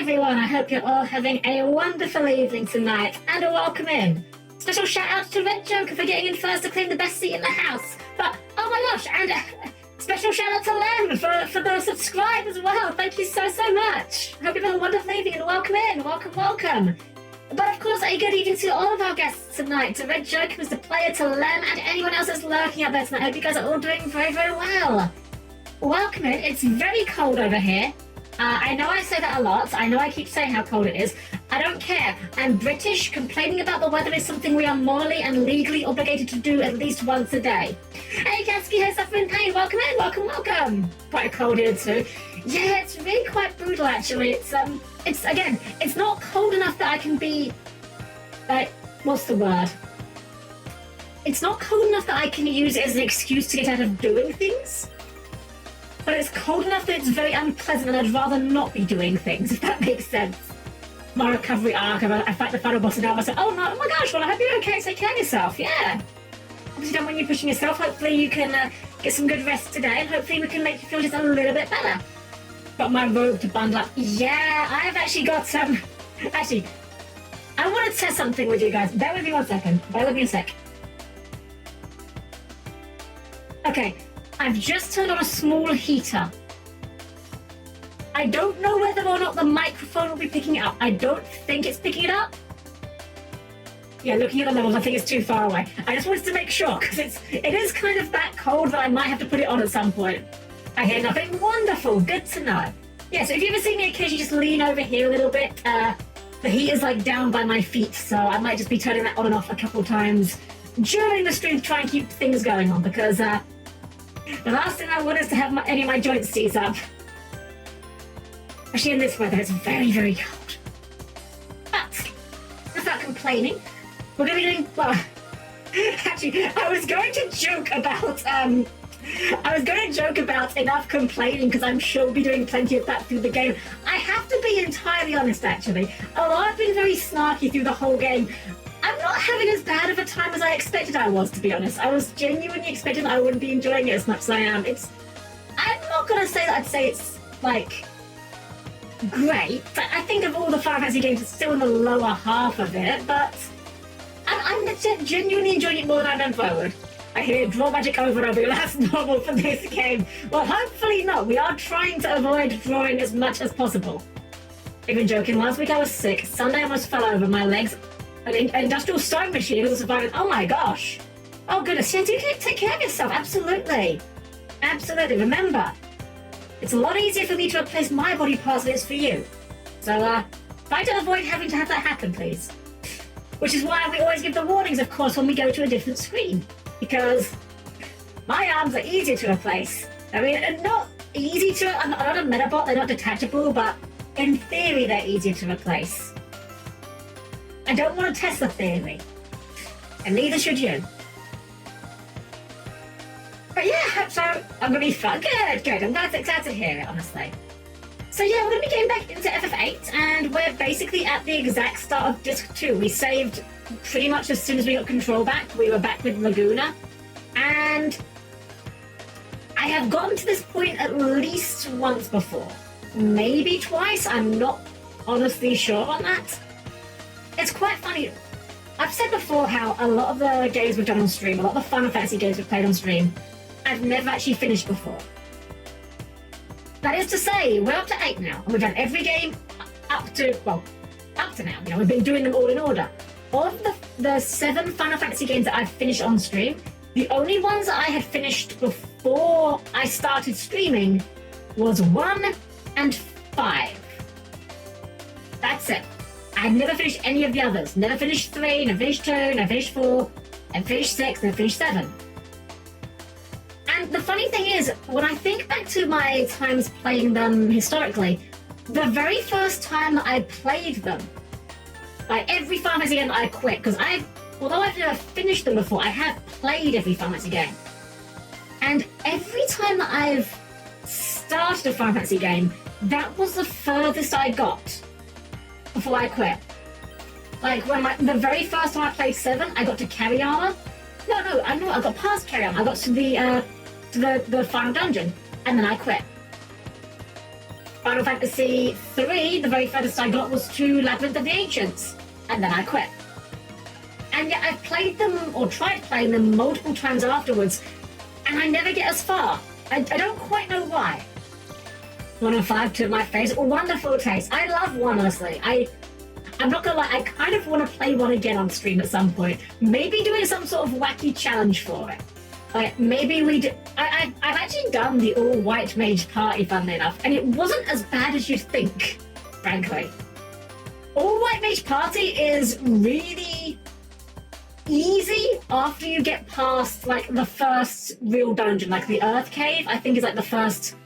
everyone, I hope you're all having a wonderful evening tonight, and a welcome in. Special shout out to Red Joker for getting in first to claim the best seat in the house. But, oh my gosh, and special shout out to Lem for the subscribe as well. Thank you so much. Hope you've had a wonderful evening, and welcome in, welcome. But of course, a good evening to all of our guests tonight, to Red Joker, who's the player, to Lem, and anyone else that's lurking out there tonight. I hope you guys are all doing very well. Welcome in. It's very cold over here. I know I say that a lot. I know I keep saying how cold it is. I don't care. I'm British. Complaining about the weather is something we are morally and legally obligated to do at least once a day. Hey, Kasky, here, suffering pain. Welcome in. Welcome. Quite cold here too. Yeah, it's really quite brutal actually. It's not cold enough that I can be, what's the word? It's not cold enough that I can use it as an excuse to get out of doing things. But it's cold enough that it's very unpleasant and I'd rather not be doing things, if that makes sense. My recovery arc, I fight the final boss and now I say, oh my gosh, well I hope you're okay, take care of yourself, yeah. Obviously don't want you pushing yourself, hopefully you can get some good rest today and hopefully we can make you feel just a little bit better. Got my robe to bundle up. Yeah, I've actually got some, I want to test something with you guys. Bear with me a sec. Okay. I've just turned on a small heater. I don't know whether or not the microphone will be picking it up. I don't think it's picking it up. Yeah, looking at the levels, I think it's too far away. I just wanted to make sure, because it is kind of that cold that I might have to put it on at some point. I hear nothing. Wonderful. Good to know. Yeah, so if you ever see me occasionally just lean over here a little bit, the heater's like down by my feet, so I might just be turning that on and off a couple of times during the stream to try and keep things going on, because the last thing I want is to have any of my joints seize up. Especially in this weather, it's very cold. But, without complaining, we're going to be doing, well, actually, I was going to joke about enough complaining because I'm sure we'll be doing plenty of that through the game. I have to be entirely honest, actually. Although I've been very snarky through the whole game, I'm not having as bad of a time as I expected I was, to be honest. I was genuinely expecting that I wouldn't be enjoying it as much as I am. I'm not going to say that I'd say it's, great, but I think of all the Final Fantasy games, it's still in the lower half of it, but I'm genuinely enjoying it more than I meant I would. I hear draw magic over and over, that's normal for this game. Well, hopefully not. We are trying to avoid drawing as much as possible. Even joking, last week I was sick. Sunday I almost fell over my legs. An industrial sewing machine was surviving. Oh my gosh. Oh goodness. Yeah, do take care of yourself. Absolutely. Remember, it's a lot easier for me to replace my body parts than it is for you. So, try to avoid having to have that happen, please. Which is why we always give the warnings, of course, when we go to a different screen. Because my arms are easier to replace. I mean, not easy to, I'm not a Metabot, they're not detachable, but in theory, they're easier to replace. I don't want to test the theory, and neither should you. But yeah, so I'm going to be fun. Good. I'm glad to hear it, honestly. So yeah, we're going to be getting back into FF8, and we're basically at the exact start of Disc 2. We saved pretty much as soon as we got control back. We were back with Laguna, and I have gotten to this point at least once before. Maybe twice, I'm not honestly sure on that. It's quite funny. I've said before how a lot of the games we've done on stream, a lot of the Final Fantasy games we've played on stream, I've never actually finished before. That is to say, we're up to 8 now, and we've done every game up to now. You know, we've been doing them all in order. Of the 7 Final Fantasy games that I've finished on stream, the only ones that I had finished before I started streaming was 1 and 5. That's it. I've never finished any of the others. Never finished 3, never finished 2, never finished 4, never finished 6, never finished 7. And the funny thing is, when I think back to my times playing them historically, the very first time that I played them, like every Final Fantasy game I quit, because although I've never finished them before, I have played every Final Fantasy game. And every time that I've started a Final Fantasy game, that was the furthest I got before I quit. Like when the very first time I played 7, I got to carry armor. I got past carry armor. I got to the final dungeon, and then I quit. Final Fantasy III, the very furthest I got was to Labyrinth of the Ancients, and then I quit. And yet I've played them, or tried playing them multiple times afterwards, and I never get as far. I don't quite know why. 1 and 5 to my face. Wonderful taste. I love 1, honestly. I'm not gonna lie, I kind of want to play 1 again on stream at some point. Maybe doing some sort of wacky challenge for it. Like, maybe we do... I've actually done the all-white mage party, funnily enough, and it wasn't as bad as you'd think, frankly. All-white mage party is really easy after you get past, like, the first real dungeon, like the Earth Cave, I think is, like, the first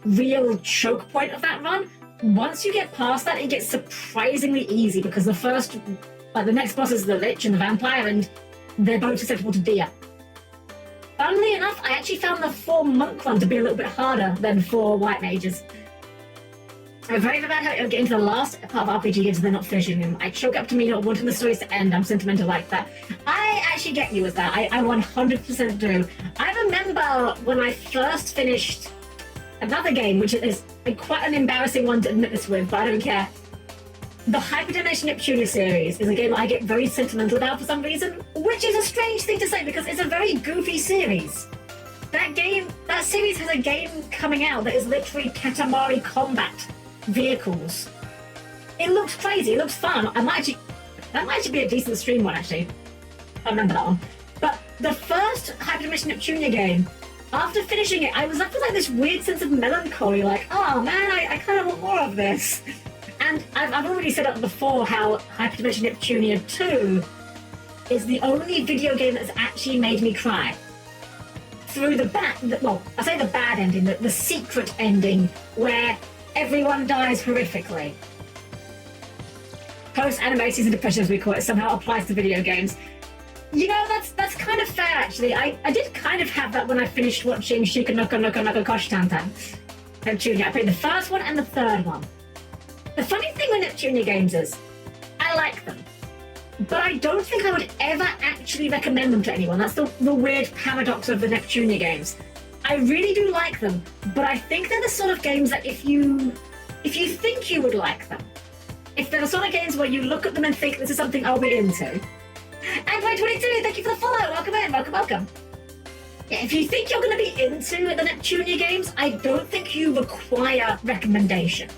real choke point of that run. Once you get past that, it gets surprisingly easy because the next boss is the Lich and the Vampire, and they're both susceptible to Dia. Funnily enough, I actually found the 4 monk one to be a little bit harder than 4 white mages. I'm very bad how I get into the last part of RPG games and they're not finishing them. I choke up to me not wanting the stories to end. I'm sentimental like that. I actually get you with that. I 100% do. I remember when I first finished another game, which is quite an embarrassing one to admit this with, but I don't care. The Hyperdimension Neptunia series is a game I get very sentimental about for some reason, which is a strange thing to say because it's a very goofy series. That series has a game coming out that is literally Katamari combat vehicles. It looks crazy, it looks fun. That might actually be a decent stream one, actually. I remember that one. But the first Hyperdimension Neptunia game, after finishing it, I was left with like this weird sense of melancholy, like, oh man, I kind of want more of this. And I've already said it before how Hyperdimension Neptunia 2 is the only video game that's actually made me cry. Through the bad ending, the secret ending, where everyone dies horrifically. Post-anime season depression, as we call it, somehow applies to video games. You know, that's kind of fair, actually. I did kind of have that when I finished watching Shika no Koshi Tantan. Neptunia. I played the first one and the third one. The funny thing with Neptunia games is, I like them, but I don't think I would ever actually recommend them to anyone. That's the weird paradox of the Neptunia games. I really do like them, but I think they're the sort of games that if you think you would like them, if they're the sort of games where you look at them and think this is something I'll be into. And 22, thank you for the follow. Welcome in, welcome. Yeah, if you think you're going to be into the Neptunia games, I don't think you require recommendation.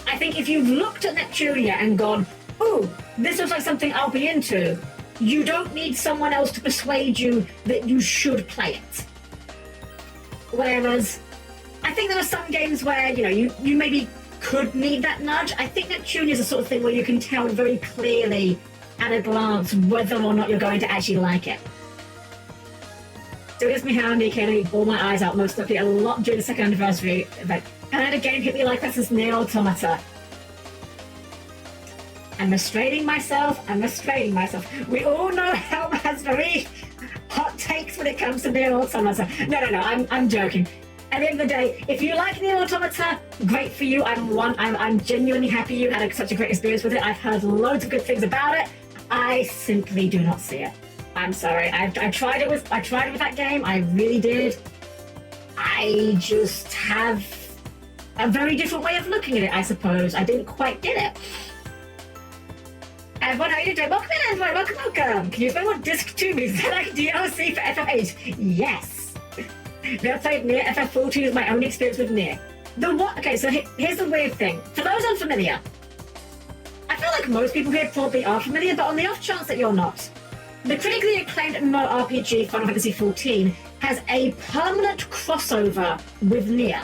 I think if you've looked at Neptunia and gone, ooh, this looks like something I'll be into, you don't need someone else to persuade you that you should play it. Whereas, I think there are some games where, you maybe could need that nudge. I think Neptunia is the sort of thing where you can tell very clearly at a glance whether or not you're going to actually like it. So it gets me how Nick Kennedy bawled my eyes out most likely a lot during the second anniversary event. And then a game hit me like this is Nier Automata. I'm restraining myself. We all know Helm has very hot takes when it comes to Nier Automata. No, I'm joking. At the end of the day, if you like Nier Automata, great for you. I'm genuinely happy you had such a great experience with it. I've heard loads of good things about it. I simply do not see it. I'm sorry. I tried it with that game. I really did. I just have a very different way of looking at it, I suppose. I didn't quite get it. Everyone, how are you doing? Welcome in, everyone. Welcome. Can you explain what Disc 2 means? Is that like DLC for FF8? Yes. Never played Nier. FF14 is my only experience with Nier. Okay, so here's the weird thing. For those unfamiliar, I feel like most people here probably are familiar, but on the off chance that you're not, the critically acclaimed MMORPG Final Fantasy XIV has a permanent crossover with Nier.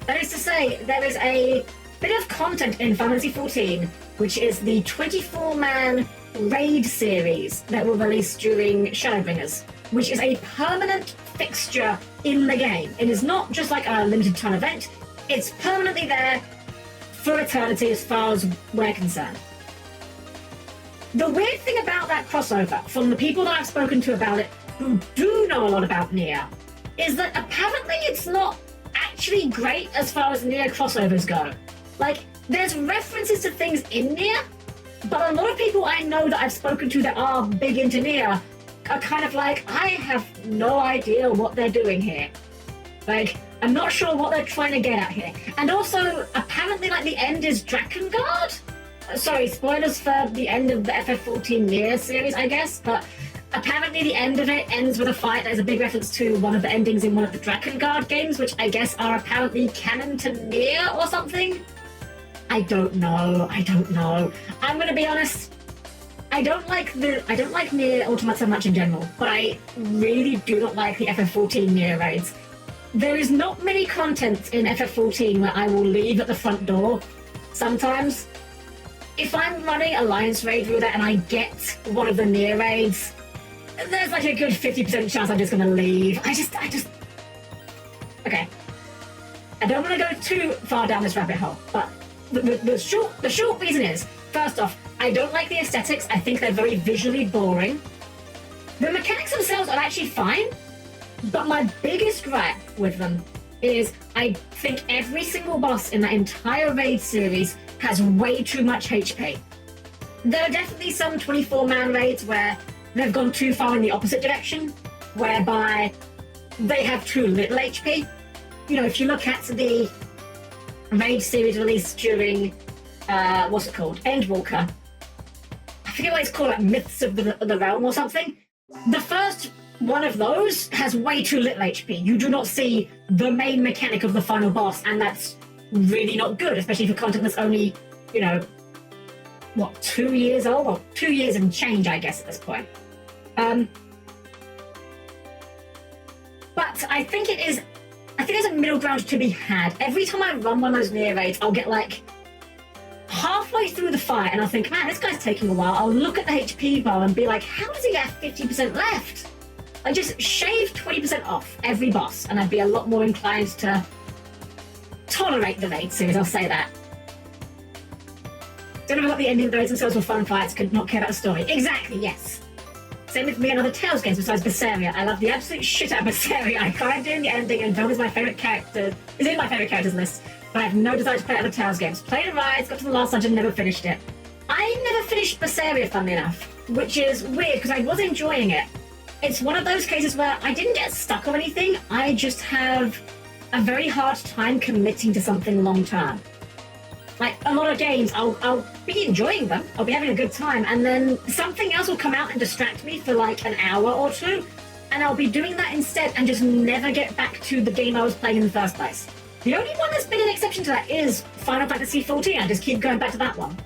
That is to say, there is a bit of content in Final Fantasy XIV, which is the 24-man raid series that will release during Shadowbringers, which is a permanent fixture in the game. It is not just like a limited time event, it's permanently there for eternity as far as we're concerned. The weird thing about that crossover, from the people that I've spoken to about it who do know a lot about Nier, is that apparently it's not actually great as far as Nier crossovers go. Like, there's references to things in Nier, but a lot of people I know that I've spoken to that are big into Nier are kind of like, I have no idea what they're doing here. Like, I'm not sure what they're trying to get at here. And also, apparently, like, the end is Drakengard? Sorry, spoilers for the end of the FF14 Nier series, I guess, but apparently the end of it ends with a fight that is a big reference to one of the endings in one of the Drakengard games, which I guess are apparently canon to Nier or something? I don't know. I'm gonna be honest, I don't like Nier Automata much in general, but I really do not like the FF14 Nier raids. There is not many content in FF14 where I will leave at the front door. Sometimes, if I'm running Alliance raid router and I get one of the Nier raids, there's like a good 50% chance I'm just gonna leave. Okay. I don't want to go too far down this rabbit hole, but the short reason is, first off, I don't like the aesthetics. I think they're very visually boring. The mechanics themselves are actually fine, but my biggest gripe with them is I think every single boss in that entire raid series has way too much HP. There are definitely some 24-man raids where they've gone too far in the opposite direction, whereby they have too little HP. You know, if you look at the raid series released during, what's it called? Endwalker. I forget what it's called, like Myths of the Realm or something. The first one of those has way too little HP. You do not see the main mechanic of the final boss, and that's really not good, especially for content that's only, you know, what, 2 years old? Well, 2 years and change, I guess, at this point. But I think there's a middle ground to be had. Every time I run one of those Nier raids, I'll get like halfway through the fight and I'll think, man, this guy's taking a while. I'll look at the HP bar and be like, how does he have 50% left? I just shave 20% off every boss and I'd be a lot more inclined to tolerate the raid series, I'll say that. Don't know about the ending of the raids themselves were fun fights, could not care about the story. Exactly, yes. Same with me and other Tales games besides Berseria. I love the absolute shit out of Berseria. I cried during the ending and Dom is my favourite character, is in my favourite characters list, but I have no desire to play other Tales games. Played the rides, got to the last dungeon, never finished it. I never finished Berseria, funnily enough, which is weird because I was enjoying it. It's one of those cases where I didn't get stuck on anything, I just have a very hard time committing to something long term. Like, a lot of games, I'll be enjoying them, I'll be having a good time, and then something else will come out and distract me for like an hour or two, and I'll be doing that instead and just never get back to the game I was playing in the first place. The only one that's been an exception to that is Final Fantasy XIV, I just keep going back to that one.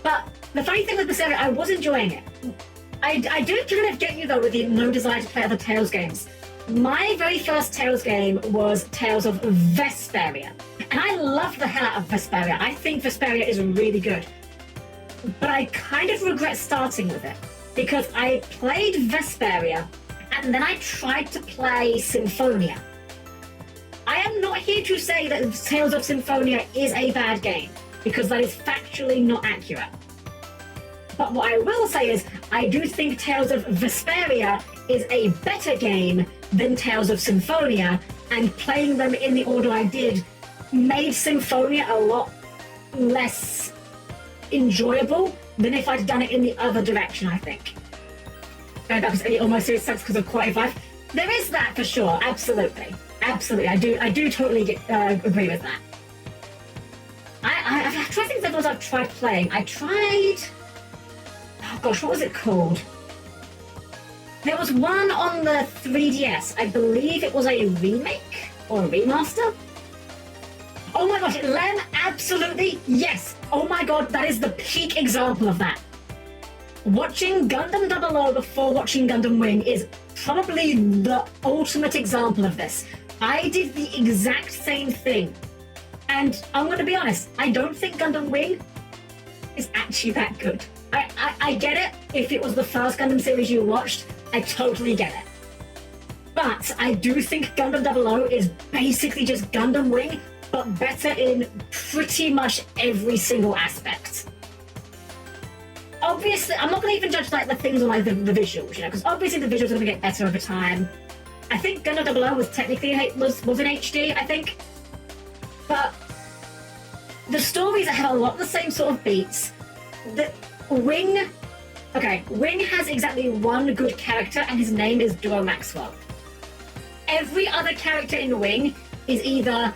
But the funny thing with Berseria, I was enjoying it. I do kind of get you though with the no desire to play other Tales games. My very first Tales game was Tales of Vesperia, and I love the hell out of Vesperia. I think Vesperia is really good, but I kind of regret starting with it because I played Vesperia and then I tried to play Symphonia. I am not here to say that Tales of Symphonia is a bad game because that is factually not accurate. But what I will say is, I do think Tales of Vesperia is a better game than Tales of Symphonia, and playing them in the order I did made Symphonia a lot less enjoyable than if I'd done it in the other direction, I think. And that was almost in a sense because of quality of life. There is that for sure, absolutely. Absolutely, I do totally agree with that. I've tried things that I've tried playing. I tried... Oh gosh, what was it called? There was one on the 3DS. I believe it was a remake or a remaster. Oh my gosh, Lem, absolutely, yes. Oh my god, that is the peak example of that. Watching Gundam 00 before watching Gundam Wing is probably the ultimate example of this. I did the exact same thing. And I'm going to be honest, I don't think Gundam Wing is actually that good. I get it. If it was the first Gundam series you watched, I totally get it. But I do think Gundam 00 is basically just Gundam Wing, but better in pretty much every single aspect. Obviously, I'm not going to even judge like the things on like the visuals, you know, because obviously the visuals are going to get better over time. I think Gundam 00 was technically was in HD, I think. But the stories have a lot of the same sort of beats. Wing has exactly one good character, and his name is Duo Maxwell. Every other character in Wing is either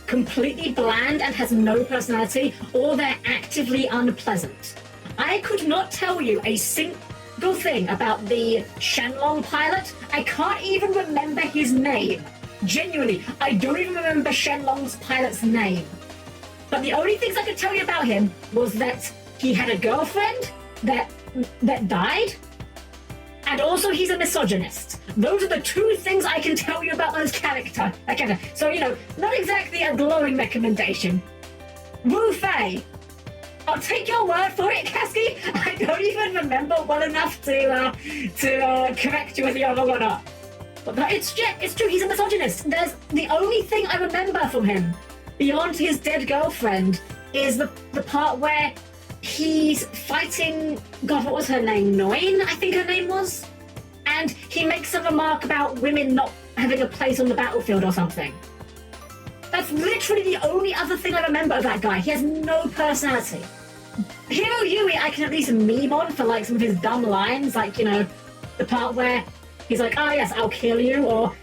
completely bland and has no personality, or they're actively unpleasant. I could not tell you a single thing about the Shenlong pilot. I can't even remember his name. Genuinely, I don't even remember Shenlong's pilot's name. But the only things I could tell you about him was that he had a girlfriend that died, and also he's a misogynist. Those are the two things I can tell you about this character. So, not exactly a glowing recommendation. Wu Fei. I'll take your word for it, Kasky. I don't even remember well enough to correct you whether you're wrong or not. But it's true, he's a misogynist. There's the only thing I remember from him, beyond his dead girlfriend, is the part where he's fighting, God, what was her name? Noin, I think her name was? And he makes a remark about women not having a place on the battlefield or something. That's literally the only other thing I remember of that guy. He has no personality. Hiro Yui I can at least meme on for like some of his dumb lines, like, the part where he's like, oh yes, I'll kill you, or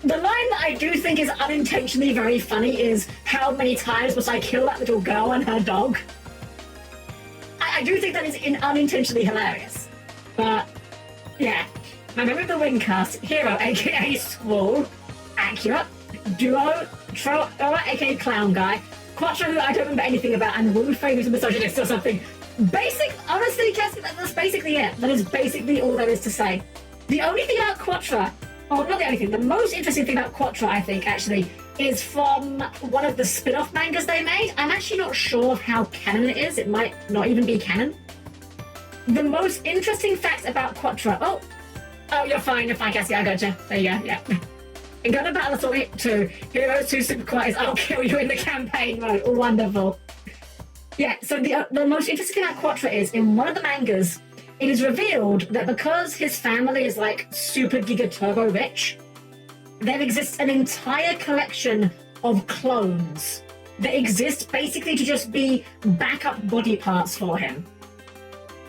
the line that I do think is unintentionally very funny is, how many times must I kill that little girl and her dog? I do think that is unintentionally hilarious. But, yeah. My memory of the Wing cast: Hero, aka Squall, accurate. Duo, Troa, aka Clown Guy. Quattro, who I don't remember anything about, and Wu Fei, who's a misogynist or something. Honestly, Cassie, that's basically it. That is basically all there is to say. The only thing about Quattro, not the only thing, the most interesting thing about Quattro, I think, actually, is from one of the spin-off mangas they made. I'm actually not sure of how canon it is. It might not even be canon. The most interesting fact about Quattro... Oh, you're fine, Cassie, I gotcha. There you go, yeah. In Gundam Battle Assault 2, Heroes 2 Super Quiet, I'll kill you in the campaign mode. Wonderful. Yeah, so the most interesting thing about Quattro is, in one of the mangas, it is revealed that because his family is like super giga turbo rich, there exists an entire collection of clones that exist basically to just be backup body parts for him.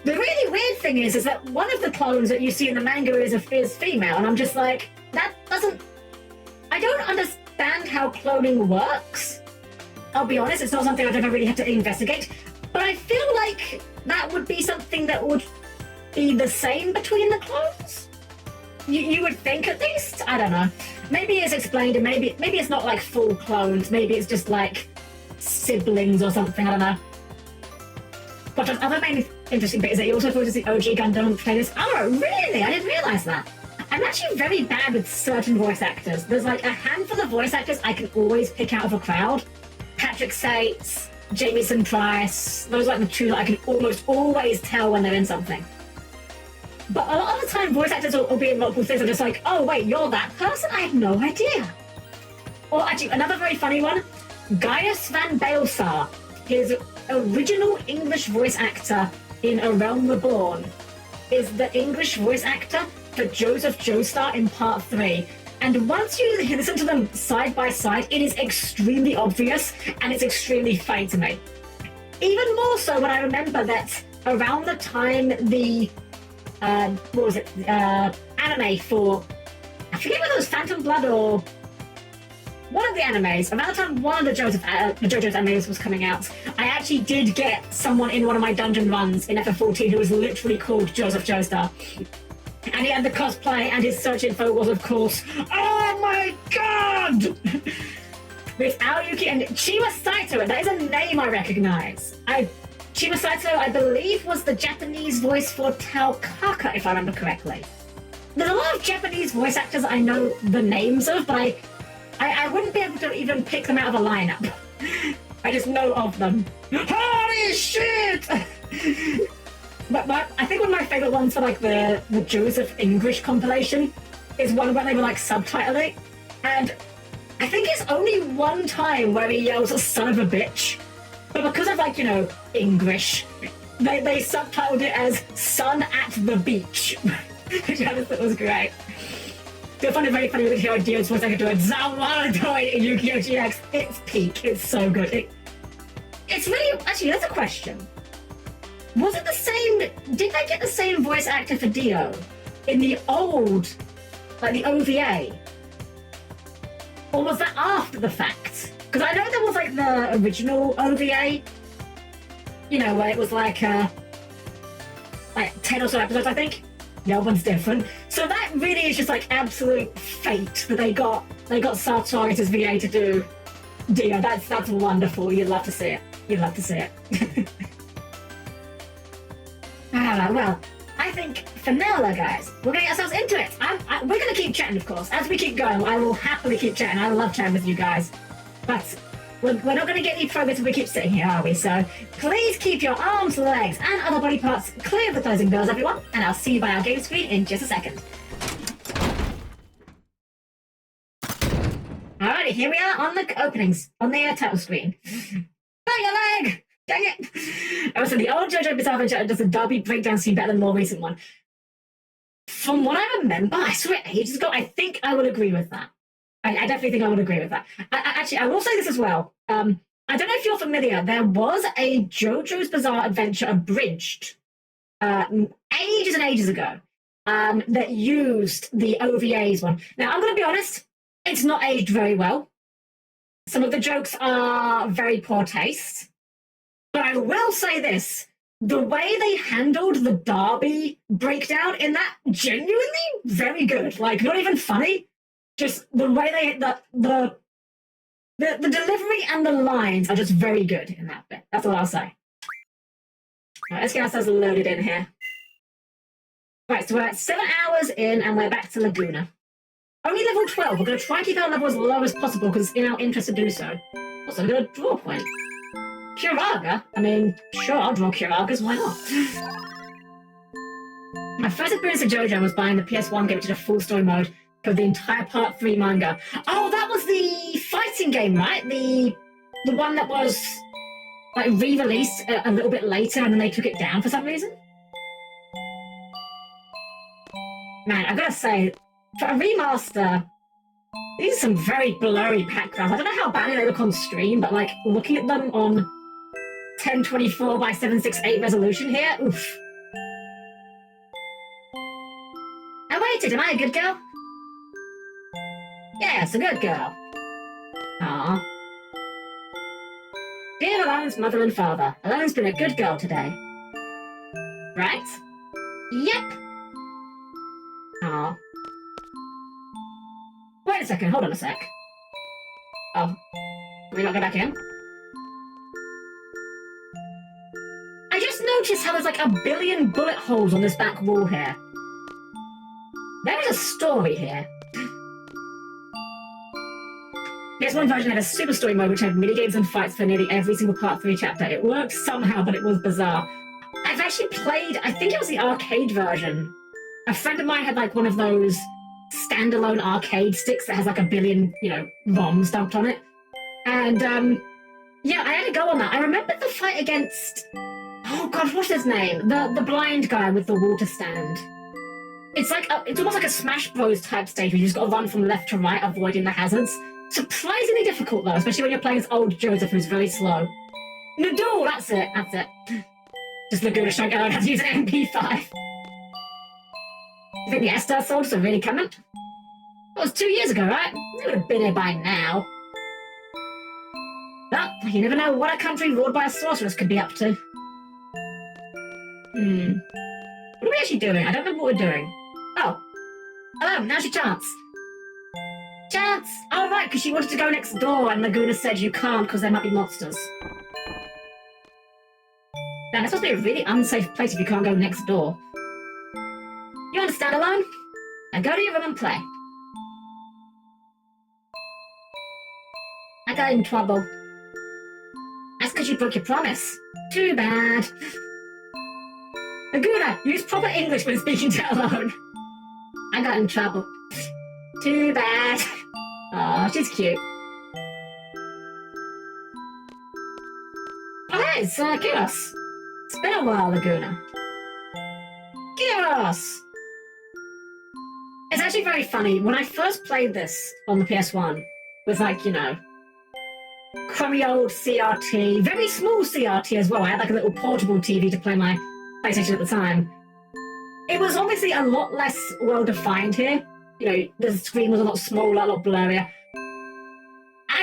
The really weird thing is that one of the clones that you see in the manga is female, and I'm just like, I don't understand how cloning works. I'll be honest, it's not something I've ever really had to investigate, but I feel like that would be something that would be the same between the clones? You would think, at least? I don't know. Maybe it's explained, and maybe it's not like full clones, maybe it's just like siblings or something, I don't know. But the other main interesting bit is that he also voices the OG Gundam players. Oh, really? I didn't realise that. I'm actually very bad with certain voice actors. There's like a handful of voice actors I can always pick out of a crowd. Patrick Sates, Jamieson Price, those are like the two that I can almost always tell when they're in something. But a lot of the time, voice actors will be in multiple things. I'm just like, oh wait, you're that person? I had no idea. Or actually, another very funny one, Gaius van Baelsar, his original English voice actor in A Realm Reborn, is the English voice actor for Joseph Joestar in Part 3. And once you listen to them side by side, it is extremely obvious and it's extremely funny to me. Even more so when I remember that around the time the anime for, I forget whether it was Phantom Blood or one of the animes, around the time one of the JoJo's animes was coming out, I actually did get someone in one of my dungeon runs in FF14 who was literally called Joseph Joestar. And he had the cosplay, and his search info was, of course, oh my god! With Aoyuki and Chiwa Saito, and that is a name I recognize. Chiwa Saito, I believe, was the Japanese voice for Taokaka, if I remember correctly. There's a lot of Japanese voice actors I know the names of, but I wouldn't be able to even pick them out of a lineup. I just know of them. Holy shit! But I think one of my favourite ones for like the Joseph English compilation is one where they were like subtitling, and I think it's only one time where he yells "son of a bitch," but because of like, English, they subtitled it as "son at the beach," which I just thought was great. I find it very funny with Hero Dio's voice. I could do it Zawaradoi in Yu-Gi-Oh! GX. It's peak. It's so good. It's really, actually, that's a question. Was it the same? Did they get the same voice actor for Dio in the old, like the OVA? Or was that after the fact? Because I know there was like the original OVA, you know, where it was like 10 or so episodes, I think. No one's different. So that really is just like absolute fate that they got Sartorius' VA to do. Yeah, that's wonderful. You'd love to see it. You'd love to see it. Alright, well, I think for now, though, guys, we're going to get ourselves into it. We're going to keep chatting, of course. As we keep going, I will happily keep chatting. I love chatting with you guys. But we're not going to get any progress if we keep sitting here, are we? So please keep your arms, legs, and other body parts clear of the closing doors, everyone. And I'll see you by our game screen in just a second. Alrighty, here we are on the openings, on the title screen. Oh, your leg! Dang it! Oh, so the old JoJo Bizarre Adventure does a derby breakdown scene better than the more recent one. From what I remember, I saw it ages ago, I think I would agree with that. I definitely think I would agree with that. Actually, I will say this as well. I don't know if you're familiar, there was a JoJo's Bizarre Adventure abridged ages and ages ago that used the OVA's one. Now, I'm going to be honest, it's not aged very well. Some of the jokes are very poor taste. But I will say this, the way they handled the derby breakdown in that, genuinely very good. Like, not even funny, just the way the delivery and the lines are just very good in that bit. That's all I'll say. Right, let's get ourselves loaded in here. Right, so we're at 7 hours in and we're back to Laguna. Only level 12. We're going to try and keep our level as low as possible because it's in our interest to do so. Also, we're going to draw a point. Kiraga? I mean, sure, I'll draw Kiragas, why not? My first experience of JoJo was buying the PS1 game, which did a full story mode for the entire Part 3 manga. Oh, that was the fighting game, right? The one that was, like, re-released a little bit later and then they took it down for some reason? Man, I've got to say, for a remaster, these are some very blurry backgrounds. I don't know how badly they look on stream, but, like, looking at them on 1024 by 768 resolution here, oof. I waited, am I a good girl? Yes, a good girl. Aww. Dear Alone's mother and father, Alone's been a good girl today. Right? Yep. Aww. Wait a second, hold on a sec. Oh. Can we not go back in? I just noticed how there's like a billion bullet holes on this back wall here. There is a story here. PS1 version had a super story mode which had minigames and fights for nearly every single Part 3 chapter. It worked somehow, but it was bizarre. I've actually played, I think it was the arcade version. A friend of mine had like one of those standalone arcade sticks that has like a billion, you know, ROMs dumped on it. And, yeah, I had to go on that. I remember the fight against... Oh, God, what's his name? The blind guy with the water stand. It's like it's almost like a Smash Bros. Type stage where you just got to run from left to right, avoiding the hazards. Surprisingly difficult, though, especially when you're playing as old Joseph, who's very slow. Nadal, that's it. Just Laguna showing Ellen how to use an MP5. You think the Estar soldiers are really coming? That was 2 years ago, right? They would have been here by now. But you never know what a country ruled by a sorceress could be up to. What are we actually doing? I don't remember what we're doing. Oh. Hello, now's your chance. Chance! Oh, right, because she wanted to go next door and Laguna said you can't because there might be monsters. Damn, it's supposed to be a really unsafe place if you can't go next door. You understand, Alone? Now go to your room and play. I got in trouble. That's because you broke your promise. Too bad. Laguna, use proper English when speaking to Alone. I got in trouble. Too bad. Aw, she's cute. Oh, hey, it's Gyros. It's been a while, Laguna. Gyros! It's actually very funny. When I first played this on the PS1, with like, you know, crummy old CRT, very small CRT as well. I had like a little portable TV to play my PlayStation at the time. It was obviously a lot less well-defined here. You know, the screen was a lot smaller, a lot blurrier.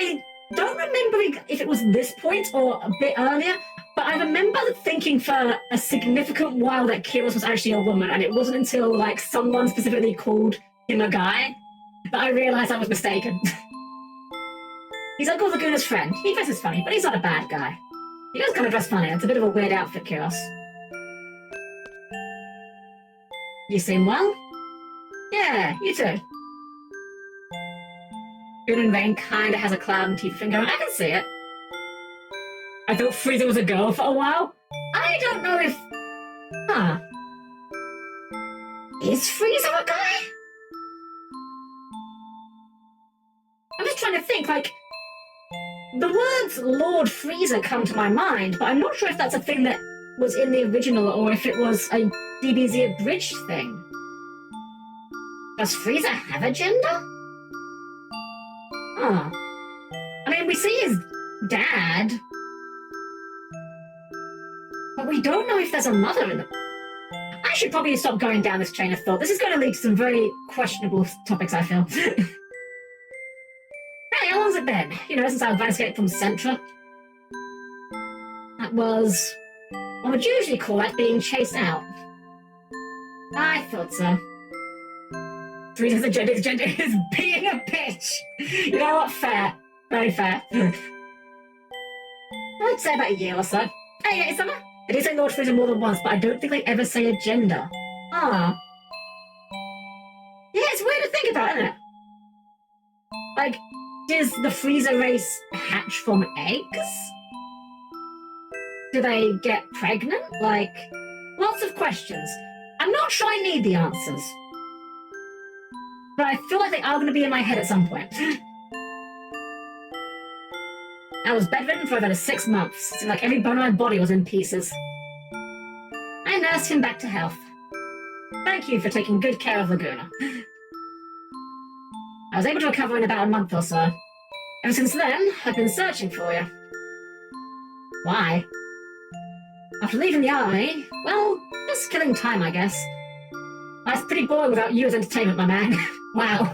I don't remember if it was this point or a bit earlier, but I remember thinking for a significant while that Kiros was actually a woman, and it wasn't until like someone specifically called him a guy that I realized I was mistaken. He's Uncle Laguna's friend. He dresses funny, but he's not a bad guy. He does kind of dress funny. It's a bit of a weird outfit, Kiros. You seem well? Yeah, you too. Good Rain kinda has a cloud and teeth finger, and I can see it. I thought Frieza was a girl for a while. I don't know if... Huh. Is Frieza a guy? I'm just trying to think, like... The words Lord Frieza come to my mind, but I'm not sure if that's a thing that was in the original or if it was a DBZ abridged thing. Does Frieza have a gender? Huh. I mean, we see his dad, but we don't know if there's a mother in the... I should probably stop going down this train of thought. This is going to lead to some very questionable topics, I feel. Hey, how long's it been? You know, since I've escaped from Centra? That was... what would you usually call that being chased out? I thought so. Frieza's agenda is being a bitch. You know what? Fair. Very fair. I'd say about a year or so. Hey, it's summer. I did say Lord Frieza more than once, but I don't think they ever say a gender. Ah. Yeah, it's weird to think about, isn't it? Like, does the Frieza race hatch from eggs? Do they get pregnant? Like, lots of questions. I'm not sure I need the answers. But I feel like they are going to be in my head at some point. I was bedridden for about 6 months. Seemed like every bone in my body was in pieces. I nursed him back to health. Thank you for taking good care of Laguna. I was able to recover in about a month or so. Ever since then, I've been searching for you. Why? After leaving the army, well, just killing time, I guess. Life's pretty boring without you as entertainment, my man. Wow.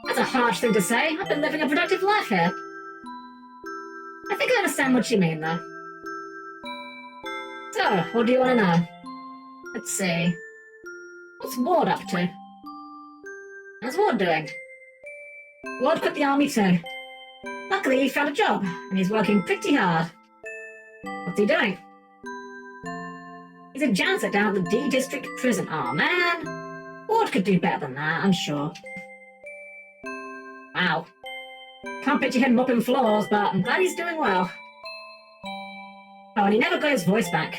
That's a harsh thing to say. I've been living a productive life here. I think I understand what you mean, though. So, what do you want to know? Let's see. What's Ward up to? How's Ward doing? Ward quit the army too. Luckily, he found a job, and he's working pretty hard. What's he doing? He's a janitor down at the D District prison. Aw, man. Ward could do better than that, I'm sure. Wow. Can't picture him mopping floors, but I'm glad he's doing well. Oh, and he never got his voice back.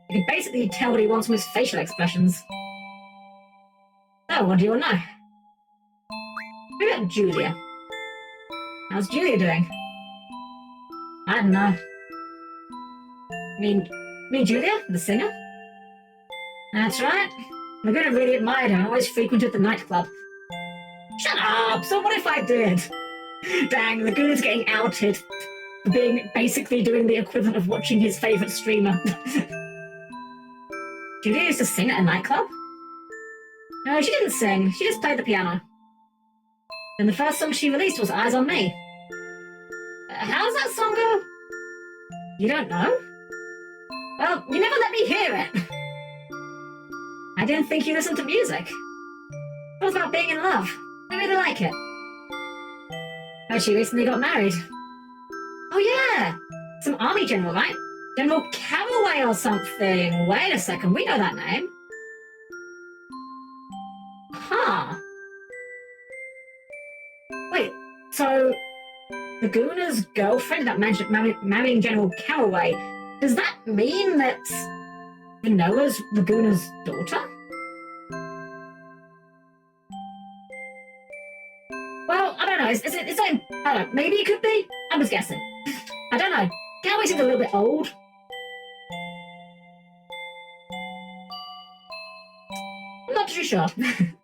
You can basically tell what he wants from his facial expressions. So, what do you want to know? What about Julia? How's Julia doing? I don't know. You mean Julia, the singer? That's right. Laguna really admired her and always frequented the nightclub. Shut up! So what if I did? Dang, Laguna's getting outed for being basically doing the equivalent of watching his favourite streamer. Julia used to sing at a nightclub? No, she didn't sing. She just played the piano. And the first song she released was Eyes on Me. How does that song go? You don't know? Well, you never let me hear it. I didn't think you listened to music. It was about being in love. I really like it. Oh, she recently got married. Oh yeah! Some army general, right? General Caraway or something. Wait a second, we know that name. Huh. Wait, so... Laguna's girlfriend that mentioned marrying General Caraway, does that mean that Noah's Laguna's daughter? Well, I don't know. Is it, I don't know. Maybe it could be? I was guessing. I don't know. Caraway seems a little bit old. I'm not too sure. I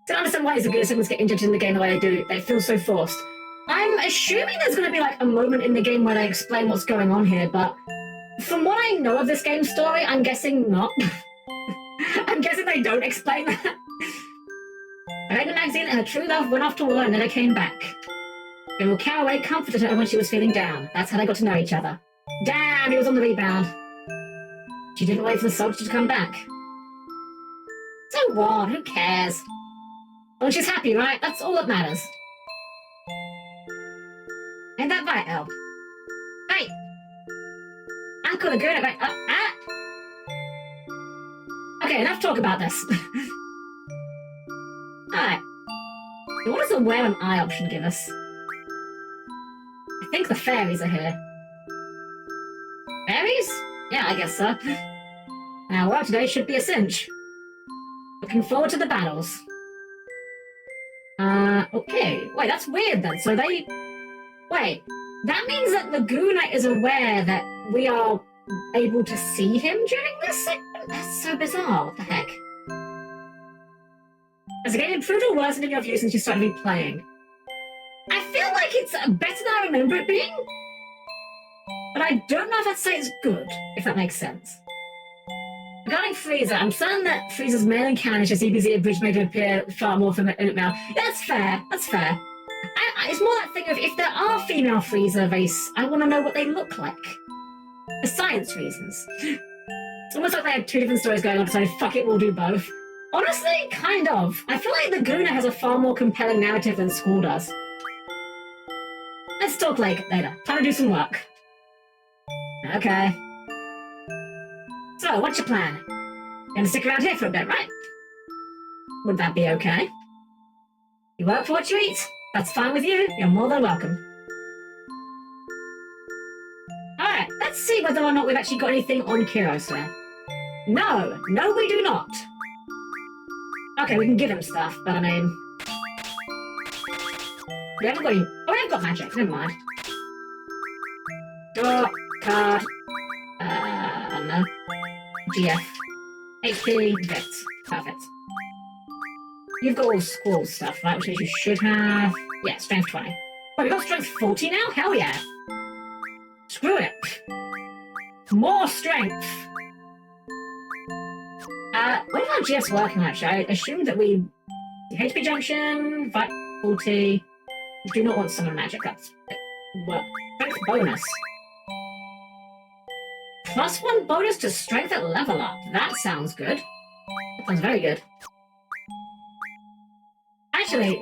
don't understand why Laguna siblings get injured in the game the way they do. They feel so forced. I'm assuming there's going to be like a moment in the game where they explain what's going on here, but from what I know of this game's story, I'm guessing not. I'm guessing they don't explain that. I read the magazine and her true love went off to war and never came back. General Caraway comforted her when she was feeling down. That's how they got to know each other. Damn, he was on the rebound. She didn't wait for the soldier to come back. So what? Who cares? Well, she's happy, right? That's all that matters. Ain't that right, Elle? Hey! Uncle Laguna, right? Okay, enough talk about this. Alright. What does the wear an eye option give us? I think the fairies are here. Fairies? Yeah, I guess so. Now, well, today should be a cinch. Looking forward to the battles. Okay. Wait, that's weird then. So they... Wait, that means that Laguna is aware that we are able to see him during this segment? That's so bizarre. What the heck? Has the game improved or worsened in your view since you started replaying? I feel like it's better than I remember it being. But I don't know if I'd say it's good, if that makes sense. Regarding Frieza, I'm certain that Frieza's male encounter is just EBZ abridged made him appear far more female. That's fair. That's fair. It's more that thing of if there are female Frieza race, I want to know what they look like. For science reasons. It's almost like they had two different stories going on, so fuck it, we'll do both. Honestly, kind of. I feel like Laguna has a far more compelling narrative than School does. Let's talk later. Time to do some work. Okay. So, what's your plan? You're gonna stick around here for a bit, right? Would that be okay? You work for what you eat? That's fine with you. You're more than welcome. Alright, let's see whether or not we've actually got anything on Kirose. No, we do not. Okay, we can give him stuff, but I mean... We haven't got any... Oh, we have got magic, never mind. Draw, card... I don't know. GF. HP, Vets. Perfect. You've got all school stuff, right? Which means you should have... Yeah, strength 20. Wait, we've got strength 40 now? Hell yeah. Screw it. More strength. What are our GFs working on, actually? I assumed that we... HP Junction, Vitality... We do not want summon magic, that's... Strength bonus. +1 bonus to strength at level up. That sounds good. That sounds very good. Actually,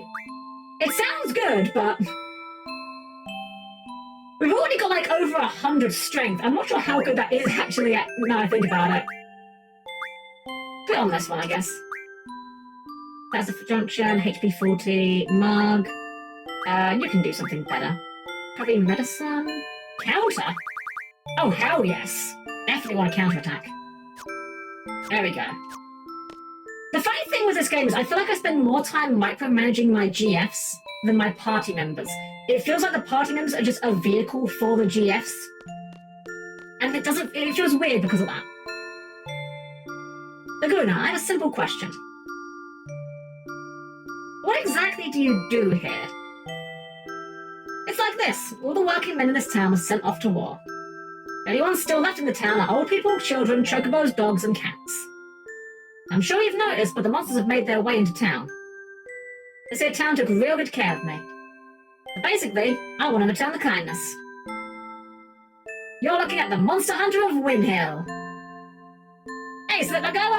it sounds good, but... We've already got like over 100 strength. I'm not sure how good that is actually now I think about it. Put it on this one, I guess. That's a junction, HP 40, mug. You can do something better. Probably medicine? Counter? Oh, hell yes. Definitely want a counterattack. There we go. The funny thing with this game is I feel like I spend more time micromanaging my GFs than my party members. It feels like the party members are just a vehicle for the GFs. And it feels weird because of that. Laguna, I have a simple question. What exactly do you do here? It's like this. All the working men in this town were sent off to war. The only ones still left in the town are old people, children, chocobos, dogs, and cats. I'm sure you've noticed, but the monsters have made their way into town. They say town took real good care of me. But basically, I want to return the kindness. You're looking at the Monster Hunter of Windhill. Hey, so that guy,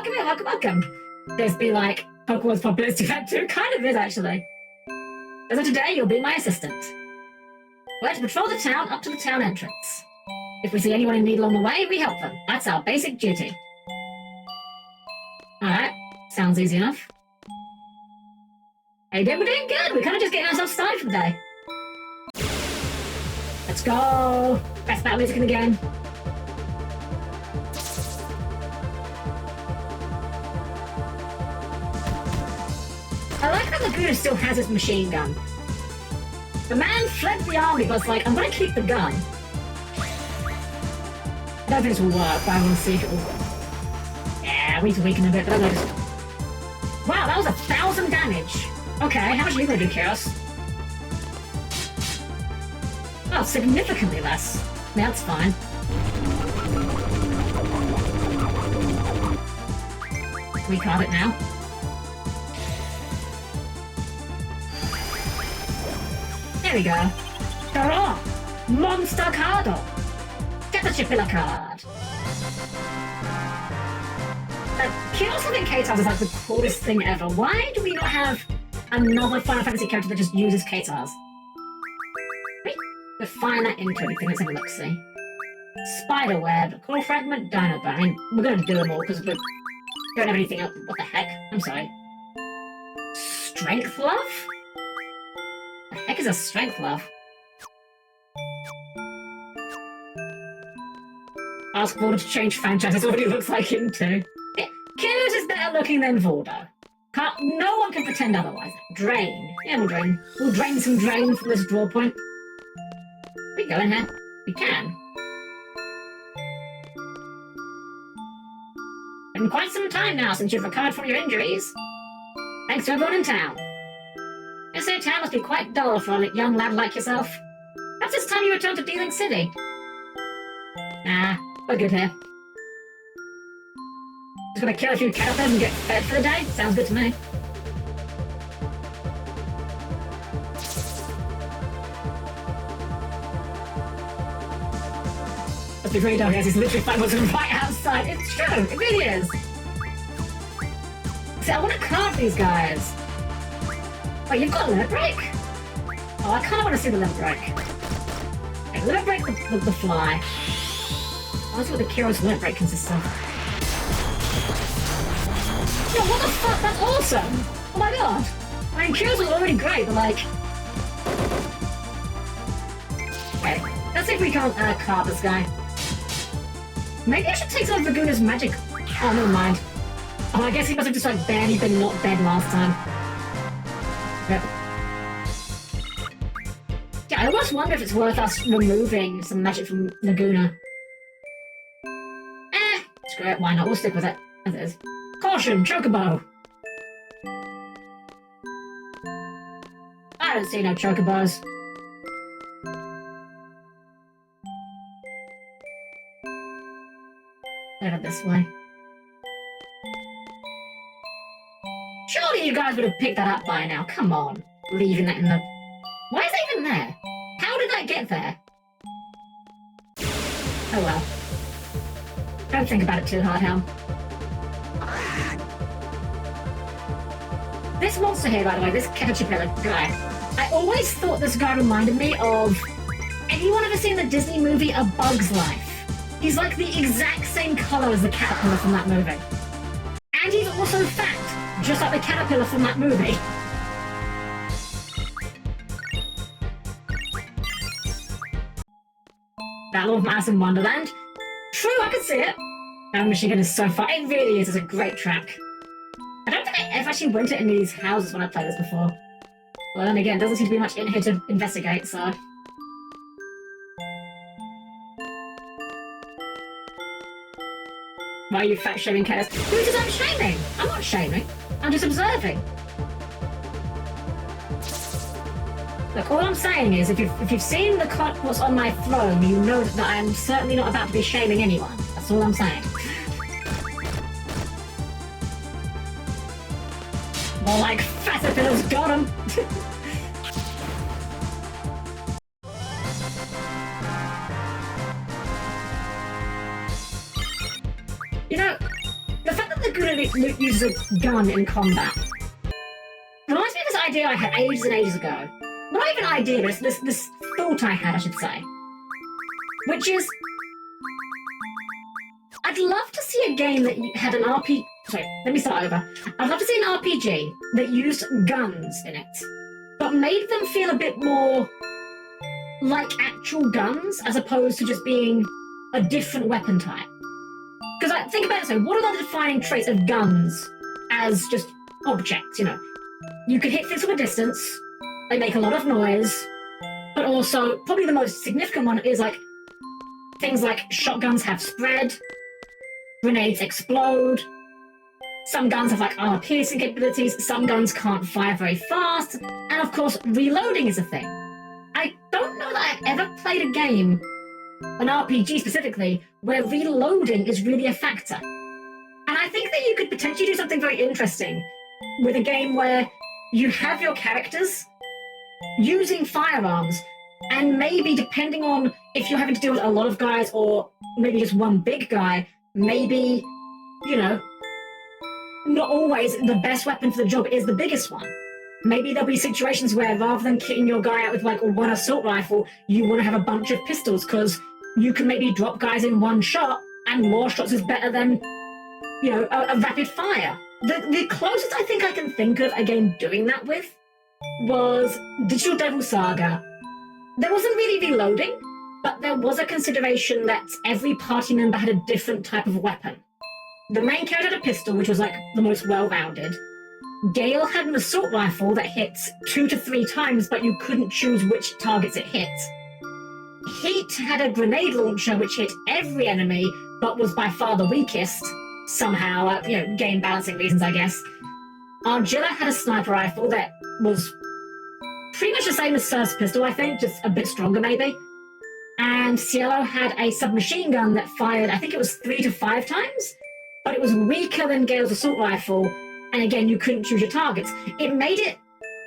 welcome. There's be like, Pokemon's popularity event too. Kind of is, actually. As of today, you'll be my assistant. We're to patrol the town up to the town entrance. If we see anyone in need along the way, we help them. That's our basic duty. Alright, sounds easy enough. Hey, we're doing good. We're kind of just getting ourselves started for the day. Let's go. Best battle music in the game. I like that Laguna still has his machine gun. The man fled the army, but was like, I'm gonna keep the gun. I don't think this will work, but I want to see if it will. Yeah, we need to weaken a bit, but I just... Wow, that was 1,000 damage. Okay, how much are you gonna do, Chaos? Oh, significantly less. Yeah, that's fine. We caught it now. There we go. Hurrah! Monster Cardo! Caterpillar card. Chaos having K-Tars is like the coolest thing ever. Why do we not have another Final Fantasy character that just uses K-Tars? Wait, refine that into anything. Let's have a look-see. Spiderweb, Core Fragment, Dynamo. I mean, we're gonna do them all because we don't have anything else. What the heck? I'm sorry. Strength Love? The heck is a Strength Love? Ask Vorda to change franchise. That's what he looks like him too. Yeah, Kyrus is better looking than Vorda. No one can pretend otherwise. Drain. Yeah, we'll drain. We'll drain some drain from this draw point. We go in here. We can. Been quite some time now since you've recovered from your injuries. Thanks to everyone in town. I say town must be quite dull for a young lad like yourself. Perhaps it's time you return to Dealing City. Nah, we're good here. Just gonna kill a few caterpillars and get fed for the day? Sounds good to me. Let's be very dark, guys. He's literally 5 months right outside. It's true, it really is. See, I want to card these guys. Wait, you've got a limit break? Oh, I kind of want to see the limit break. Okay, limit break the fly. Oh, that's what the Kyros limit break consists of. Yo, what the fuck? That's awesome! Oh my god! I mean, Kyros was already great, but like... Okay, let's see if we can't card this guy. Maybe I should take some of Laguna's magic... Oh, never mind. Oh, I guess he must have just like barely been not dead last time. Yep. Yeah, I almost wonder if it's worth us removing some magic from Laguna. Screw it, why not? We'll stick with it, as it is. Caution, Chocobo! I don't see no Chocobos. Over this way. Surely you guys would have picked that up by now. Come on. Leaving that in the... Why is that even there? How did that get there? Oh well. Don't think about it too hard, Helm. This monster here, by the way, this Caterpillar guy, I always thought this guy reminded me of... Anyone ever seen the Disney movie A Bug's Life? He's like the exact same colour as the caterpillar from that movie. And he's also fat, just like the caterpillar from that movie. Battle of Alice in Wonderland. True, I can see it. Oh, Michigan is so fun. It really is. It's a great track. I don't think I ever actually went to any of these houses when I played this before. Well, then again, doesn't seem to be much in here to investigate, so... Why are you fat-shaming Chaos? Who says I'm shaming? I'm not shaming. I'm just observing. Look, all I'm saying is, if you've seen what's on my throne, you know that I'm certainly not about to be shaming anyone. That's all I'm saying. More like Caterpillar's got him. You know, the fact that Laguna uses a gun in combat reminds me of this idea I had ages and ages ago. Not even idea, but this thought I had, I should say. Which is... I'd love to see a game that had an RPG... Sorry, let me start over. I'd love to see an RPG that used guns in it, but made them feel a bit more like actual guns, as opposed to just being a different weapon type. Because think about it, so what are the defining traits of guns as just objects, you know? You can hit things from a distance, they make a lot of noise, but also, probably the most significant one is like, things like shotguns have spread, grenades explode, some guns have like armor-piercing capabilities, some guns can't fire very fast, and of course, reloading is a thing. I don't know that I've ever played a game, an RPG specifically, where reloading is really a factor. And I think that you could potentially do something very interesting with a game where you have your characters, using firearms, and maybe depending on if you're having to deal with a lot of guys or maybe just one big guy, maybe, you know, not always the best weapon for the job is the biggest one. Maybe there'll be situations where rather than kitting your guy out with like one assault rifle, you want to have a bunch of pistols because you can maybe drop guys in one shot, and more shots is better than, you know, a rapid fire. The closest I think I can think of a game doing that with was Digital Devil Saga. There wasn't really reloading, but there was a consideration that every party member had a different type of weapon. The main character had a pistol, which was like the most well-rounded. Gale had an assault rifle that hits 2 to 3 times, but you couldn't choose which targets it hit. Heat had a grenade launcher which hit every enemy, but was by far the weakest. Somehow, game balancing reasons, I guess. Argilla had a sniper rifle that was pretty much the same as Surf's pistol, I think, just a bit stronger maybe. And Cielo had a submachine gun that fired, I think it was 3 to 5 times, but it was weaker than Gale's assault rifle, and again, you couldn't choose your targets. It made it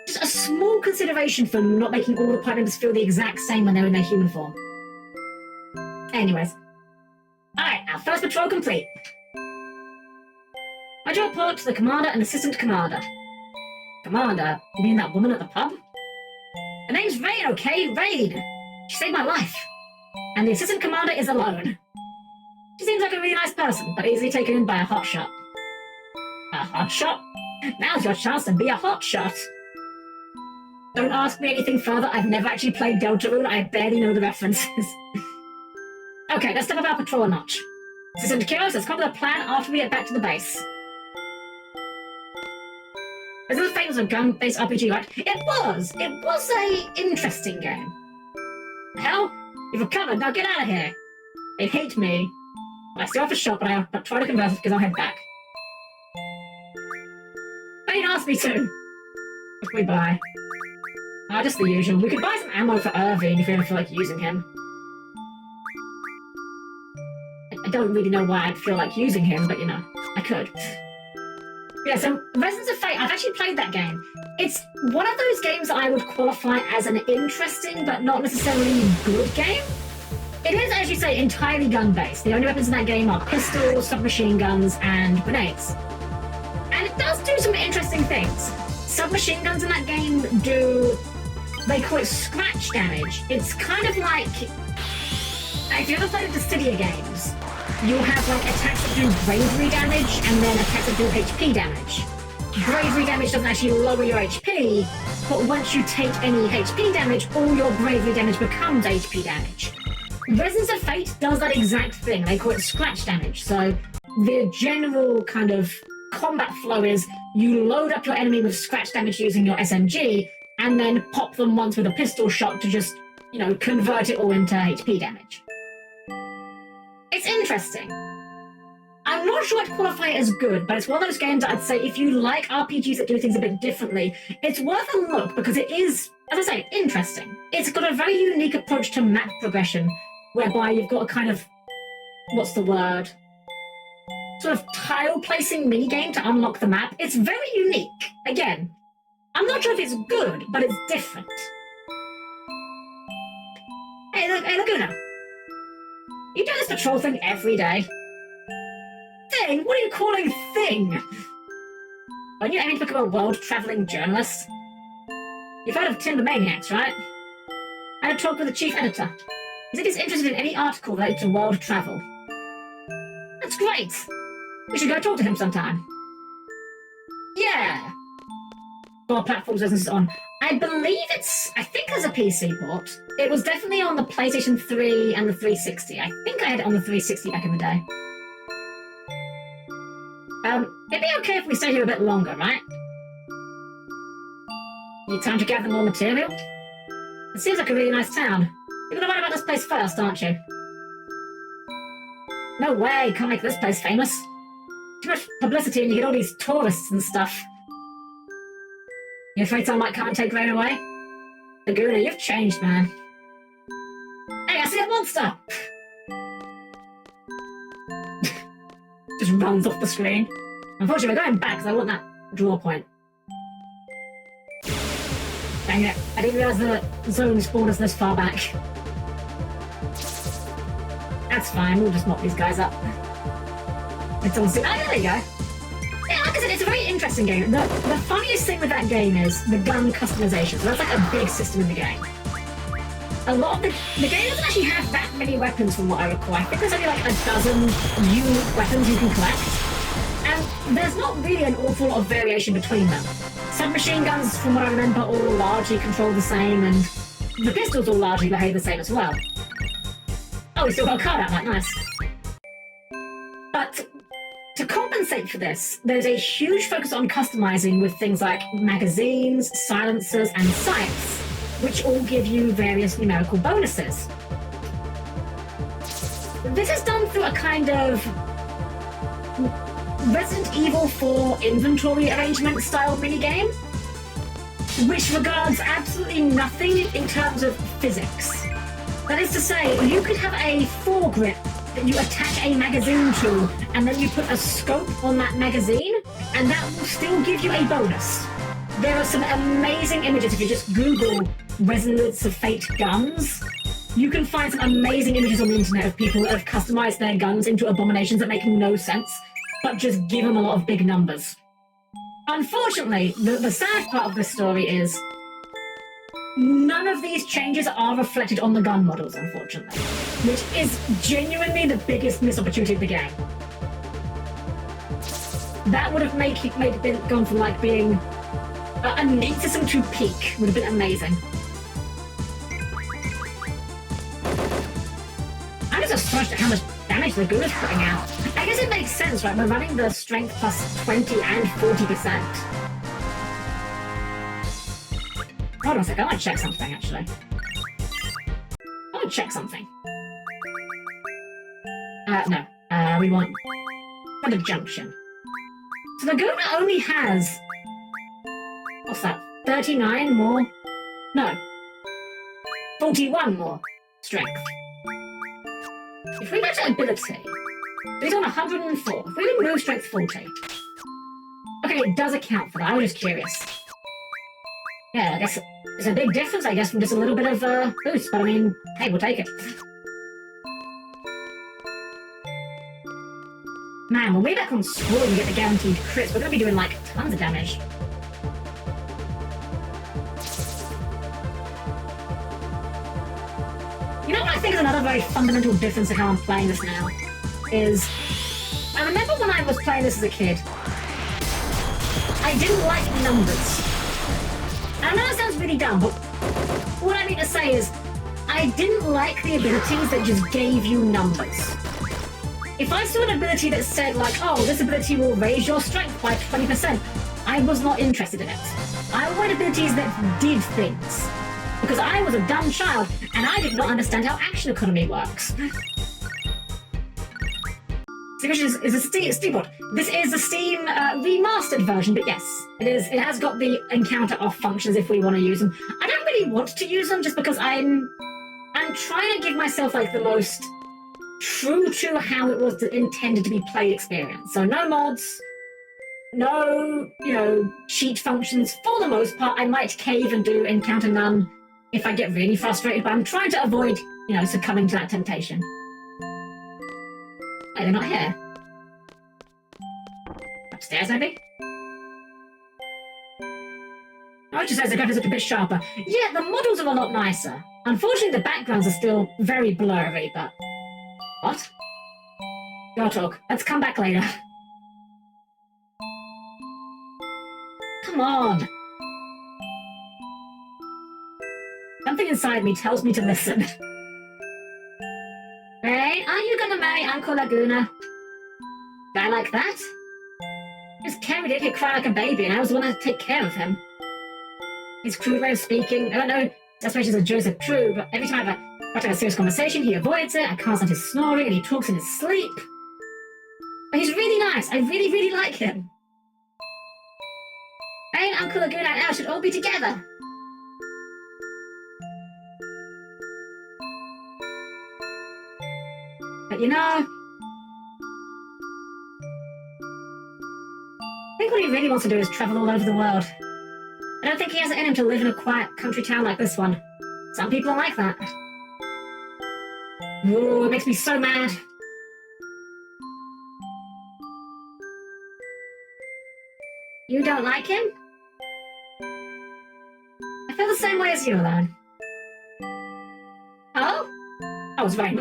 just a small consideration for not making all the party members feel the exact same when they're in their human form. Anyways. Alright, our first patrol complete. I do report to the commander and assistant commander. Commander? You mean that woman at the pub? Her name's Raid, okay? Raid! She saved my life. And the assistant commander is alone. She seems like a really nice person, but easily taken in by a hotshot. A hotshot? Now's your chance to be a hotshot. Don't ask me anything further. I've never actually played Deltarune. I barely know the references. Okay, let's step up our patrol a notch. Assistant Kiros, let's come up with a plan after we get back to the base. This is famous a gun-based RPG, right? It was! It was a interesting game. Hell, you've recovered, now get out of here. They hate me. I still have a shot, but I try to converse because I'll head back. They asked me to. What can we buy? Just the usual. We could buy some ammo for Irving if we ever feel like using him. I don't really know why I'd feel like using him, but I could. Yeah, so Resonance of Fate, I've actually played that game. It's one of those games that I would qualify as an interesting but not necessarily good game. It is, as you say, entirely gun-based. The only weapons in that game are pistols, submachine guns, and grenades. And it does do some interesting things. Submachine guns in that game they call it scratch damage. It's kind of like, if you ever played the Dissidia games, you'll have like attacks that do bravery damage and then attacks that do HP damage. Bravery damage doesn't actually lower your HP, but once you take any HP damage, all your bravery damage becomes HP damage. Resonance of Fate does that exact thing. They call it scratch damage. So the general kind of combat flow is you load up your enemy with scratch damage using your SMG, and then pop them once with a pistol shot to just, convert it all into HP damage. It's interesting. I'm not sure I'd qualify it as good, but it's one of those games that I'd say if you like RPGs that do things a bit differently, it's worth a look because it is, as I say, interesting. It's got a very unique approach to map progression, whereby you've got a kind of, what's the word? Sort of tile placing minigame to unlock the map. It's very unique. Again, I'm not sure if it's good, but it's different. Hey, Laguna. You do this patrol thing every day. Thing? What are you calling thing? Are you aiming to become a world-traveling journalist? You've heard of Timber Maniacs, right? I had a talk with the chief editor. He said he's interested in any article related to world travel. That's great! We should go talk to him sometime. Yeah! What platforms is this on? I think there's a PC port. It was definitely on the PlayStation 3 and the 360. I think I had it on the 360 back in the day. It'd be okay if we stay here a bit longer, right? Need time to gather more material? It seems like a really nice town. You're gonna write about this place first, aren't you? No way, can't make this place famous. Too much publicity and you get all these tourists and stuff. You afraid someone might come and take Rain away? Laguna, you've changed, man. Hey, I see a monster! Just runs off the screen. Unfortunately, we're going back because I want that draw point. Dang it, I didn't realize the zone spawned us this far back. That's fine, we'll just mop these guys up. It's all... Oh, there we go. Yeah, like I said, it's a very interesting game. The funniest thing with that game is the gun customization. So that's like a big system in the game. A lot of the game doesn't actually have that many weapons from what I recall. I think there's only like a dozen unique weapons you can collect. And there's not really an awful lot of variation between them. Submachine guns, from what I remember, all largely control the same, and the pistols all largely behave the same as well. Oh, we still got a card out, nice. But to compensate for this, there's a huge focus on customizing with things like magazines, silencers, and sights, which all give you various numerical bonuses. This is done through a kind of Resident Evil 4 inventory arrangement style minigame, which regards absolutely nothing in terms of physics. That is to say, you could have a foregrip that you attach a magazine to, and then you put a scope on that magazine, and that will still give you a bonus. There are some amazing images if you just Google Resonance of Fate guns. You can find some amazing images on the internet of people that have customized their guns into abominations that make no sense, but just give them a lot of big numbers. Unfortunately, the sad part of this story is none of these changes are reflected on the gun models, unfortunately, which is genuinely the biggest missed opportunity of the game. That would have made it gone from like being a neat system to peak. Would have been amazing. I'm just astonished at how much damage the Lagoona's putting out. I guess it makes sense, right? We're running the strength plus 20 and 40%. Hold on a second, I want to check something, actually. I want to check something. No. We want a junction. So Lagoona only has... What's that? 39 more? No. 41 more strength. If we go to ability, he's on 104. If we remove strength 40... Okay, it does account for that. I was just curious. Yeah, I guess it's a big difference, I guess, from just a little bit of boost, but I mean, hey, we'll take it. Man, when we're back on school and we get the guaranteed crits, we're going to be doing, like, tons of damage. You know what I think is another very fundamental difference in how I'm playing this now? Is, I remember when I was playing this as a kid, I didn't like numbers. I know that sounds really dumb, but what I mean to say is, I didn't like the abilities that just gave you numbers. If I saw an ability that said, like, oh, this ability will raise your strength by 20%, I was not interested in it. I wanted abilities that did things. Because I was a dumb child, and I did not understand how action economy works. Which is a Steamboard. This is a Steam remastered version, but yes, it has got the encounter off functions if we want to use them. I don't really want to use them just because I'm trying to give myself like the most true to how it was intended to be played experience. So no mods, no, cheat functions. For the most part, I might cave and do encounter none if I get really frustrated, but I'm trying to avoid, succumbing to that temptation. Hey, they're not here. Upstairs, maybe? Oh, it just says the graphics look a bit sharper. Yeah, the models are a lot nicer. Unfortunately, the backgrounds are still very blurry, but... What? Go talk. Let's come back later. Come on! Something inside me tells me to listen. Hey, are you gonna marry Uncle Laguna? Guy like that? Just carried it, he'd cry like a baby, and I was the one to take care of him. His crude way of speaking, I don't know, aspirations of Joseph true, but every time I try to have a serious conversation, he avoids it, I can't stand his snoring, and he talks in his sleep. But he's really nice, I really, really like him. Hey, Uncle Laguna and I should all be together. But I think what he really wants to do is travel all over the world. I don't don't think he has it in him to live in a quiet country town like this one. Some people are like that. Ooh, it makes me so mad. You don't like him? I feel the same way as you, Alone. Oh? Oh, it's right.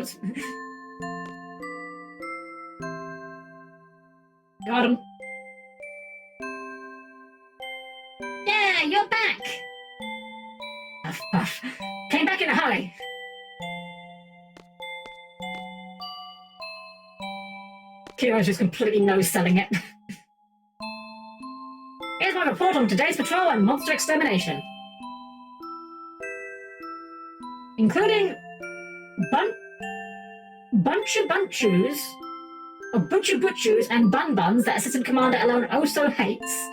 Got him. Yeah, you're back! Puff, puff. Came back in a hurry. Kira's just completely no-selling it. Here's my report on today's patrol and monster extermination. Including Bunchus, or Butchus and Bun-Buns that Assistant Commander Alone also hates.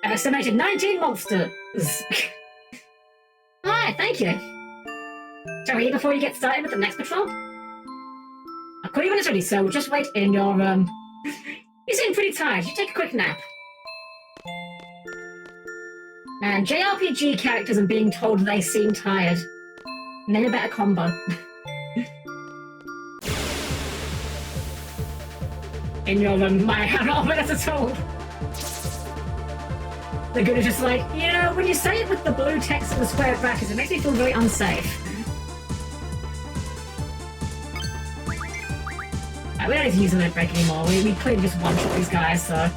I've exterminated 19 monsters. Alright, thank you. Shall we eat before you get started with the next patrol? I'll call you when it's ready, so just wait in your, You seem pretty tired. You take a quick nap. Man, JRPG characters and being told they seem tired. Name a better combo. In your my have not minutes at all. The good is just like, you know, when you say it with the blue text and the square brackets, it makes me feel very unsafe. Right, we don't need to use the limit break anymore. We clearly just one-shot these guys, so...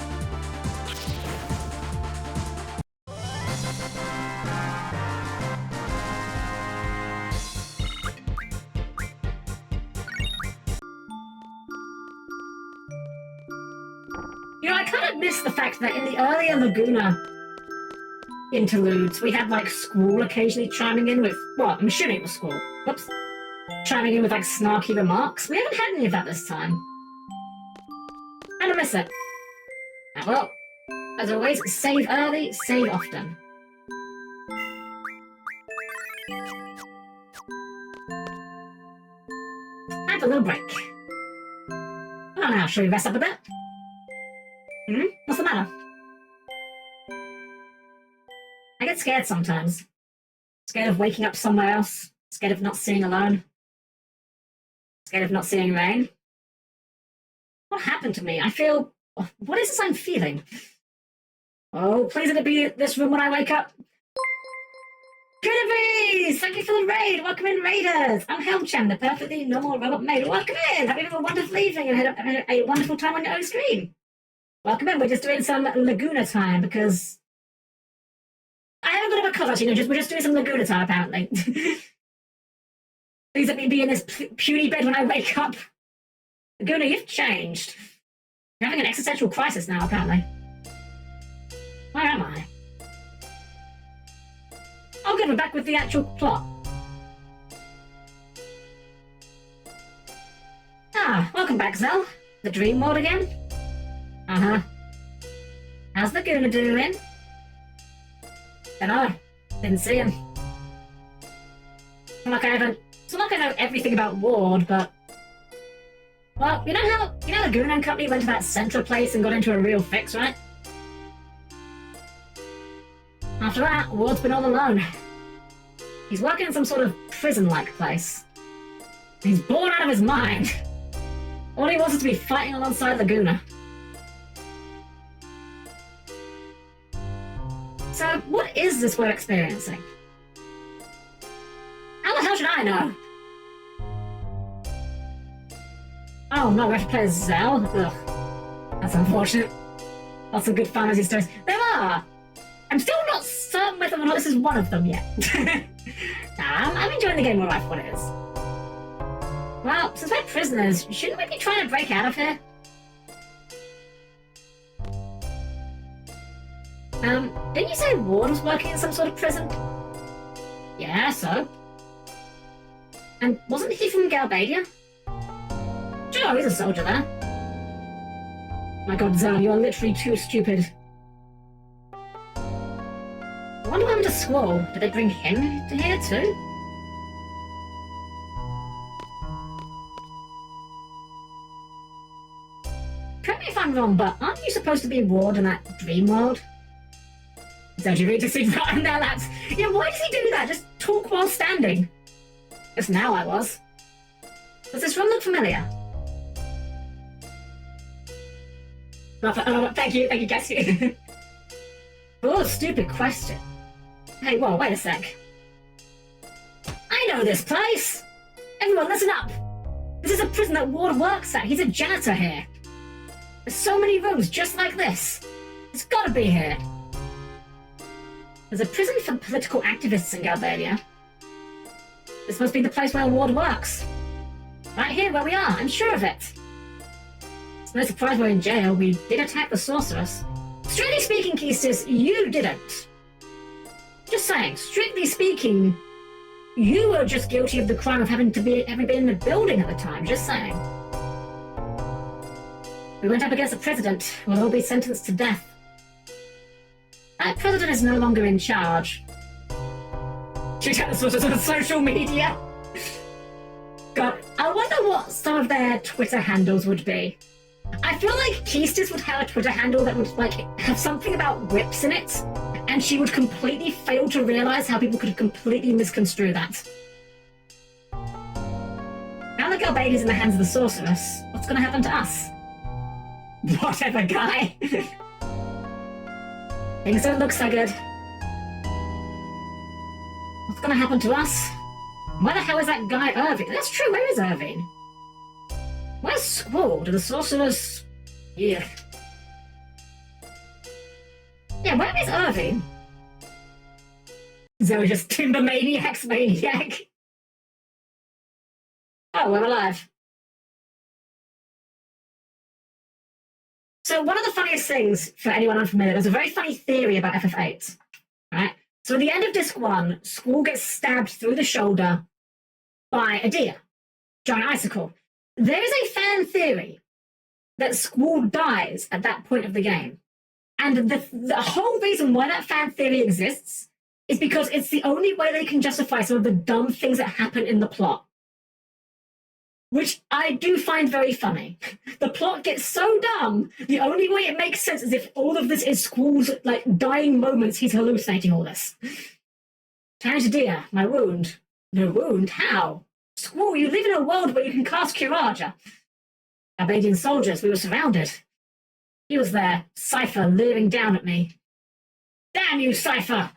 You know, I kind of miss the fact that in the earlier Laguna interludes, we had, like, Squall occasionally chiming in with... Well, I'm assuming it was Squall. Whoops. Chiming in with, like, snarky remarks. We haven't had any of that this time. I don't miss it. Ah, well, as always, save early, save often. Time for a little break. Oh, now, shall we rest up a bit? What's the matter? I get scared sometimes. Scared of waking up somewhere else. Scared of not seeing Alone. Scared of not seeing Rain. What happened to me? I feel... What is this I'm feeling? Oh, please let it be this room when I wake up. Goodies! Thank you for the raid! Welcome in, Raiders! I'm Helm-Chan, the perfectly normal robot maid. Welcome in! Have you had a wonderful evening and had a wonderful time on your own stream? Welcome in. We're just doing some Laguna time because... I haven't got a cause, actually. No, we're just doing some Laguna time, apparently. Please let me be in this puny bed when I wake up. Laguna, you've changed. You're having an existential crisis now, apparently. Where am I? Oh, good, we're back with the actual plot. Ah, welcome back, Zell. The dream world again? Uh-huh. How's Laguna doing? Dunno. Didn't see him. It's not like I know everything about Ward, but... Well, you know Laguna and company went to that central place and got into a real fix, right? After that, Ward's been all alone. He's working in some sort of prison-like place. He's bored out of his mind. All he wants is to be fighting alongside Laguna. So, what is this we're experiencing? How the hell should I know? Oh no, we have to play as Zell? Ugh. That's unfortunate. Lots of good fantasy stories. There are! I'm still not certain whether or not this is one of them yet. Nah, I'm enjoying the game alright for what it is. Well, since we're prisoners, shouldn't we be trying to break out of here? Didn't you say Ward was working in some sort of prison? Yeah, so? And wasn't he from Galbadia? Sure, he's a soldier there. My god, Zell, you are literally too stupid. I wonder what happened to Squall. Did they bring him to here too? Correct me if I'm wrong, but aren't you supposed to be Ward in that dream world? Don't you need to sit right in their laps? Yeah, why does he do that? Just talk while standing. Just now I was. Does this room look familiar? Thank you, Cassie. Oh, stupid question. Hey, whoa, wait a sec. I know this place! Everyone, listen up! This is a prison that Ward works at. He's a janitor here. There's so many rooms just like this. It's gotta be here. There's a prison for political activists in Galbadia. This must be the place where Ward works. Right here where we are, I'm sure of it. It's no surprise we're in jail. We did attack the sorceress. Strictly speaking, Keistis, you didn't. Just saying, strictly speaking, you were just guilty of the crime of having been in the building at the time, just saying. We went up against the president. We'll all be sentenced to death. That president is no longer in charge. Should tell us what on social media? God, I wonder what some of their Twitter handles would be. I feel like Keistis would have a Twitter handle that would like have something about whips in it, and she would completely fail to realize how people could completely misconstrue that. Now that Galbadia's in the hands of the sorceress, what's gonna happen to us? Whatever, guy. Things don't look so good. What's gonna happen to us? Where the hell is that guy Irving? That's true, where is Irving? Where's Squall? Do the sorcerers... Yeah. Yeah, where is Irving? Zoe just timber maniacs maniac. Oh, we're alive. So one of the funniest things, for anyone unfamiliar, there's a very funny theory about FF8, right? So at the end of Disc 1, Squall gets stabbed through the shoulder by a deer, giant icicle. There is a fan theory that Squall dies at that point of the game. And the whole reason why that fan theory exists is because it's the only way they can justify some of the dumb things that happen in the plot. Which I do find very funny. The plot gets so dumb, the only way it makes sense is if all of this is Squall's like dying moments, he's hallucinating all this. Tiny deer, my wound. No wound? How? Squall, you live in a world where you can cast Curaja. Albadian soldiers, we were surrounded. He was there, Cypher, leering down at me. Damn you, Cypher!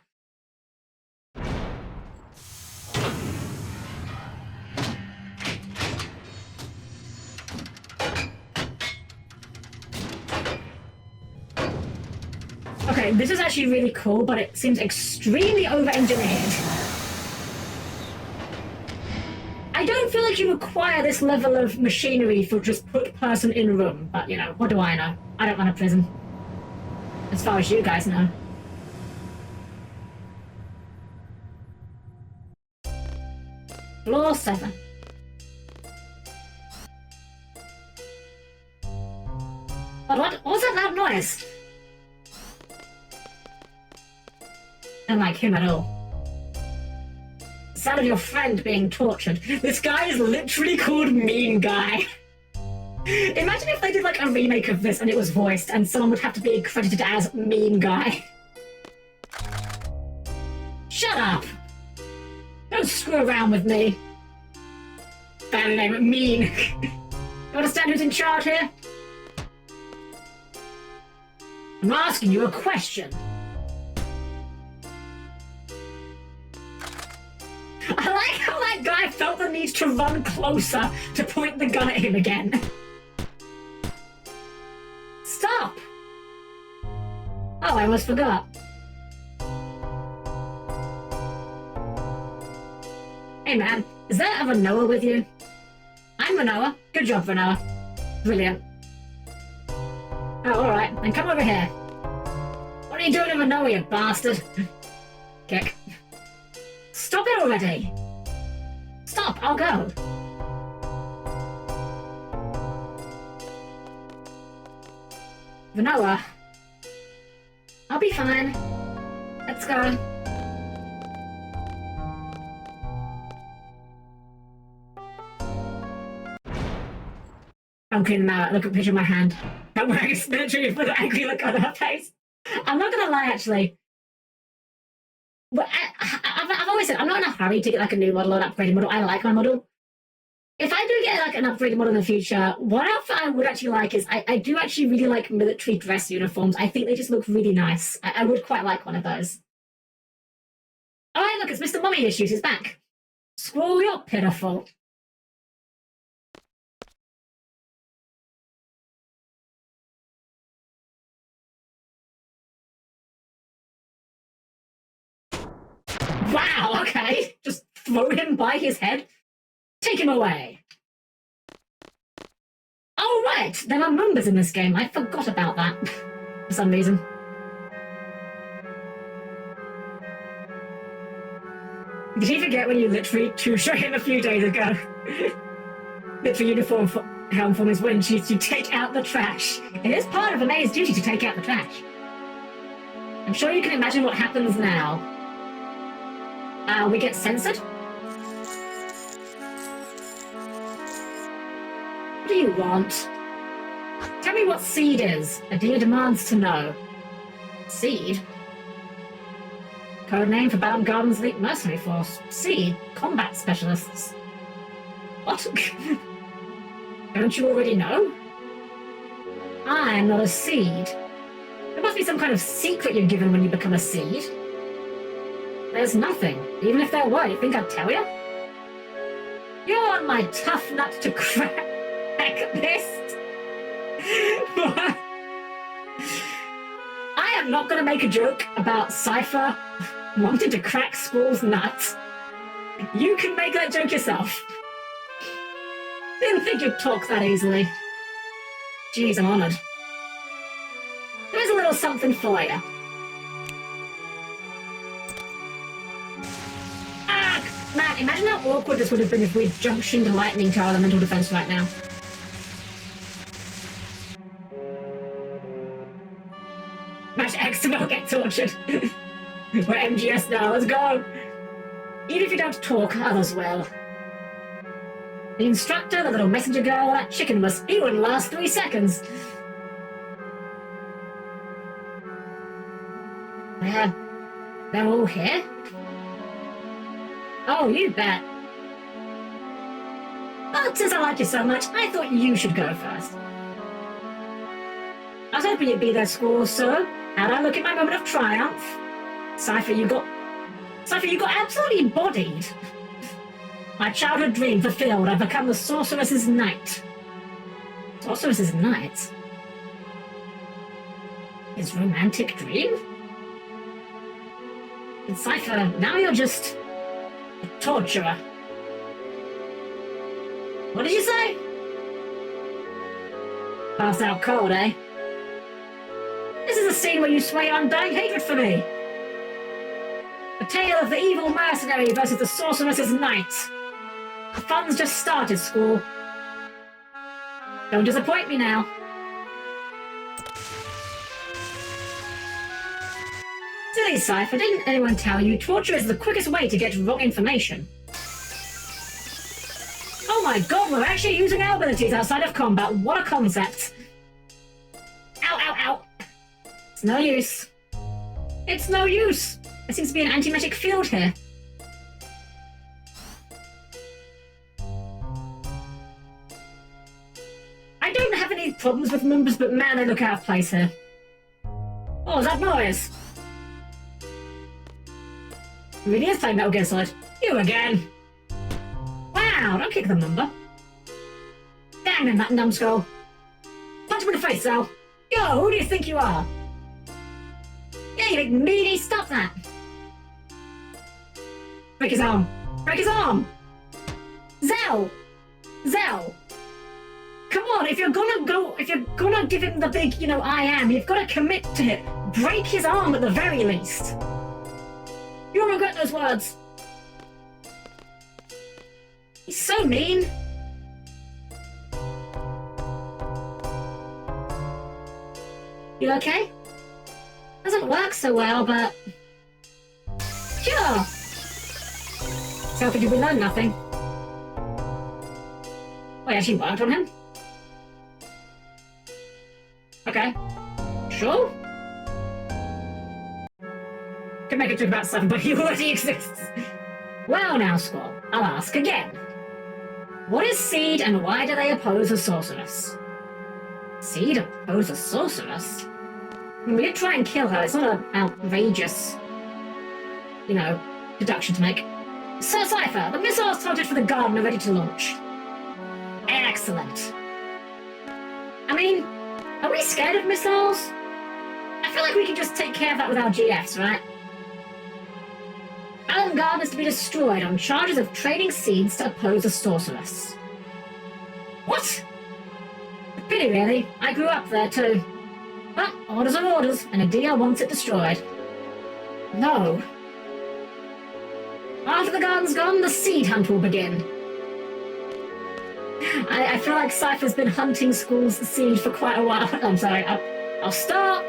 Okay, this is actually really cool, but it seems extremely over-engineered. I don't feel like you require this level of machinery for just put person in room, but you know, what do I know? I don't run a prison. As far as you guys know. Floor 7. What was that loud noise? I don't like him at all. The sound of your friend being tortured. This guy is literally called Mean Guy. Imagine if they did like a remake of this and it was voiced and someone would have to be credited as Mean Guy. Shut up! Don't screw around with me. Bad name, Mean. You understand who's in charge here? I'm asking you a question. I like how that guy felt the need to run closer to point the gun at him again. Stop! Oh, I almost forgot. Hey man, is there a Renoa with you? I'm Renoa. Good job, Renoa. Brilliant. Oh, alright, then come over here. What are you doing in Renoa, you bastard? Kick. Stop it already! Stop, I'll go. Renoa. I'll be fine. Let's go. I'm cleaning them out. Look at a picture of my hand. I'm wearing a military with an angry look on her face. I'm not gonna lie, actually. always said, I'm not in a hurry to get like a new model or an upgraded model. I like my model. If I do get like an upgraded model in the future, one outfit I would actually like is I do actually really like military dress uniforms. I think they just look really nice. I would quite like one of those. Oh, hey, look, it's Mr. Mummy Issues. He's back. Squirrel, you're pitiful. Wow, okay. Just throw him by his head. Take him away. Oh, right. There are numbers in this game. I forgot about that for some reason. Did you forget when you literally two-shot him a few days ago? Literally uniform for Helm from his wind shoots, you take out the trash. It is part of a mayor's duty to take out the trash. I'm sure you can imagine what happens now. We get censored? What do you want? Tell me what SEED is. A dealer demands to know. SEED? Code name for Battle Garden's Elite Mercenary Force. SEED? Combat Specialists. What? Don't you already know? I'm not a SEED. There must be some kind of secret you're given when you become a SEED. There's nothing. Even if there were, you think I'd tell you? You're my tough nut to crack this. I am not going to make a joke about Cypher wanting to crack Squall's nuts. You can make that joke yourself. Didn't think you'd talk that easily. Jeez, I'm honored. There's a little something for you. Ah, man, imagine how awkward this would have been if we'd junctioned lightning to our elemental defense right now. Match X to not get tortured. We're MGS now, let's go. Even if you don't talk, others will. The instructor, the little messenger girl, that chicken must be wouldn't last 3 seconds. They're all here? Oh, you bet. But since I like you so much, I thought you should go first. I was hoping you'd be there, Squall, so how'd I look at my moment of triumph? Cypher, you got absolutely bodied. My childhood dream fulfilled. I've become the Sorceress's Knight. Sorceress's Knight? His romantic dream? And Cypher, now you're just a torturer. What did you say? Passed out cold, eh? This is a scene where you sway undying hatred for me. The tale of the evil mercenary versus the Sorceress's Knight. The fun's just started, Squall. Don't disappoint me now. Silly Cypher, didn't anyone tell you torture is the quickest way to get wrong information? Oh my god, we're actually using our abilities outside of combat. What a concept. Ow, ow, ow. It's no use. It's no use. There seems to be an anti-magic field here. I don't have any problems with numbers, but man, they look out of place here. What was that noise? Really is playing Metal Gear Solid. You again. Wow, don't kick the number. Damn him, that numbskull. Punch him in the face, Sal. Yo, who do you think you are? Yeah, you big meanie, stop that. Break his arm. Break his arm. Zell. Zell. Come on, if you're gonna give him the big, I am, you've got to commit to it. Break his arm at the very least. You'll regret those words. He's so mean. You okay? Doesn't work so well, but... Sure! So did we learn nothing? Wait, actually worked on him? Okay. Sure? Could make a joke about something, but he already exists. Well now, Squall, I'll ask again. What is Seed and why do they oppose a sorceress? Seed oppose a sorceress? We did try and kill her. It's not an outrageous, deduction to make. Sir Cypher, the missiles targeted for the garden are ready to launch. Excellent. I mean, are we scared of missiles? I feel like we can just take care of that with our GFs, right? Allen Garden is to be destroyed on charges of trading seeds to oppose a sorceress. What? A pity, really. I grew up there, too. But orders are orders, and Adia wants it destroyed. No. After the garden's gone, the seed hunt will begin. I feel like Cypher's been hunting Squall's seed for quite a while. I'm sorry. I'll stop,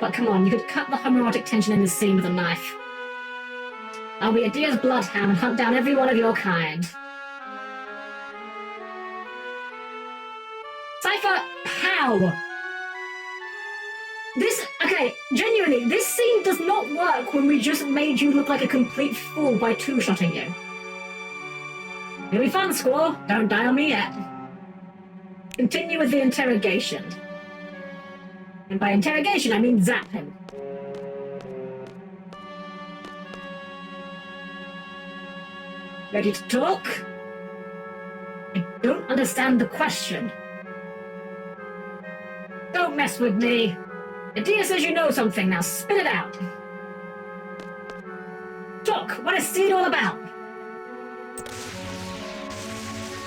but come on, you could cut the homoerotic tension in this scene with a knife. I'll be Adia's bloodhound and hunt down every one of your kind. Cypher, how? Genuinely, this scene does not work when we just made you look like a complete fool by two-shotting you. It'll be fun, Squall. Don't die on me yet. Continue with the interrogation. And by interrogation, I mean zap him. Ready to talk? I don't understand the question. Don't mess with me. Adia says you know something, now spit it out. Talk, what is Seed all about?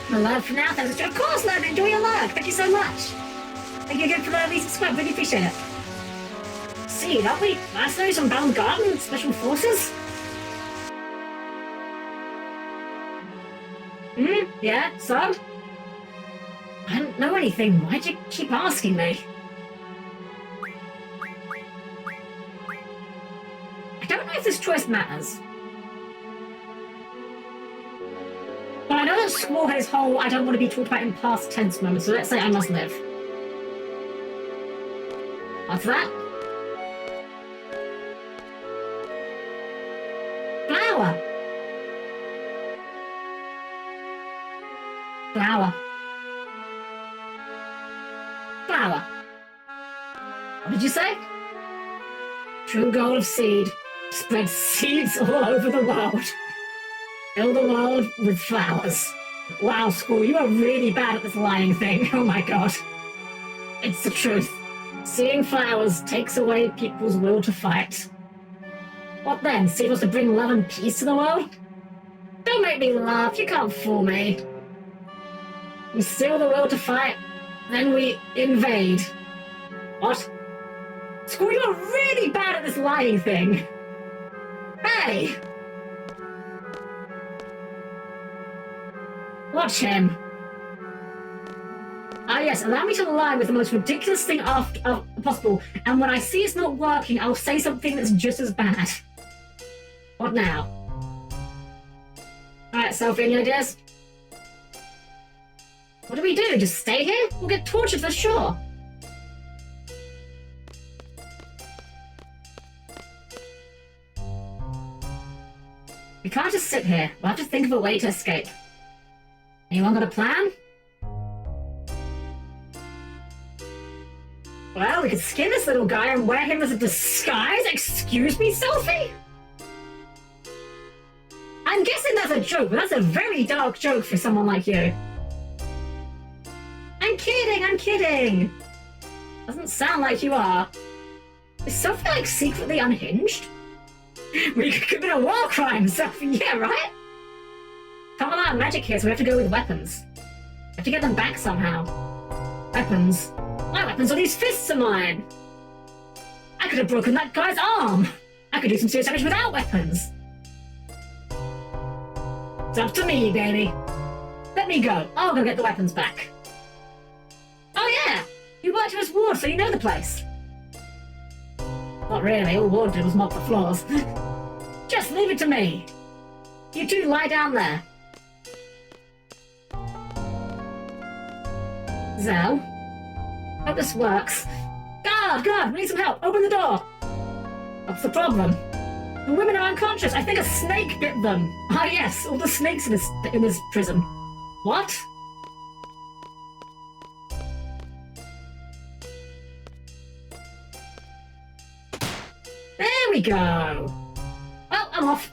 My love for now, thanks. Of course, love, enjoy your lurk. Thank you so much. Thank you again for the recent squad, really appreciate it. Seed, aren't we mercenaries from Bound Garden with Special Forces? Yeah, so? I don't know anything. Why'd you keep asking me? I don't know if this choice matters. But I know that Squall had his whole I don't want to be talked about in past tense moment, so let's say I must live. After that? Flower! Flower. Flower. What did you say? True goal of Seed. Spread seeds all over the world. Fill the world with flowers. Wow, Squall, you are really bad at this lying thing. Oh my god. It's the truth. Seeing flowers takes away people's will to fight. What then? Seed wants to bring love and peace to the world? Don't make me laugh, you can't fool me. We steal the will to fight, then we invade. What? Squall, you're really bad at this lying thing. Hey! Watch him. Ah yes, allow me to lie with the most ridiculous thing possible, and when I see it's not working, I'll say something that's just as bad. What now? Alright, Sophie, any ideas? What do we do? Just stay here? We'll get tortured for sure. We can't just sit here. We'll have to think of a way to escape. Anyone got a plan? Well, we could skin this little guy and wear him as a disguise? Excuse me, Sophie? I'm guessing that's a joke, but that's a very dark joke for someone like you. I'm kidding! Doesn't sound like you are. Is Sophie, like, secretly unhinged? We could commit a war crime, Sophie, yeah, right? Can't allow magic here, so we have to go with weapons. We have to get them back somehow. Weapons. My weapons are these fists of mine! I could have broken that guy's arm! I could do some serious damage without weapons! It's up to me, baby. Let me go. I'll go get the weapons back. Oh yeah! You worked as ward, so you know the place. Not really, all Ward did was mop the floors. Just leave it to me. You two lie down there. Zell? Hope this works. Guard! We need some help! Open the door! What's the problem? The women are unconscious. I think a snake bit them. Ah, yes, all the snakes in this prison. What? There we go. Well, I'm off.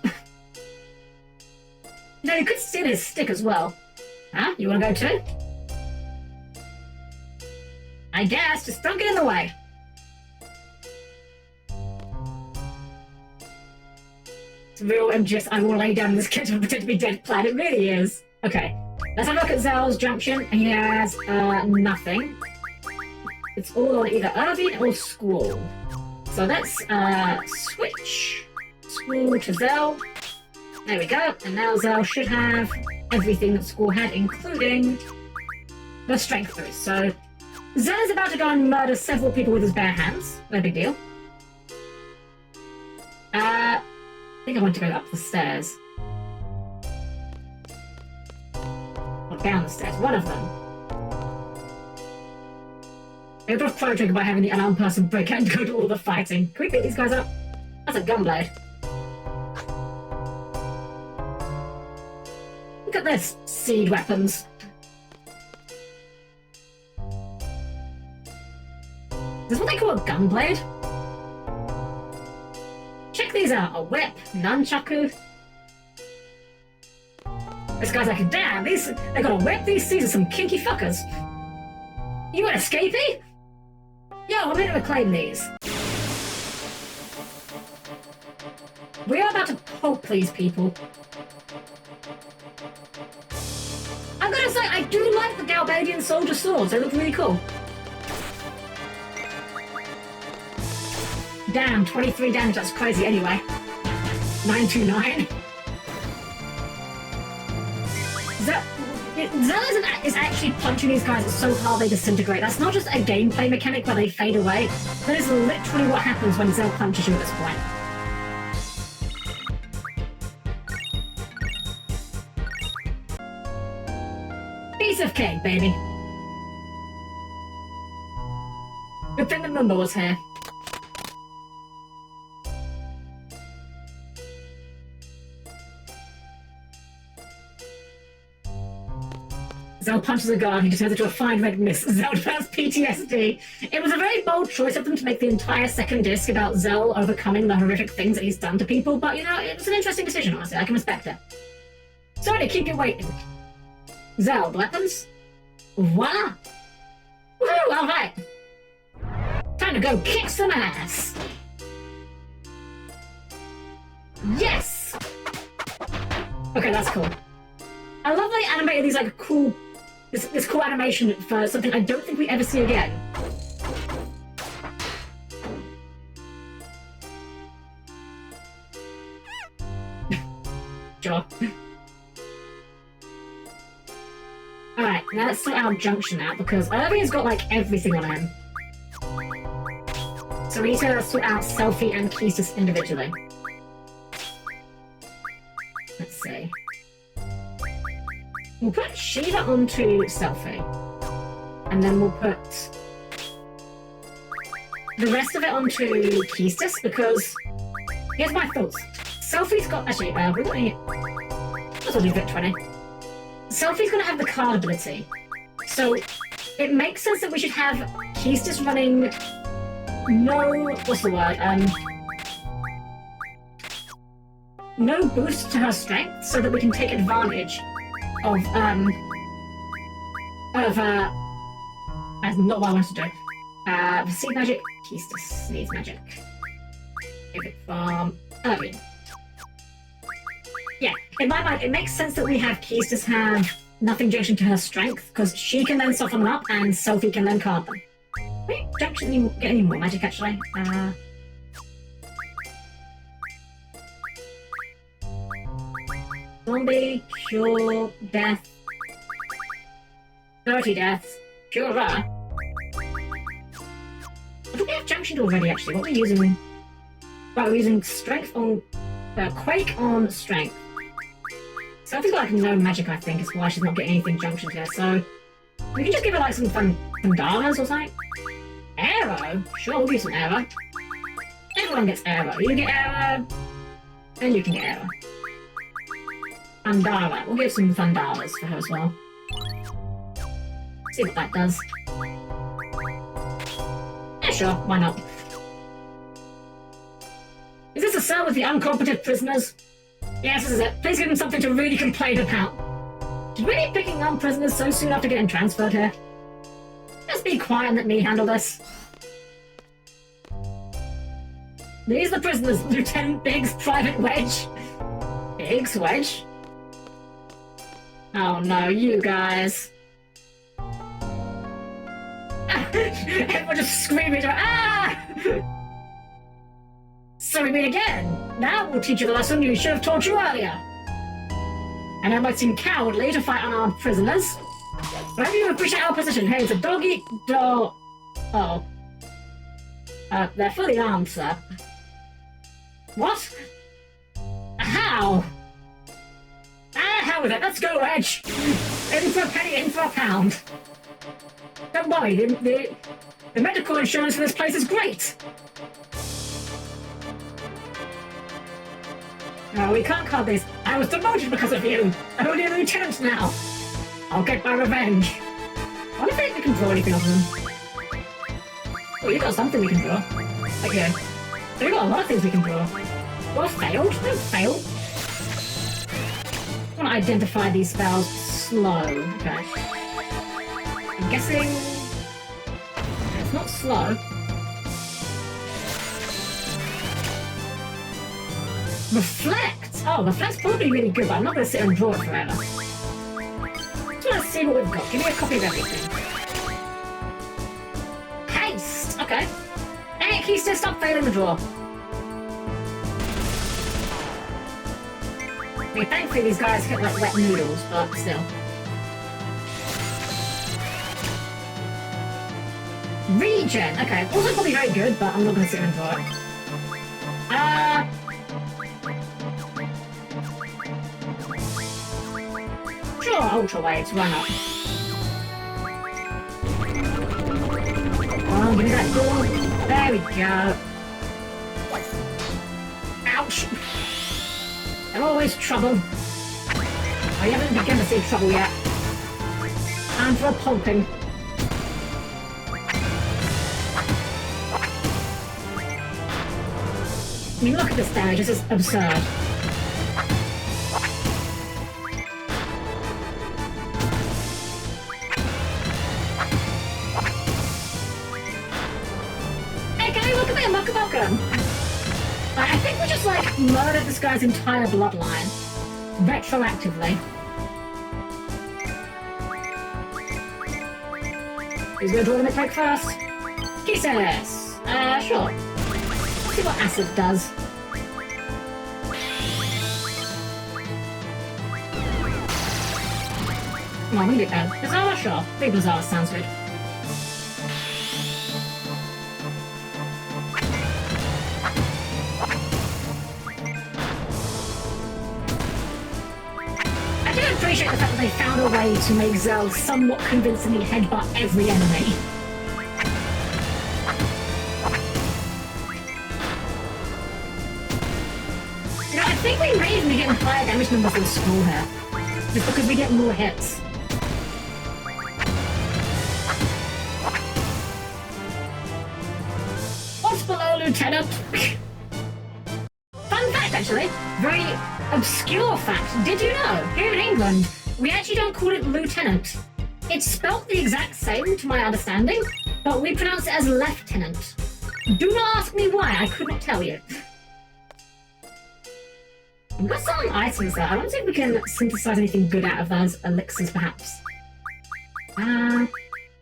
No, you could steal his stick as well. Huh? You want to go too? I guess. Just don't get in the way. It's real MGS, I will lay down in this kitchen and pretend to be dead plan. It really is. Okay, let's have a look at Zell's junction. He has nothing. It's all on either Irvine or Squall. So let's switch Squall to Zell. There we go. And now Zell should have everything that Squall had, including the strength boost. So Zell is about to go and murder several people with his bare hands. No big deal. I think I want to go up the stairs. Or down the stairs, one of them. They're both pro triggered by having the unarmed person break out and go to all the fighting. Can we beat these guys up? That's a gunblade. Look at this, seed weapons. Is this what they call a gunblade? Check these out. A whip, nunchaku. This guy's like, damn, they got a whip? These are some kinky fuckers. You an escapee? Yo, I'm going to reclaim these. We are about to poke these people. I'm gonna say, I do like the Galbadian soldier swords. They look really cool. Damn, 23 damage, that's crazy anyway. 929. Zell is actually punching these guys so hard they disintegrate. That's not just a gameplay mechanic where they fade away. That is literally what happens when Zell punches you at this point. Piece of cake, baby. Good thing the Mumbo was here. Zell punches a guard, he just turns into a fine red mist. Zell develops PTSD. It was a very bold choice of them to make the entire second disc about Zell overcoming the horrific things that he's done to people, but you know, it was an interesting decision, honestly. I can respect it. Sorry to keep you waiting. Zell, weapons? Voila! Woohoo, alright! Time to go kick some ass! Yes! Okay, that's cool. I love that they animated these like cool, this cool animation for something I don't think we ever see again. Sure. Alright, now let's sort our junction out because Irving's got like everything on him. So we need to sort out Selfie and Kesis individually. Let's see. We'll put Shiva onto Selfie. And then we'll put the rest of it onto Kesis because here's my thoughts. Selfie's got actually we got any let's do bit 20. Selfie's gonna have the card ability. So it makes sense that we should have Kesis running what's the word? No boost to her strength so that we can take advantage of that's not what I wanted to do. Seed magic, Kesis needs magic. Give it from Irving. Yeah, in my mind, it makes sense that we have Kesis have nothing junction to her strength, because she can then soften them up, and Sophie can then card them. Wait, junction get any more magic, actually? Zombie, cure, death. 30 deaths. Cure that. I think we have junctioned already, actually. What are we using? Right, we're using strength on... Quake on strength. Sophie's got like no magic, I think, is why she's not getting anything junctioned here, so... We can just give her like some Fandamas or something. Arrow? Sure, we'll do some arrow. Everyone gets arrow. You get arrow. And you can get her. Thundara. We'll give some Thundaras for her as well. See what that does. Yeah, sure. Why not? Is this a cell with the uncompetent prisoners? Yes, this is it. Please give them something to really complain about. Should we be picking on prisoners so soon after getting transferred here? Just be quiet and let me handle this. These are the prisoners, Lieutenant Biggs, Private Wedge. Biggs, Wedge? Oh no, you guys. Everyone just screaming, ah! So we meet again. Now we'll teach you the lesson you should have taught you earlier. I know it might seem cowardly to fight unarmed prisoners, but I hope you appreciate our position. Hey, it's a dog-eat-dog. Oh. They're fully armed, sir. What? How? How with it? Let's go, Edge. In for a penny, in for a pound. Don't worry, the medical insurance for this place is great. No, we can't call this. I was demoted because of you. I'm only a lieutenant now. I'll get my revenge. I wonder if we can draw anything off them. Oh, you got something we can draw. Okay. So we got a lot of things we can draw. Well, failed. Don't fail. I want to identify these spells slow. Okay. I'm guessing it's not slow. Reflect! Oh, Reflect's probably really good, but I'm not going to sit and draw it forever. Just want to see what we've got. Give me a copy of everything. Haste! Okay. Hey, Keister, stop failing the draw. I mean, thankfully these guys hit like wet noodles, but still. Regen! Okay, also probably very good, but I'm not going to sit and draw it. Sure, Ultra Waves, run up. Oh, give me that door. There we go. Ouch! There's always trouble. Oh, you haven't begun to see trouble yet. Time for a pulping. I mean, look at this damage, this is absurd. Welcome. I think we just like murdered this guy's entire bloodline retroactively. Who's gonna draw the mid-pack first? Kisses! Sure. Let's see what acid does. Come on, we can do that. Bizarre, sure. Big Bizarre sounds good. I do appreciate the fact that they found a way to make Zell somewhat convincingly headbutt every enemy. You know, I think we may even be getting higher damage numbers than Skull here. Just because we get more hits. What's below, Lieutenant? Fun fact, actually. Very obscure fact. Did you know, here in England, we actually don't call it Lieutenant. It's spelt the exact same, to my understanding, but we pronounce it as Lieutenant. Do not ask me why, I could not tell you. We've got some items there. I don't think we can synthesize anything good out of those elixirs, perhaps. Oh,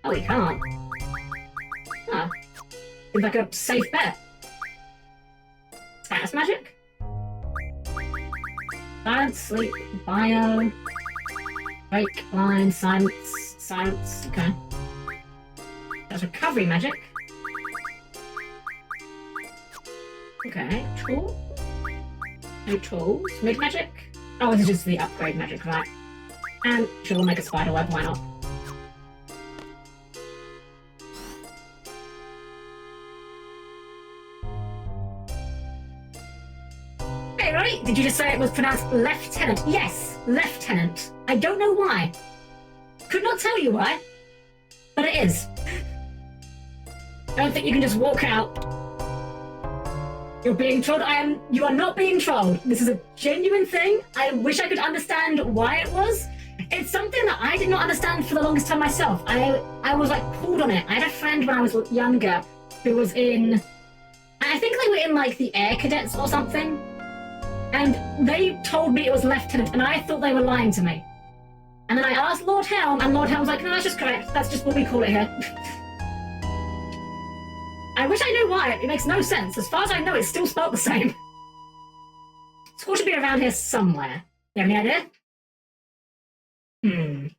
we can't. Oh. Seems like a safe bet. Status magic? Silence, sleep, bio, break, line, silence, okay. That's recovery magic. Okay, tool. No tools. Mid magic? Oh, this is just the upgrade magic, right? And sure, we'll make a spider web, why not? Okay, right? Wait, did you just say it was pronounced lieutenant? Yes, lieutenant. I don't know why. Could not tell you why, but it is. I don't think you can just walk out. You're being trolled. You are not being trolled. This is a genuine thing. I wish I could understand why it was. It's something that I did not understand for the longest time myself. I was like pulled on it. I had a friend when I was younger who was in, I think they were in like the Air Cadets or something. And they told me it was lieutenant, and I thought they were lying to me. And then I asked Lord Helm, and Lord Helm was like, no, that's just correct. That's just what we call it here. I wish I knew why. It makes no sense. As far as I know, it's still spelled the same. School should be around here somewhere. You have any idea?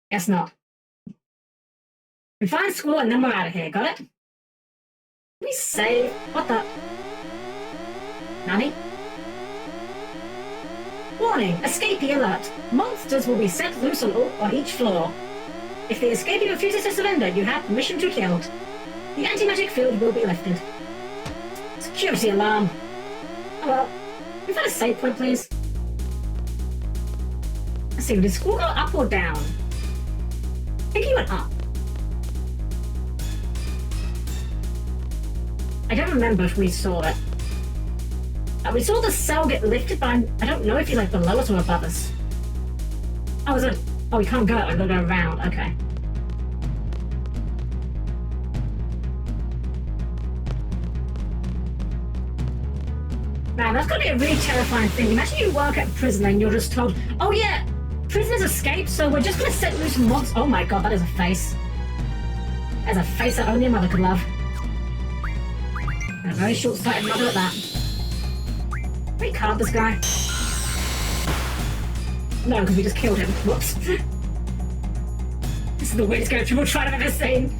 Guess not. We find school and then we're out of here. Got it? We save. What the? Nani? Warning! Escapee alert! Monsters will be set loose on each floor. If the escapee refuses to surrender, you have permission to kill. The anti-magic field will be lifted. Security alarm. Oh well. Can we find a save point, please? Let's see, did school go up or down? I think he went up. I don't remember if we saw it. We saw the cell get lifted, but I don't know if he's like below us or above us. Oh, is it? Oh, we can't go. I've got to go around. Okay. Man, that's got to be a really terrifying thing. Imagine you work at a prison and you're just told, oh yeah, prisoners escaped, so we're just going to set loose monsters. Oh my god, that is a face. That's a face that only a mother could love. A very short-sighted mother at that. Can we card this guy? No, because we just killed him. Whoops. This is the weirdest game of triple try I've ever seen.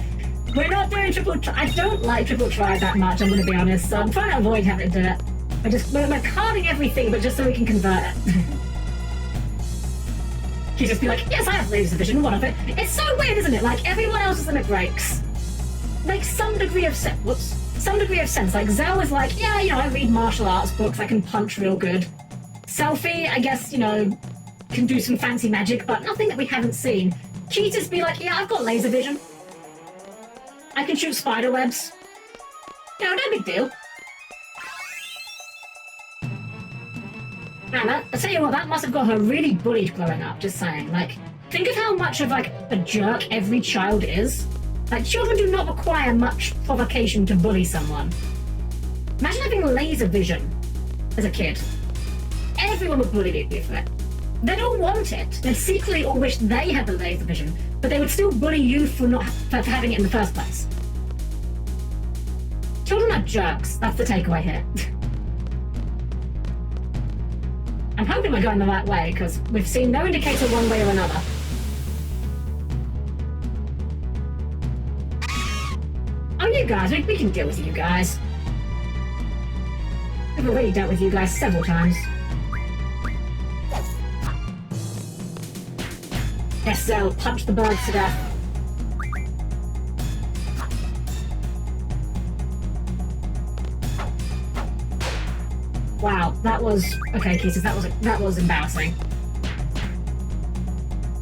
We're not doing triple try. I don't like triple try that much, I'm going to be honest, so I'm trying to avoid having to do it. We're carding everything, but just so we can convert it. You just be like, yes, I have laser vision, one of it. It's so weird, isn't it? Like, everyone else's limit breaks. Like, some degree of sense. Like, Zell is like, yeah, you know, I read martial arts books, I can punch real good. Selfie, I guess, you know, can do some fancy magic, but nothing that we haven't seen. Cheetahs be like, yeah, I've got laser vision. I can shoot spider webs. You know, no big deal. Man, I tell you what, that must have got her really bullied growing up, just saying. Like, think of how much of, like, a jerk every child is. Like, children do not require much provocation to bully someone. Imagine having laser vision as a kid. Everyone would bully you for it. They don't want it. They secretly all wish they had the laser vision, but they would still bully you for having it in the first place. Children are jerks. That's the takeaway here. I'm hoping we're going the right way, because we've seen no indicator one way or another. Oh, you guys, we can deal with you guys. We've already dealt with you guys several times. Yes, they'll punch the birds to death. Wow, that was... Okay, Kisses, that was embarrassing.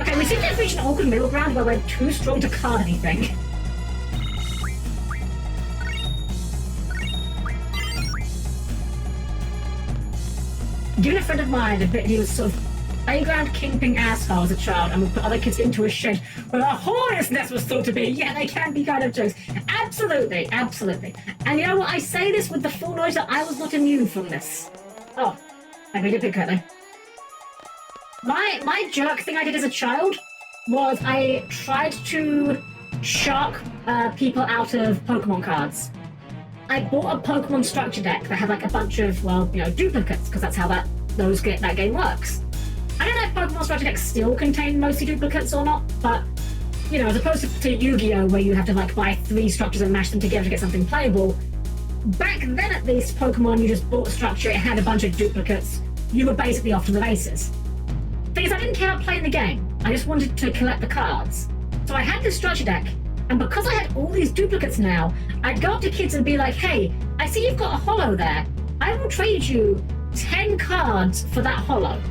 Okay, we seem to have reached an awkward middle ground where we're too strong to card anything. Given a friend of mine, he was sort of playground kingpin asshole as a child and would put other kids into a shed where a hornet's nest was thought to be. Yeah, they can be kind of jokes. Absolutely, absolutely. And you know what? I say this with the full knowledge that I was not immune from this. Oh, I made it pick correctly. My jerk thing I did as a child was I tried to shark people out of Pokemon cards. I bought a Pokemon structure deck that had like a bunch of, well, you know, duplicates, because that's how that game works. I don't know if Pokemon structure decks still contain mostly duplicates or not, but, you know, as opposed to Yu-Gi-Oh! Where you have to like buy 3 structures and mash them together to get something playable, back then at least, Pokemon, you just bought a structure, it had a bunch of duplicates, you were basically off to the races. Thing is, I didn't care about playing the game, I just wanted to collect the cards. So I had this structure deck, and because I had all these duplicates now, I'd go up to kids and be like, hey, I see you've got a holo there. I will trade you 10 cards for that holo.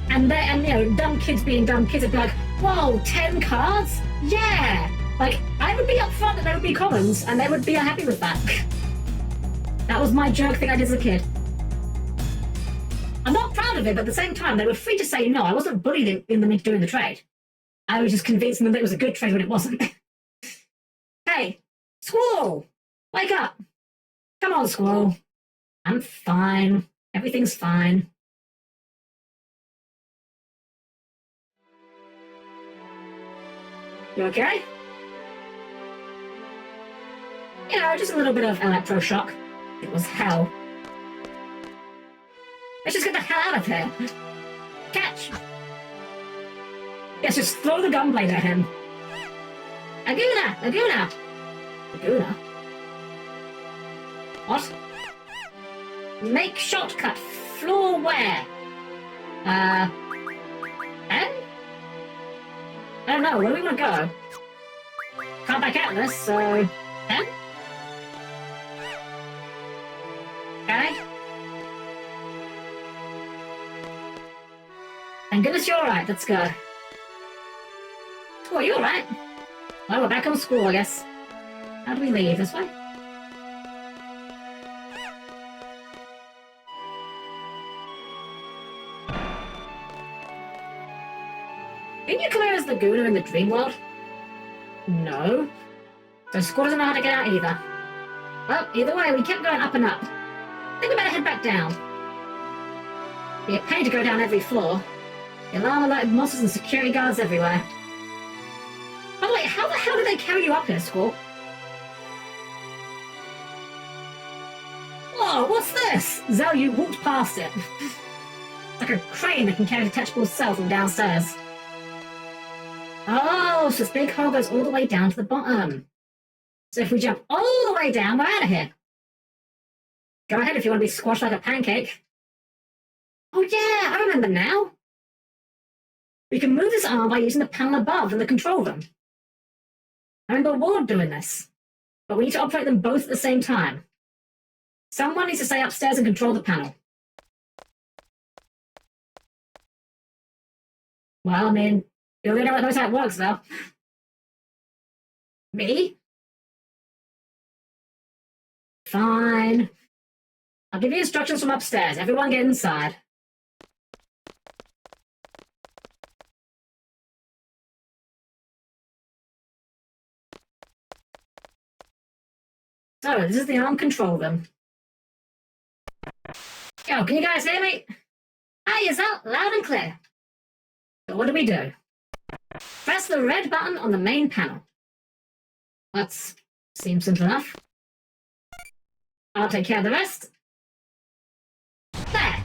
And you know, dumb kids being dumb kids would be like, whoa, 10 cards? Yeah! Like, I would be upfront that they would be commons, and they would be happy with that. That was my joke thing I did as a kid. I'm not proud of it, but at the same time, they were free to say no. I wasn't bullying them into doing the trade. I was just convincing them that it was a good trade when it wasn't. Hey, Squirrel! Wake up! Come on, Squirrel. I'm fine. Everything's fine. You okay? You know, just a little bit of electroshock. It was hell. Let's just get the hell out of here. Catch! Yes, just throw the gunblade at him. Laguna! Laguna! Laguna? What? Make shortcut. Floor where? I don't know. Where do we want to go? Can't back out of this, so... Okay. Thank goodness you're alright. Let's go. Oh, you're alright. Well, we're back on school, I guess. How do we leave? This way? Didn't you come here as Laguna in the dream world? No. So school doesn't know how to get out either. Well, either way, we kept going up and up. I think we better head back down. Be a pain to go down every floor. The alarm alerted monsters and security guards everywhere. By the way, how the hell did they carry you up here, Squall? Whoa, what's this? Zell, you walked past it. It's like a crane that can carry a detachable cell from downstairs. Oh, so this big hole goes all the way down to the bottom. So if we jump all the way down, we're out of here. Go ahead if you want to be squashed like a pancake. Oh yeah, I remember now. We can move this arm by using the panel above in the control room. I remember Ward doing this. But we need to operate them both at the same time. Someone needs to stay upstairs and control the panel. Well, I mean, you only know what knows how it works, though. Me? Fine. I'll give you instructions from upstairs. Everyone get inside. So, this is the arm control room. Yo, can you guys hear me? Hi, is that loud and clear? So what do we do? Press the red button on the main panel. That seems simple enough. I'll take care of the rest. There!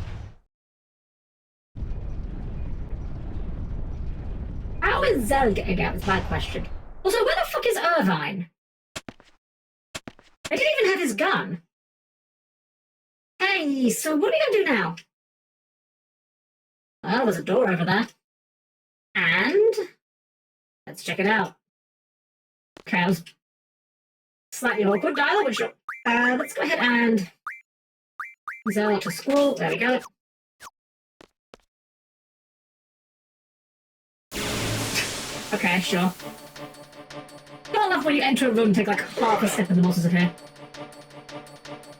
How is Zell getting out is my question. Also, where the fuck is Irvine? I didn't even have his gun. Hey, so what are we going to do now? Well, there's a door over there. And... let's check it out. Okay, I was slightly awkward dialogue, but sure. Let's go ahead and... Zell to school. There we go. Okay, sure. I love when you enter a room and take like half a step and the monsters are here.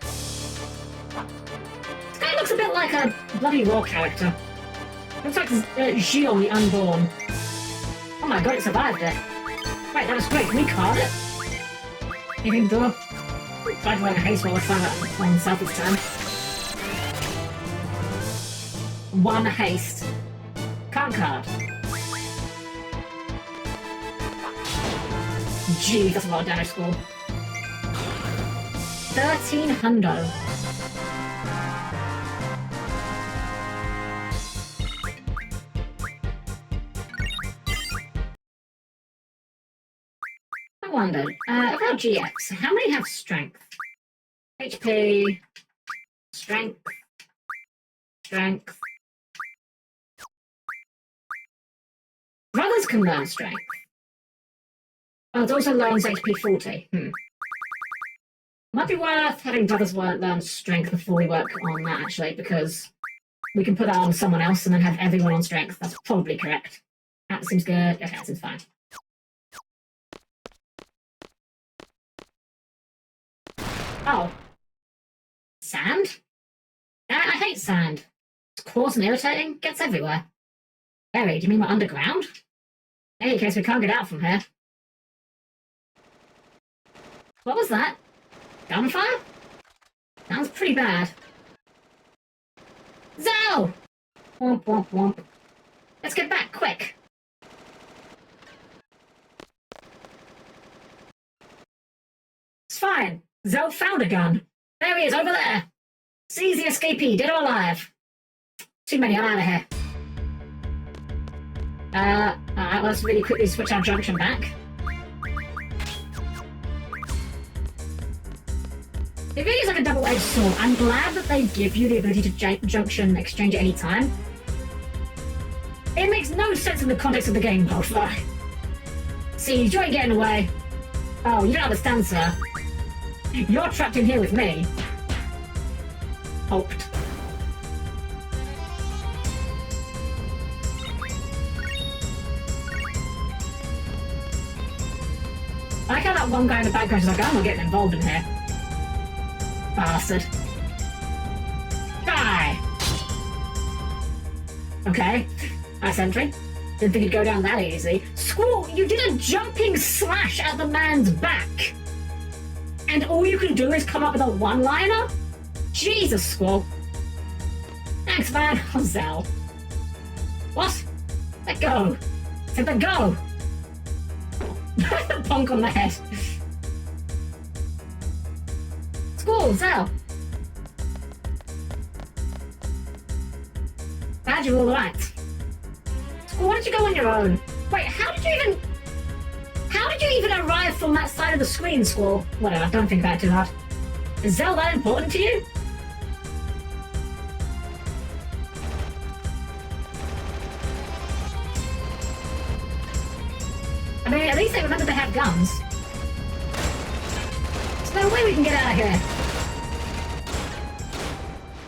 This guy looks a bit like a bloody Raw character. Looks like Xion the Unborn. Oh my god, it survived it. Wait, that was great. Can we card it? Evening door. Tried to wear a haste while we're trying that on Southeast time. One haste. Can't card. Gee, that's a lot of damage score. 1300. I wondered, about GX, how many have strength? HP, strength, strength. Brothers can learn strength. Oh, it also learns HP 40. Might be worth having brothers learn strength before we work on that, actually, because we can put that on someone else and then have everyone on strength. That's probably correct. That seems good. Okay, that seems fine. Oh. Sand? I hate sand. It's coarse and irritating. Gets everywhere. Harry, do you mean we're underground? In any case, we can't get out from here. What was that? Gunfire? Sounds pretty bad. Zell! Womp womp womp. Let's get back, quick! It's fine. Zell found a gun. There he is, over there. Seize the escapee, dead or alive. Too many, I'm out of here. Alright, let's really quickly switch our junction back. It really is like a double-edged sword. I'm glad that they give you the ability to junction exchange at any time. It makes no sense in the context of the game, though. See, you ain't getting away. Oh, you don't understand, sir. You're trapped in here with me. Hoped. I like how that one guy in the background is like, I'm not getting involved in here. Bastard. Die! Okay. Nice entry. Didn't think it'd go down that easy. Squall, you did a jumping slash at the man's back! And all you can do is come up with a one-liner? Jesus, Squall. Thanks, man. Oh, Zell. What? Let go. Said let go. Bonk on the head. Squall, Zell. Glad you're all right. Squall, why did you go on your own? Wait, how did you even arrive from that side of the screen, Squall? Whatever, don't think about it too hard. Is Zell that important to you? I mean, at least they remember they have guns. There's no way we can get out of here.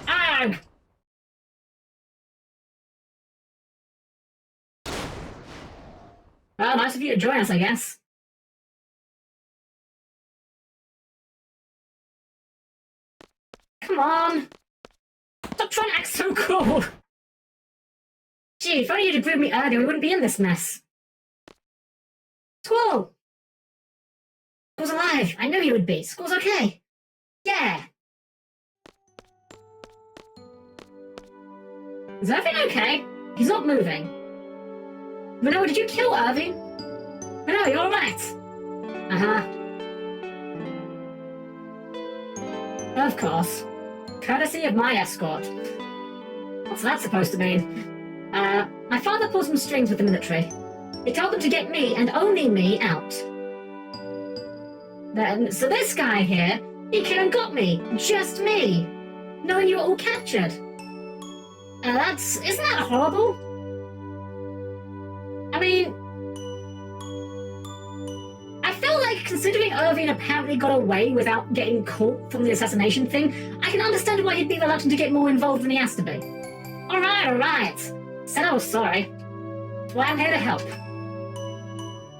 Arg! Well, nice of you to join us, I guess. Come on! Stop trying to act so cool! Gee, if only you'd approved me earlier, we wouldn't be in this mess. Squall! Squall's alive! I knew he would be. Squall's okay. Yeah! Is Irving okay? He's not moving. Manoa, did you kill Irving? Manoa, you're alright! Uh-huh. Of course. Courtesy of my escort. What's that supposed to mean? My father pulled some strings with the military. He told them to get me, and only me, out. So this guy here, he came and got me. Just me. Knowing you were all captured. Isn't that horrible? I mean, I feel like considering Irving apparently got away without getting caught from the assassination thing, I can understand why he'd be reluctant to get more involved than he has to be. Alright. Said I was sorry. That's why I'm here to help.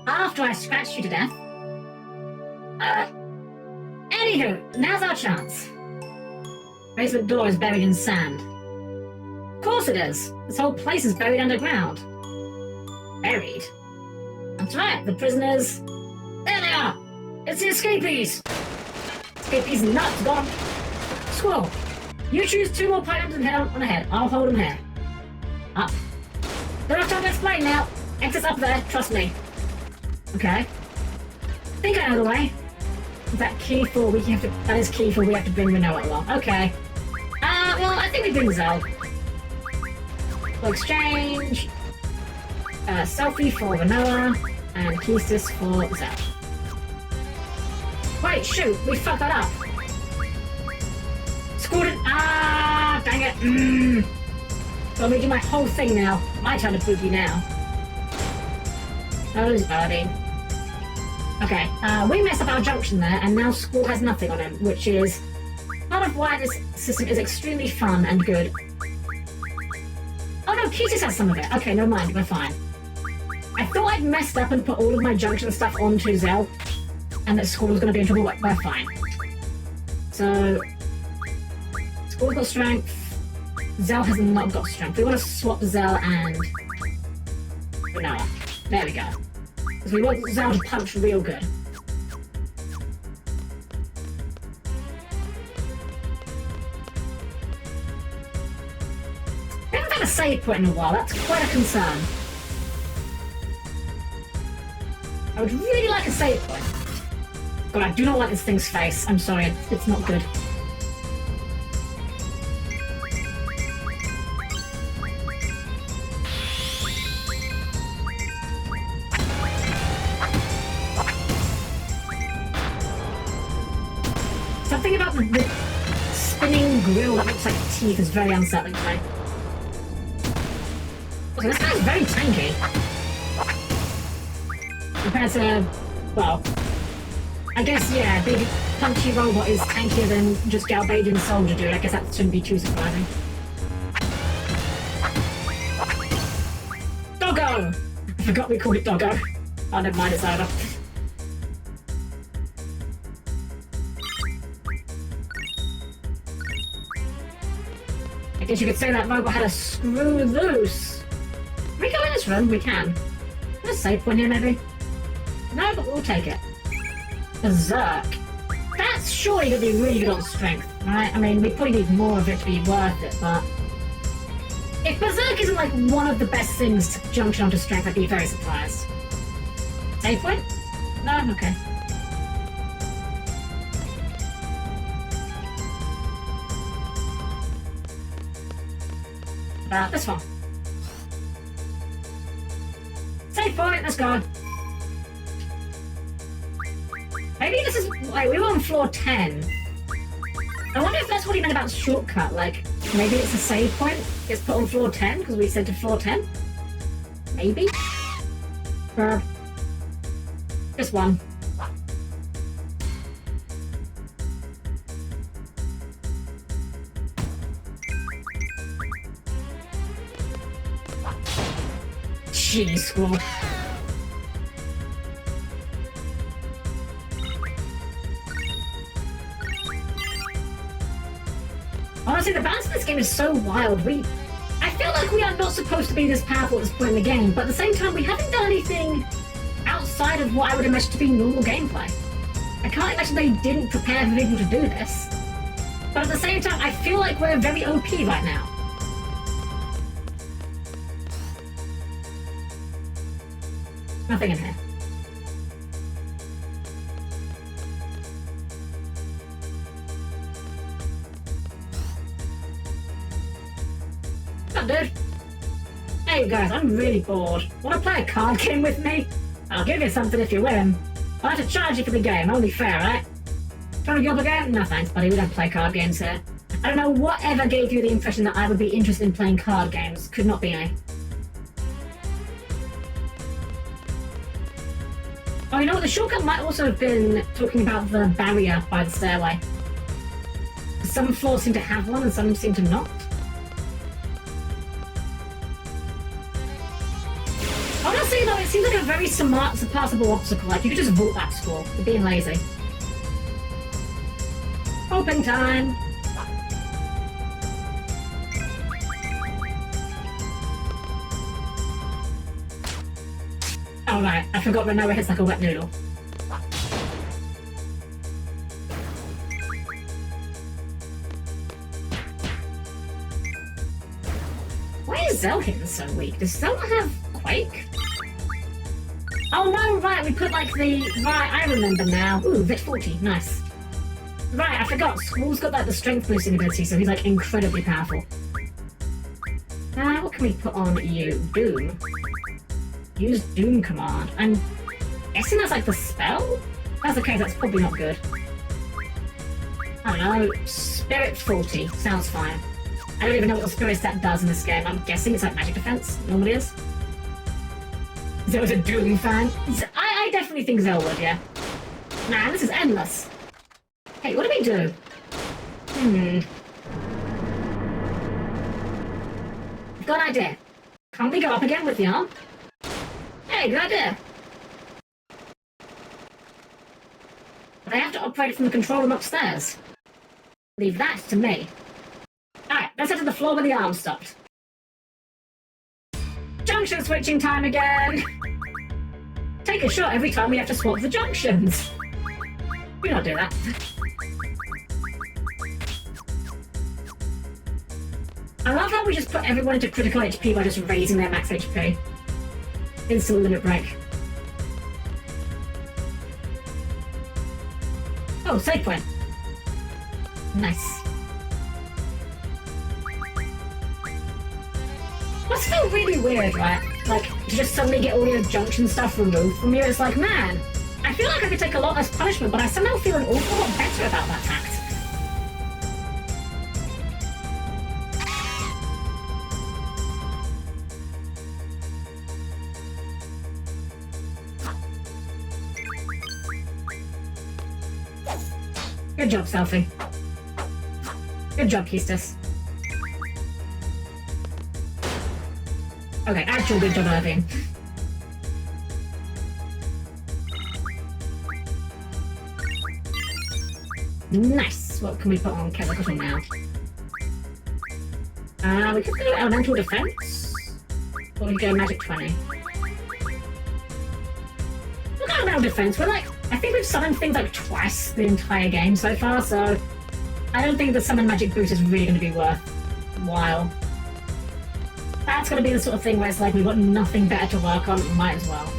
After I scratched you to death. Anywho, now's our chance. Basement door is buried in sand. Of course it is. This whole place is buried underground. Buried? That's right, the prisoners... There they are! It's the escapees! Escapees nuts, gone! Squall, you choose 2 more pylons and head on ahead. I'll hold them here. Up. Don't have time to explain now. Exit's up there, trust me. Okay. I think I know the way. Is that key for we have to... That is key for we have to bring Manoa along. Okay. Well, I think we bring Zell. We'll exchange... selfie for Manoa, and Kistis for Zell. Wait, shoot, we fucked that up. Scooted. Dang it. So I'm redo my whole thing now. My turn to prove you now. Oh, buddy. Okay, we messed up our junction there, and now Squall has nothing on him, which is part of why this system is extremely fun and good. Oh no, Cutis has some of it. Okay, never mind, we're fine. I thought I'd messed up and put all of my junction stuff onto Zell, and that Squall was going to be in trouble, but we're fine. So, Squall's got strength, Zell has not got strength. We want to swap Zell and Vanilla. There we go. Because we want Zell to punch real good. We haven't had a save point in a while, that's quite a concern. I would really like a save point. God, I do not like this thing's face. I'm sorry, it's not good. Something about the spinning grill that looks like teeth is very unsettling to me. So this guy's very tanky. Compared to, well, I guess, yeah, big punchy robot is tankier than just Galbadian soldier dude. I guess that shouldn't be too surprising. Doggo! I forgot we called it Doggo. Oh, never mind, it's over. I guess you could say that robot had a screw loose. Can we go in this room? We can. There's a safe point here, maybe? No, but we'll take it. Berserk. That's surely going to be really good on strength, right? I mean, we probably need more of it to be worth it, but... if Berserk isn't like one of the best things to junction onto strength, I'd be very surprised. Save point? No? Okay. This one. Save point, let's go. Maybe this is... like, we were on floor 10. I wonder if that's what he meant about shortcut, like, maybe it's a save point gets put on floor 10, because we said to floor 10? Maybe? Just one. Jeez, Squall. Honestly, the balance in this game is so wild. I feel like we are not supposed to be this powerful at this point in the game, but at the same time, we haven't done anything outside of what I would imagine to be normal gameplay. I can't imagine they didn't prepare for people to do this. But at the same time, I feel like we're very OP right now. Nothing in here. Dude. Hey guys, I'm really bored. Want to play a card game with me? I'll give you something if you win. I'll have to charge you for the game, only fair, right? Trying to give up a game? No thanks, buddy, we don't play card games here. I don't know whatever gave you the impression that I would be interested in playing card games. Could not be me. Oh, you know what? The shortcut might also have been talking about the barrier by the stairway. Some floors seem to have one and some seem to not. Honestly, though, it seems like a very surpassable obstacle. Like, you could just vault that score. You're being lazy. Hoping time! Oh, right. I forgot that Noah hits like a wet noodle. Why is Zell hitting so weak? Does Zell have Quake? Oh no, right, we put like the... right, I remember now. Ooh, VIII, nice. Right, I forgot. Squall's got like the strength boosting ability, so he's like incredibly powerful. What can we put on you? Doom. Use Doom command. I'm guessing that's like the spell? If that's the case, that's probably not good. I don't know. Spirit 40. Sounds fine. I don't even know what the spirit stat does in this game. I'm guessing it's like magic defense. Normally is. Zell was a Doom fan. I definitely think Zell would, yeah. Man, this is endless. Hey, what do we do? I've got an idea. Can't we go up again with the arm? Hey, good idea. They have to operate it from the control room upstairs. Leave that to me. Alright, let's head to the floor where the arm stopped. Junction switching time again! Take a shot every time we have to swap the junctions. We don't do that. I love how we just put everyone into critical HP by just raising their max HP. Instant limit break. Oh, save point. Nice. Must feel really weird, right? Like, to just suddenly get all your junction stuff removed from you. It's like, man, I feel like I could take a lot less punishment, but I somehow feel an awful lot better about that fact. Good job, Selfie. Good job, Keistus. Okay, actual good job, Irving. Nice! What can we put on Chemical now? We could go Elemental Defense. Or we could go Magic 20. We'll go Elemental Defense. We're like, I think we've summoned things like twice the entire game so far, so I don't think the Summon Magic boost is really going to be worthwhile. That's going to be the sort of thing where it's like we've got nothing better to work on, might as well.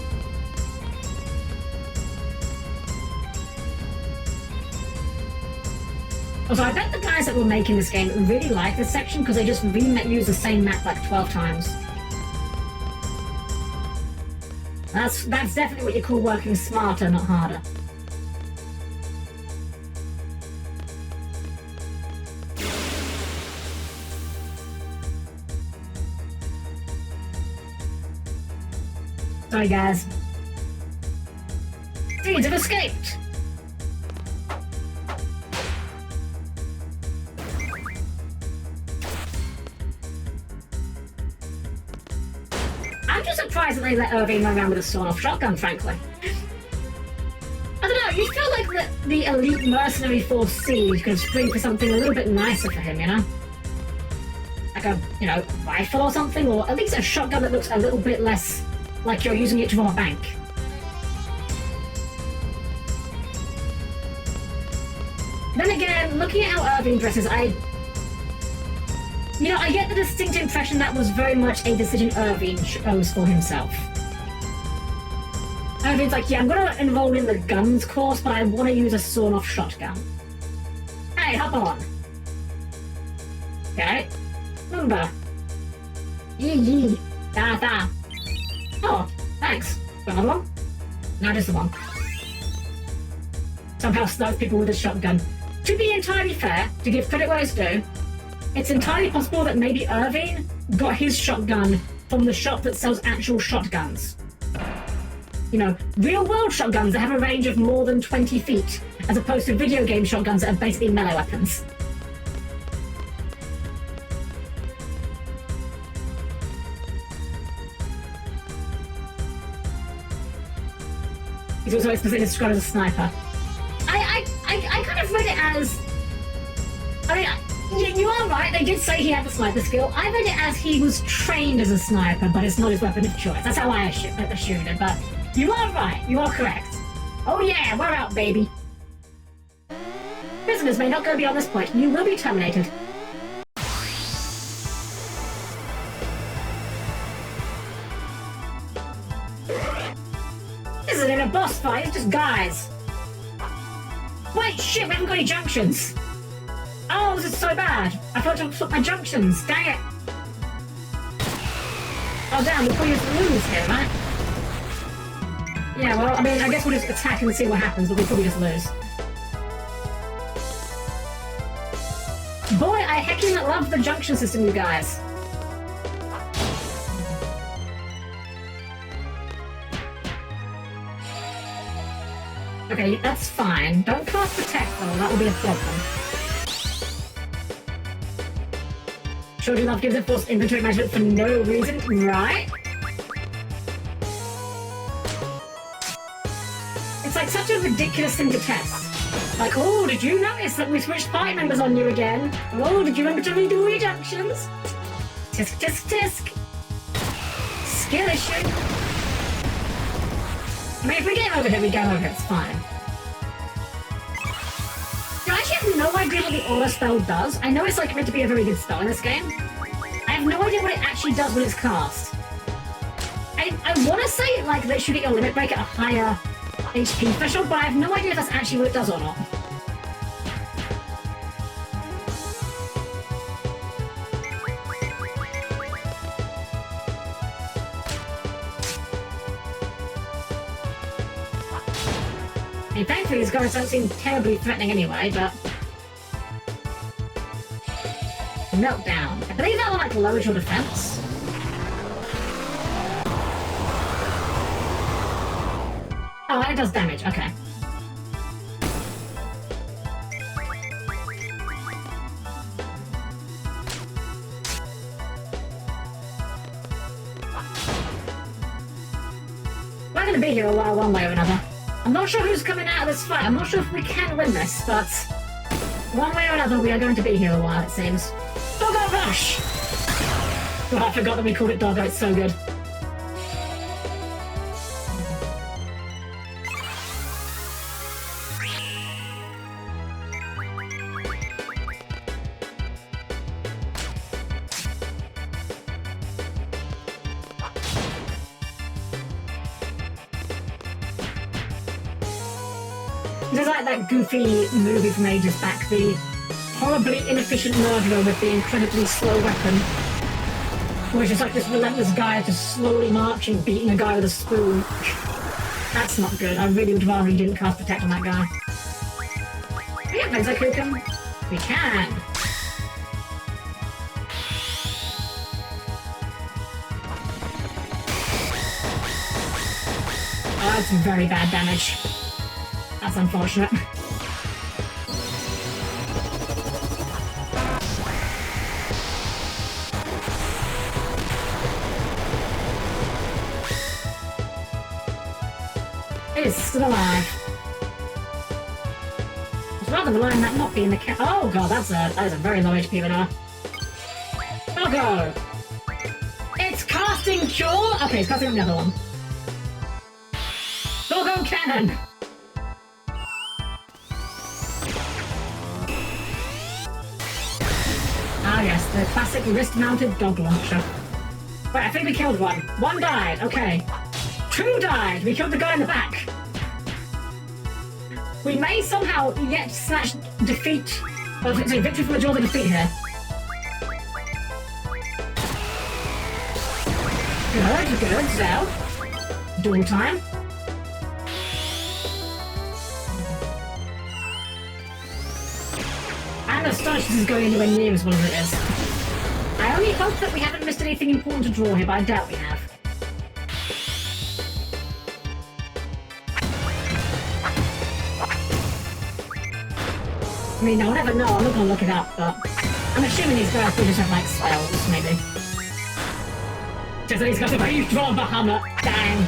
Also, I bet the guys that were making this game really like this section because they just reused the same map like 12 times. That's definitely what you call working smarter, not harder. Sorry, guys. Thieves have escaped! I'm just surprised that they let Irving run around with a sawn-off shotgun, frankly. I don't know, you feel like the elite mercenary force siege could have screamed for something a little bit nicer for him, you know? Like a, you know, rifle or something, or at least a shotgun that looks a little bit less like you're using it to rob a bank. Then again, looking at how Irving dresses, I get the distinct impression that was very much a decision Irving chose for himself. Irving's like, yeah, I'm gonna enroll in the guns course, but I want to use a sawn-off shotgun. Hey, hop on. Okay. Remember. Yee. Da. Oh, thanks. Got another one? No, just the one. Somehow snubbed people with a shotgun. To be entirely fair, to give credit where it's due, it's entirely possible that maybe Irving got his shotgun from the shop that sells actual shotguns. You know, real-world shotguns that have a range of more than 20 feet, as opposed to video game shotguns that are basically melee weapons. He's also explicitly described as a sniper. I kind of read it as... I mean, you are right, they did say he had the sniper skill. I read it as he was trained as a sniper, but it's not his weapon of choice. That's how I assumed it, but you are right, you are correct. Oh yeah, we're out, baby. Prisoners may not go beyond this point. You will be terminated. This isn't a boss fight, it's just guys. Wait, shit, we haven't got any junctions. Oh, this is so bad. I thought to put my junctions. Dang it. Oh, damn, we'll probably just lose here, right? Yeah, well, I mean, I guess we'll just attack and see what happens, but we'll probably just lose. Boy, I heckin' love the junction system, you guys. Okay, that's fine. Don't cast Protect, though. That will be a problem. Shorty Love gives it forced inventory management for no reason, right? It's like such a ridiculous thing to test. Like, oh, did you notice that we switched party members on you again? Oh, did you remember to redo rejections? Tisk, tisk, tisk. Skill issue. I mean, if we get over here, we go over it, it's fine. I actually have no idea what the aura spell does. I know it's like meant to be a very good spell in this game. I have no idea what it actually does when it's cast. I want to say like that should get your limit break at a higher HP threshold, but I have no idea if that's actually what it does or not. I mean, thankfully these guys don't seem terribly threatening anyway, but... Meltdown. I believe that one like lowers your defense. Oh, and it does damage, okay. We're gonna be here a while one way or another. I'm not sure who's coming out of this fight. I'm not sure if we can win this, but one way or another, we are going to be here a while, it seems. Doggo Rush! Oh, I forgot that we called it Doggo. It's so good. This is like that goofy movie from ages back, the horribly inefficient murderer with the incredibly slow weapon. Which is like this relentless guy just slowly marching, beating a guy with a spoon. That's not good. I really would rather he didn't cast Protect on that guy. Yeah, thanks, I can. We can. Oh, that's very bad damage. That's unfortunate. It is still alive. It's rather relying on that not being the cat. Oh god, that is a very low HP winner. Doggo! It's casting Cure! Okay, it's casting another one. Doggo Cannon! Ah yes, the classic wrist-mounted dog launcher. Wait, I think we killed one. One died, okay. Two died! We killed the guy in the back. We may somehow yet snatch defeat... Or sorry, victory from the jaws of defeat here. Good, good, Zell. Dual time. I'm astonished this is going anywhere near as well as it is. I only hope that we haven't missed anything important to draw here, but I doubt we have. I mean, I'll never know, I'm not gonna look it up, but I'm assuming these guys will just have, like, spells, maybe. Just that he's got a very drawn Bahamut. Dang.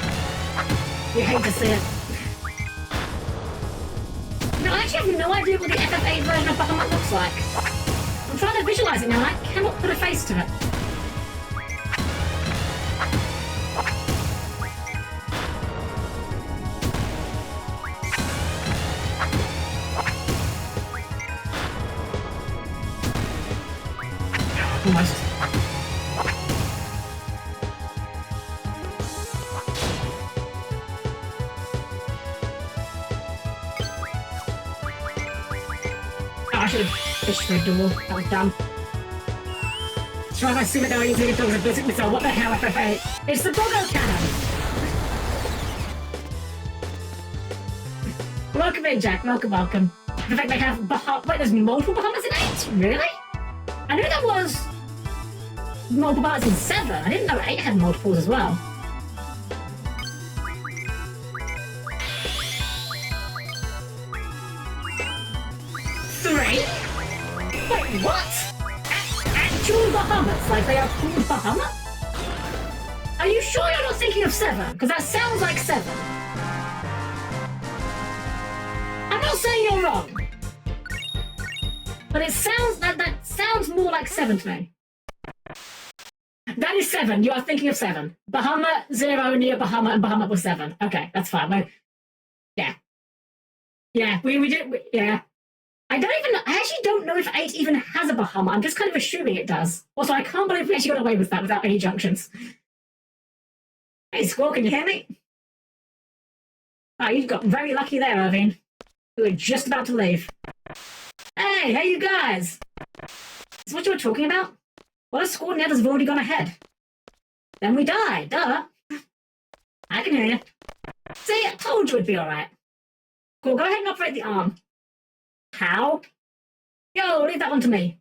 You hate to see it. No, I actually have no idea what the FF8 version of Bahamut looks like. I'm trying to visualize it now, I cannot put a face to it. Almost. Oh, I should have fished through a door. That was dumb. Try if I see that they're using a dog's a basic missile. What the hell, FF8? It's the Doggo Cannon! Welcome in, Jack. Welcome, welcome. The fact they have wait, there's multiple Bahamas in 8? Really? I knew there was multiple Bahamas in 7. I didn't know 8 had multiples as well. Wait, what? Actual Bahamut, like they are called Bahamut? Are you sure you're not thinking of 7? Because that sounds like 7. I'm not saying you're wrong. But it sounds that sounds more like 7 to me. That is 7. You are thinking of 7. Bahamut, 0, near Bahamut, and Bahamut was 7. Okay, that's fine. Yeah. Yeah, we did. Yeah. I actually don't know if 8 even has a Bahamut. I'm just kind of assuming it does. Also, I can't believe we actually got away with that without any junctions. Hey, Squall, can you hear me? Oh, you got very lucky there, Irvine. We were just about to leave. Hey you guys! Is what you were talking about? Well, a squad and the others have already gone ahead. Then we die, duh. I can hear you. See, I told you it'd be alright. Cool, go ahead and operate the arm. How? Yo, leave that one to me.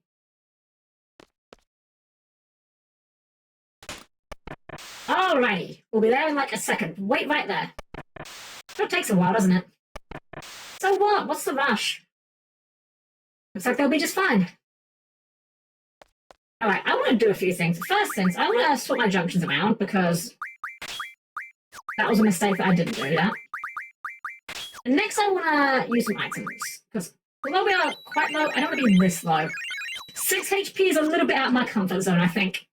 Alrighty, we'll be there in like a second. Wait right there. Sure takes a while, doesn't it? So what? What's the rush? Looks like they'll be just fine. Alright, I want to do a few things. First things, I want to swap my junctions around because that was a mistake that I didn't do that. And next I want to use some items because although we are quite low, I don't want to be this low. 6 HP is a little bit out of my comfort zone, I think.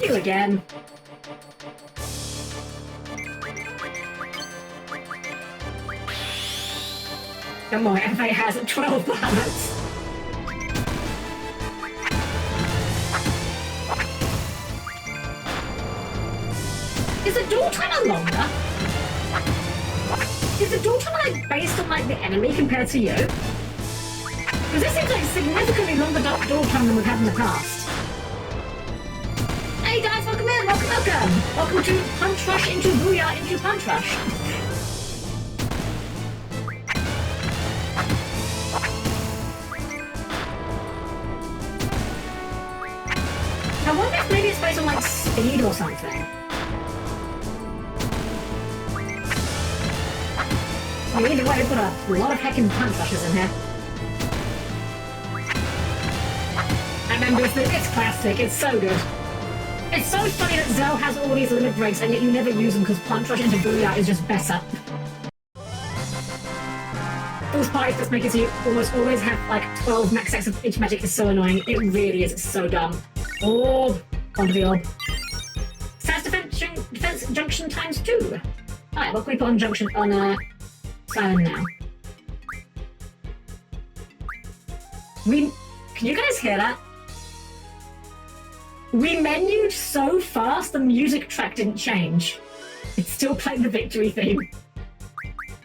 You again. Come on, FA has 12 balance. Is the dual timer longer? Is the dual timer like based on like the enemy compared to you? Because this seems like significantly longer dual time than we've had in the past. Hey guys, welcome in, welcome! Welcome to Punch Rush into Booyah into Punch Rush. I wonder if maybe it's based on like speed or something. I mean, either way, we put a lot of heckin' punch rushes in here. I remember it's classic, it's so good. It's so funny that Zell has all these limit breaks and yet you never use them because Punch Rush into Booyah is just better. Those parties just make it so you almost always have like 12 max stacks of each magic is so annoying. It really is, it's so dumb. Orb! Onto the orb. Stats defense junction times 2. Alright, what can we put on junction on Silent now? Can you guys hear that? We menued so fast the music track didn't change. It's still playing the victory theme.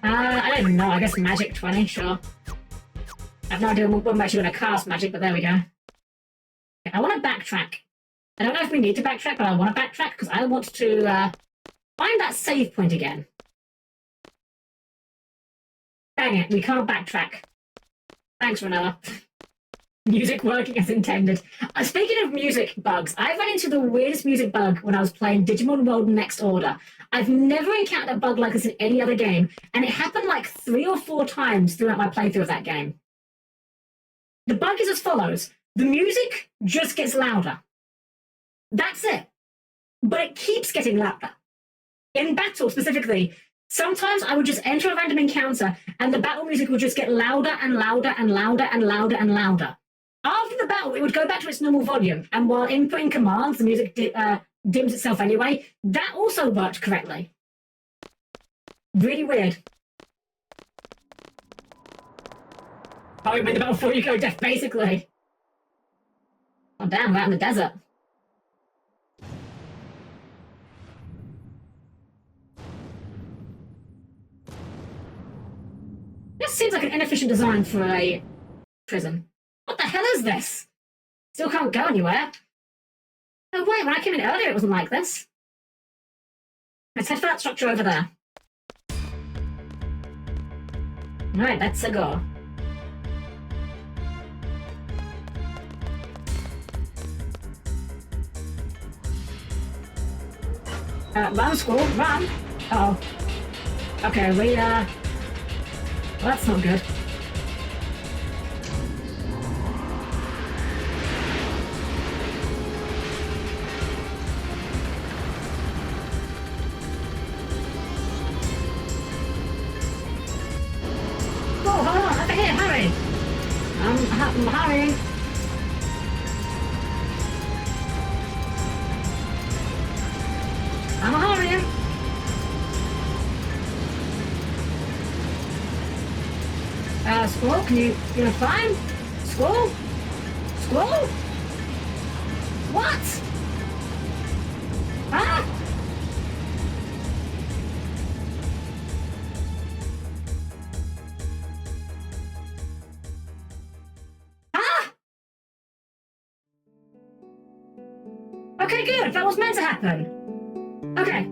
I don't even know, I guess Magic 20, sure. I have no idea when I'm actually going to cast Magic, but there we go. Okay, I want to backtrack. I don't know if we need to backtrack, but I want to backtrack because I want to find that save point again. Dang it, we can't backtrack. Thanks, Renella. Music working as intended. Speaking of music bugs, I ran into the weirdest music bug when I was playing Digimon World Next Order. I've never encountered a bug like this in any other game, and it happened like 3 or 4 times throughout my playthrough of that game. The bug is as follows. The music just gets louder. That's it. But it keeps getting louder. In battle specifically, sometimes I would just enter a random encounter and the battle music would just get louder and louder and louder and louder and louder. After the battle, it would go back to its normal volume, and while inputting commands, the music dims itself anyway. That also worked correctly. Really weird. Oh, you win the battle before you go deaf, basically. Oh, damn, we're out in the desert. This seems like an inefficient design for a prison. What the hell is this? Still can't go anywhere. Oh wait, when I came in earlier it wasn't like this. Let's head for that structure over there. Alright, let's go. Run, Squall, run! Uh-oh. Okay, well, that's not good. I'm hurrying. I'm hurrying. Squirrel, can you climb? Squirrel? Squirrel? What? Huh? Huh? Okay, good. That was meant to happen. Okay.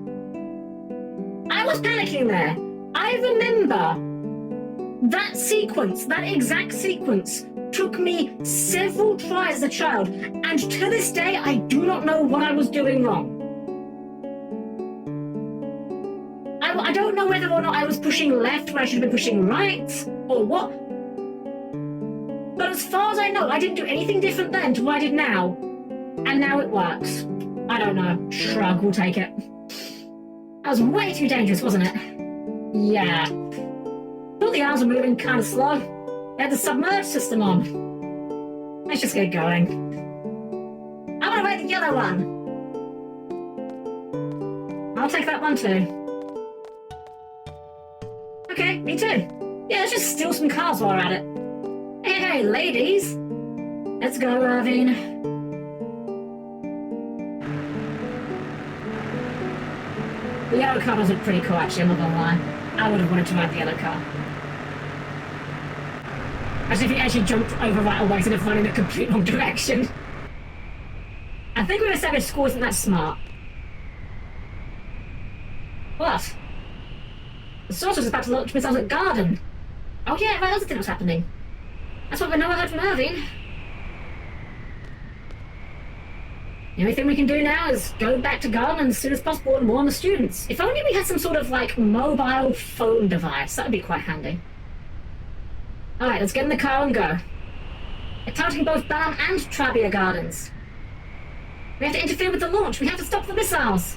I was panicking there. I remember that sequence, that exact sequence, took me several tries as a child, and to this day, I do not know what I was doing wrong. I don't know whether or not I was pushing left when I should have been pushing right, or what. But as far as I know, I didn't do anything different then to what I did now. And now it works. I don't know. Shrug, we'll take it. That was way too dangerous, wasn't it? Yeah. Thought the arms were moving kind of slow. They had the submerged system on. Let's just get going. I want to ride the yellow one. I'll take that one too. Okay, me too. Yeah, let's just steal some cars while we're at it. Hey, ladies. Let's go, Irving. The yellow car was pretty cool, actually, I'm not gonna lie. I would have wanted to ride the yellow car. As if he actually jumped over right away instead of running in the complete wrong direction. I think we've established school isn't that smart. What? The sorcerer's about to launch missiles at Garden. Oh yeah, what else did was happening? That's what we know I heard from Irving. The only thing we can do now is go back to Garden as soon as possible and warn the students. If only we had some sort of, like, mobile phone device. That would be quite handy. Alright, let's get in the car and go. We're targeting both Balm and Trabia Gardens. We have to interfere with the launch. We have to stop the missiles.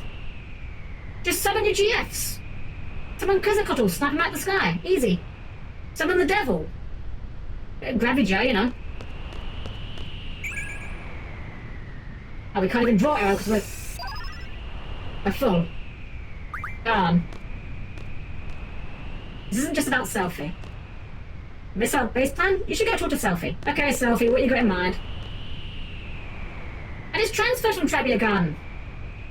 Just summon your GFs. Summon Quetzalcoatl, snap him out the sky. Easy. Summon the devil. Grab your J, you know. Oh, we can't even draw arrow because we're full. Go on. This isn't just about Selfie. Missile base plan? You should go talk to Selfie. Okay, Selfie, what you got in mind? I just transferred from Trabia Garden.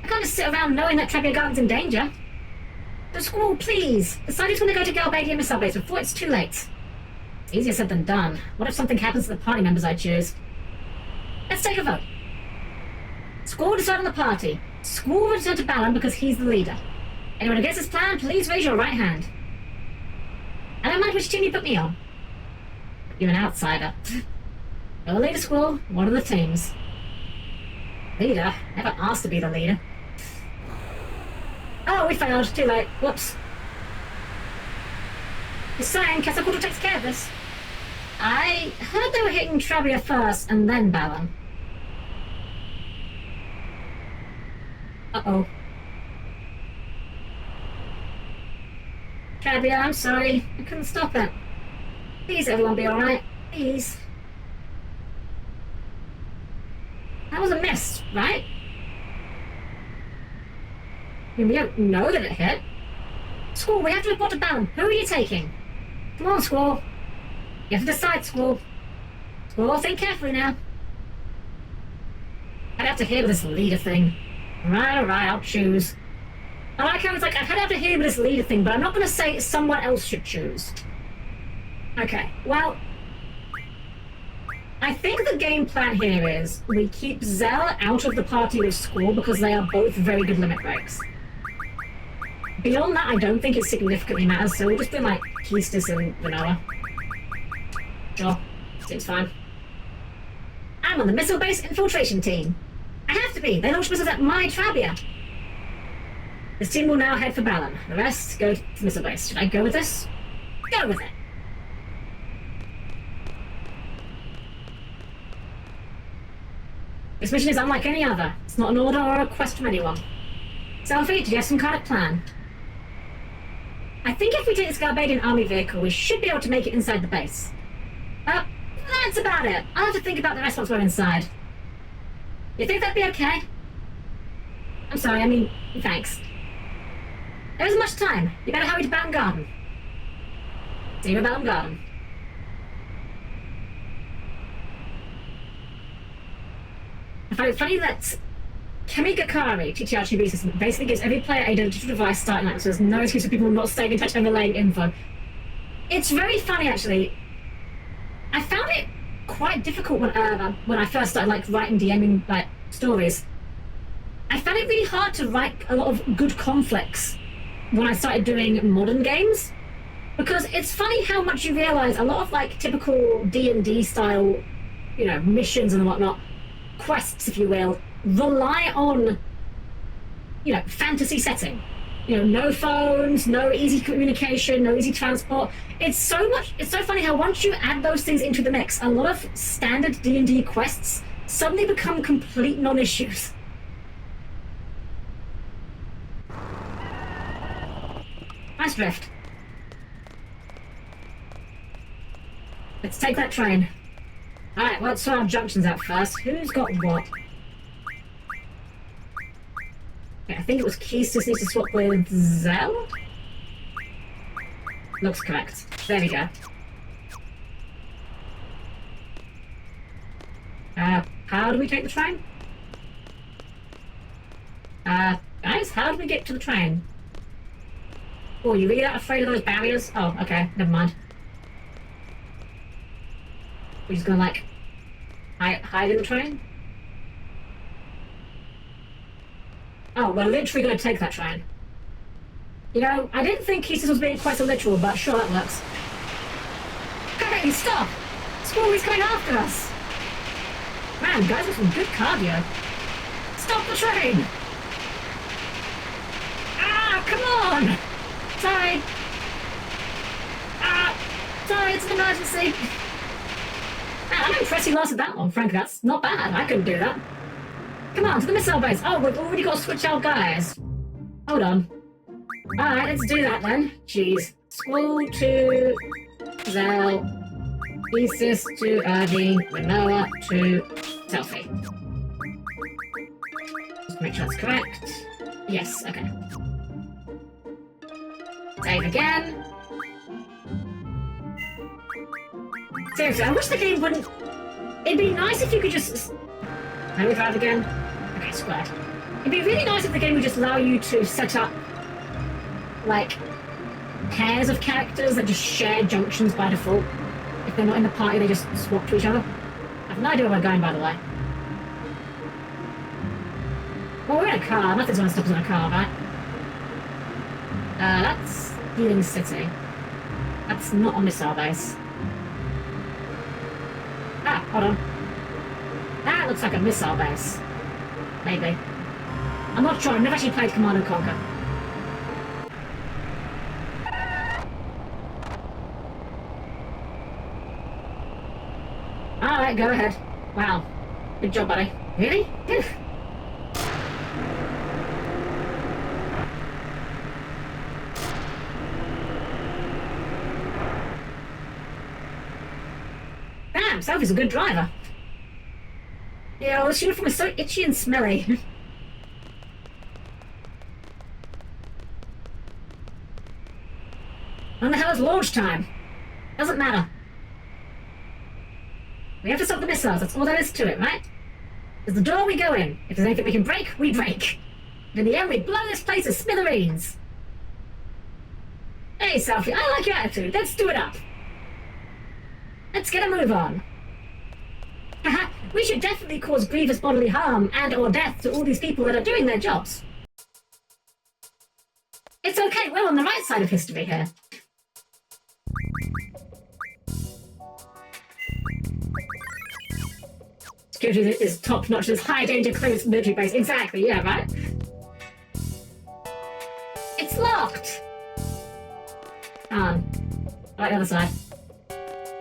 I can't just sit around knowing that Trabia Garden's in danger. The school, please. The scientists want to go to Galbadia Missile Base before it's too late. It's easier said than done. What if something happens to the party members I choose? Let's take a vote. School will decide on the party. School will return to Balan because he's the leader. Anyone against this plan, please raise your right hand. I don't mind which team you put me on. You're an outsider. You're the leader, School. One of the teams. Leader? Never asked to be the leader. Oh, we failed. Too late. Whoops. Just saying, Quetzalcoatl takes care of this. I heard they were hitting Trabia first and then Balan. Uh-oh. Trabia, I'm sorry. I couldn't stop it. Please, everyone be alright. Please. That was a miss, right? I mean, we don't know that it hit. School, we have to report to Balan. Who are you taking? Come on, School. You have to decide, School. School, think carefully now. I'd have to hear this leader thing. Alright, I'll choose. I like how it's like, I'd have to hear this leader thing, but I'm not going to say someone else should choose. Okay, well, I think the game plan here is we keep Zell out of the party with School because they are both very good limit breaks. Beyond that, I don't think it significantly matters, so we'll just do like Keistis and Vanilla. Sure, seems fine. I'm on the missile base infiltration team. I have to be. They launch missiles at my Trabia. This team will now head for Balan. The rest go to the missile base. Should I go with this? Go with it. This mission is unlike any other. It's not an order or a request from anyone. Selfie, do you have some kind of plan? I think if we take this Garbadian army vehicle, we should be able to make it inside the base. That's That's about it. I'll have to think about the rest once we're inside. You think that'd be okay? I'm sorry, I mean, thanks. There isn't much time. You better hurry to Baum Garden. See you at Baum Garden. I find it funny that Kamigakari, TTRGB system, basically gives every player a digital device starting out, so there's no excuse for people not staying in touch and relaying info. It's very funny, actually. I found it quite difficult when I first started writing DMing stories. I found it really hard to write a lot of good conflicts when I started doing modern games, because it's funny how much you realize a lot of typical D&D style, missions and whatnot, quests, if you will, rely on, fantasy setting. No phones, no easy communication, no easy transport. It's so funny how once you add those things into the mix, a lot of standard D&D quests suddenly become complete non-issues. Nice drift. Let's take that train. Alright, let's sort our junctions out first. Who's got what? Okay, I think it was Keys just needs to swap with Zell? Looks correct. There we go. How do we take the train? Guys, how do we get to the train? Oh, you really that afraid of those barriers? Oh, okay, never mind. We're just gonna hide in the train? Oh, we're literally gonna take that train. I didn't think Kesis was being quite so literal, but sure, that works. Hey, stop! Squirrel's coming after us! Man, guys with some good cardio. Stop the train! Ah, come on! Sorry! Sorry, it's an emergency! Man, I'm impressed you lasted that long, frankly. That's not bad. I couldn't do that. Come on, to the missile base. Oh, we've already got to switch out guys. Hold on. Alright, let's do that then. Jeez. School to Zell. Thesis to Irving. Manoa to Selfie. Just make sure that's correct. Yes, okay. Save again. Seriously, I wish the game wouldn't... It'd be nice if you could just... Can we drive again? Okay, squared. It'd be really nice if the game would just allow you to set up, pairs of characters that just share junctions by default. If they're not in the party, they just swap to each other. I have no idea where we're going, by the way. Well, we're in a car. Nothing's gonna stop us in a car, right? That's Healing City. That's not a missile base. Ah, hold on. That looks like a missile base. Maybe. I'm not sure. I've never actually played Command & Conquer. Alright, go ahead. Wow. Good job, buddy. Really? Phew. Damn, Sophie's a good driver. Yeah, well, this uniform is so itchy and smelly. When the hell is launch time? Doesn't matter. We have to stop the missiles, that's all there is to it, right? There's the door we go in. If there's anything we can break, we break. And in the end, we blow this place to smithereens. Hey, Sophie, I like your attitude. Let's do it up. Let's get a move on. Haha, we should definitely cause grievous bodily harm and or death to all these people that are doing their jobs. It's okay, we're on the right side of history here. Security is top-notch, there's high danger clearance military base. Exactly, yeah, right? It's locked! Right, the other side.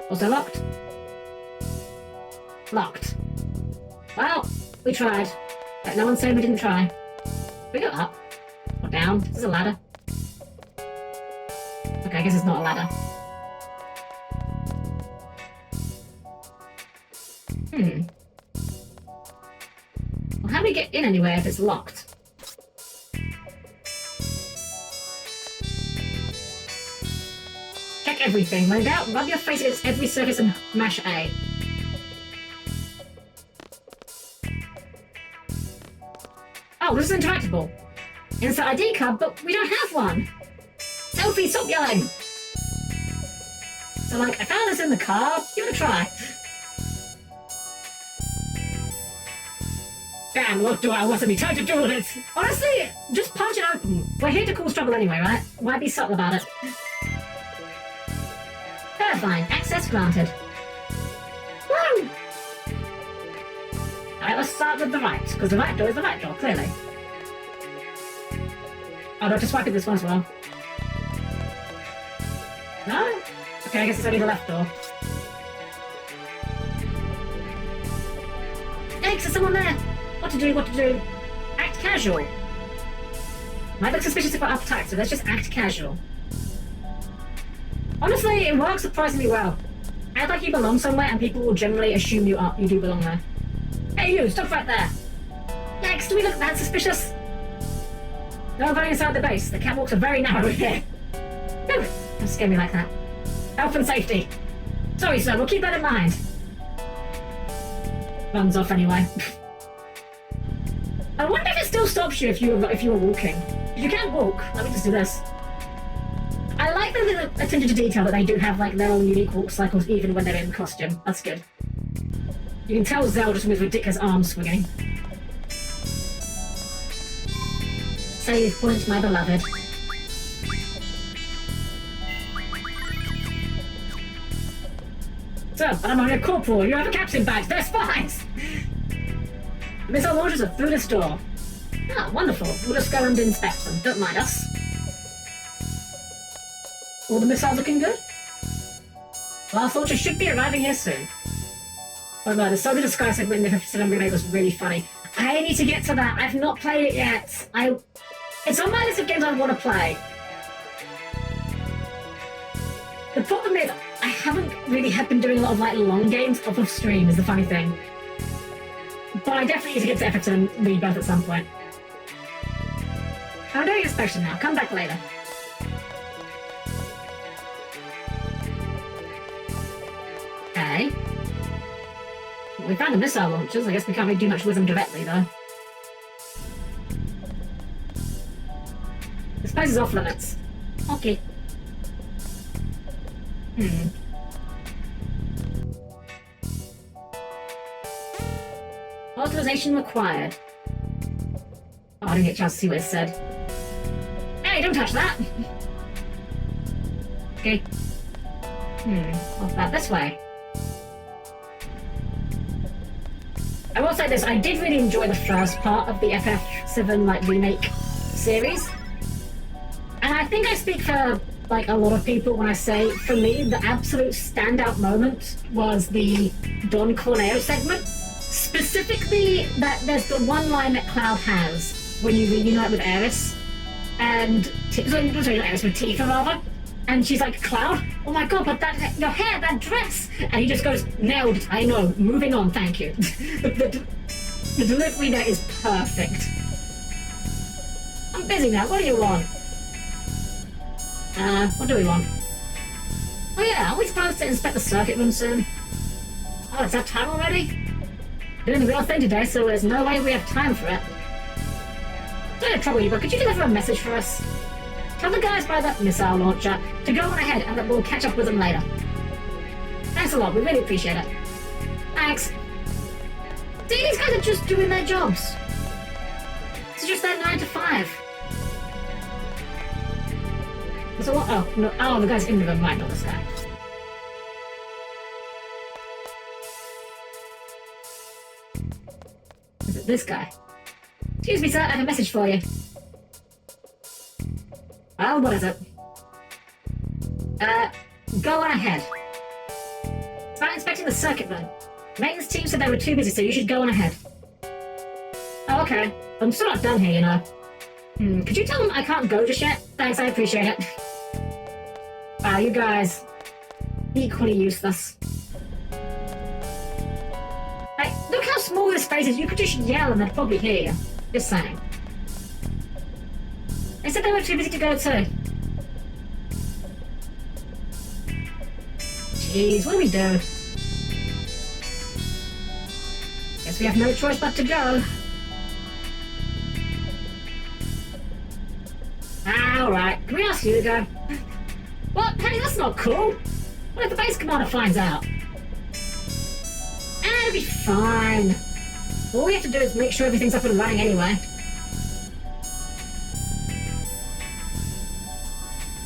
Also locked. Locked. Well, we tried. But no one's saying we didn't try. We go up. Or down. This is a ladder. Okay, I guess it's not a ladder. Hmm. Well, how do we get in anywhere if it's locked? Check everything. When in doubt, rub your face against every surface and mash A. Oh, this is interactable. Insert ID card, but we don't have one. Sophie, stop yelling. So, like, I found this in the car. Give it a try. Damn, what do I want to be tried to do with it? Honestly, just punch it open. We're here to cause trouble anyway, right? Why be subtle about it? Fine. Access granted. Woo! Alright, let's start with the right, because the right door is the right door, clearly. Oh, do I have to swipe at this one as well? No? Okay, I guess it's only the left door. Yikes, there's someone there! What to do, what to do? Act casual. Might look suspicious if we're uptight, so let's just act casual. Honestly, it works surprisingly well. Act like you belong somewhere and people will generally assume you do belong there. Hey you, stop right there! Yikes, do we look that suspicious? No going inside the base. The catwalks are very narrow here. Whew, don't scare me like that. Health and safety. Sorry sir, we'll keep that in mind. Runs off anyway. I wonder if it still stops you if you were walking. If you can't walk, let me just do this. I like the little attention to detail that they do have like their own unique walk cycles even when they're in costume. That's good. You can tell Zell just with ridiculous arms swinging. Save point, my beloved. So, I'm only a corporal. You have a captain badge. They're spies! Missile launchers are through this door. Ah, wonderful. We'll just go and inspect them. Don't mind us. All the missiles looking good? Blast launcher should be arriving here soon. Oh no, the Soldier Disguise segment in the 57 remake was really funny. I need to get to that. I've not played it yet. It's on my list of games I want to play. The problem is, I haven't really been doing a lot of like long games off of stream is the funny thing. But I definitely need to get to Epicton and Rebirth at some point. I'm doing inspection now. Come back later. Okay. We found the missile launchers. I guess we can't really do much with them directly, though. This place is off limits. Okay. Authorization required. Oh, I didn't get a chance to see what it said. Hey, don't touch that! Okay. Off that this way. I will say this, I did really enjoy the first part of the FF7 like remake series. And I think I speak for like a lot of people when I say, for me, the absolute standout moment was the Don Corneo segment. Specifically, that there's the one line that Cloud has when you reunite with Aeris. And, sorry, not Aeris, with Tifa rather. And she's like, Cloud? Oh my god, but that, your hair, that dress! And he just goes, nailed it, I know, moving on, thank you. the delivery there is perfect. I'm busy now, what do you want? What do we want? Oh yeah, are we supposed to inspect the circuit room soon? Oh, it's that time already? Doing the real thing today, so there's no way we have time for it. Sorry to trouble you, but could you deliver a message for us? Tell the guys by the missile launcher to go on ahead and that we'll catch up with them later. Thanks a lot, we really appreciate it. Thanks. See, these guys are just doing their jobs. It's just their 9 to 5. So what? Oh, no, oh, the guy's in the room, right, not this guy. Is it this guy? Excuse me, sir, I have a message for you. Well, what is it? Go on ahead. It's about inspecting the circuit room. Maintenance team said they were too busy, so you should go on ahead. Oh, okay. I'm still not done here, you know. Could you tell them I can't go just yet? Thanks, I appreciate it. Wow, you guys. Equally useless. small this space is, you could just yell and they'd probably hear you. Just saying. They said they were too busy to go too. Jeez, what do we do? Guess we have no choice but to go. Alright, can we ask you to go? What? Hey, that's not cool. What if the base commander finds out? It'll be fine. All we have to do is make sure everything's up and running anyway.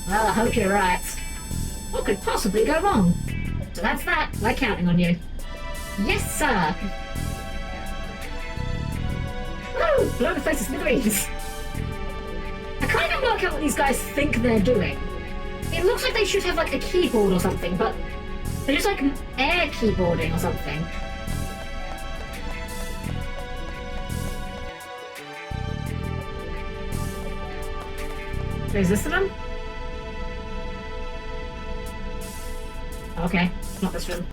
Well, I hope you're right. What could possibly go wrong? So that's that. We're counting on you. Yes, sir. Woo! Blow the face to smithereens. I can't even work out what these guys think they're doing. It looks like they should have like a keyboard or something, but they're just like air keyboarding or something. Is this them? Okay, not this room.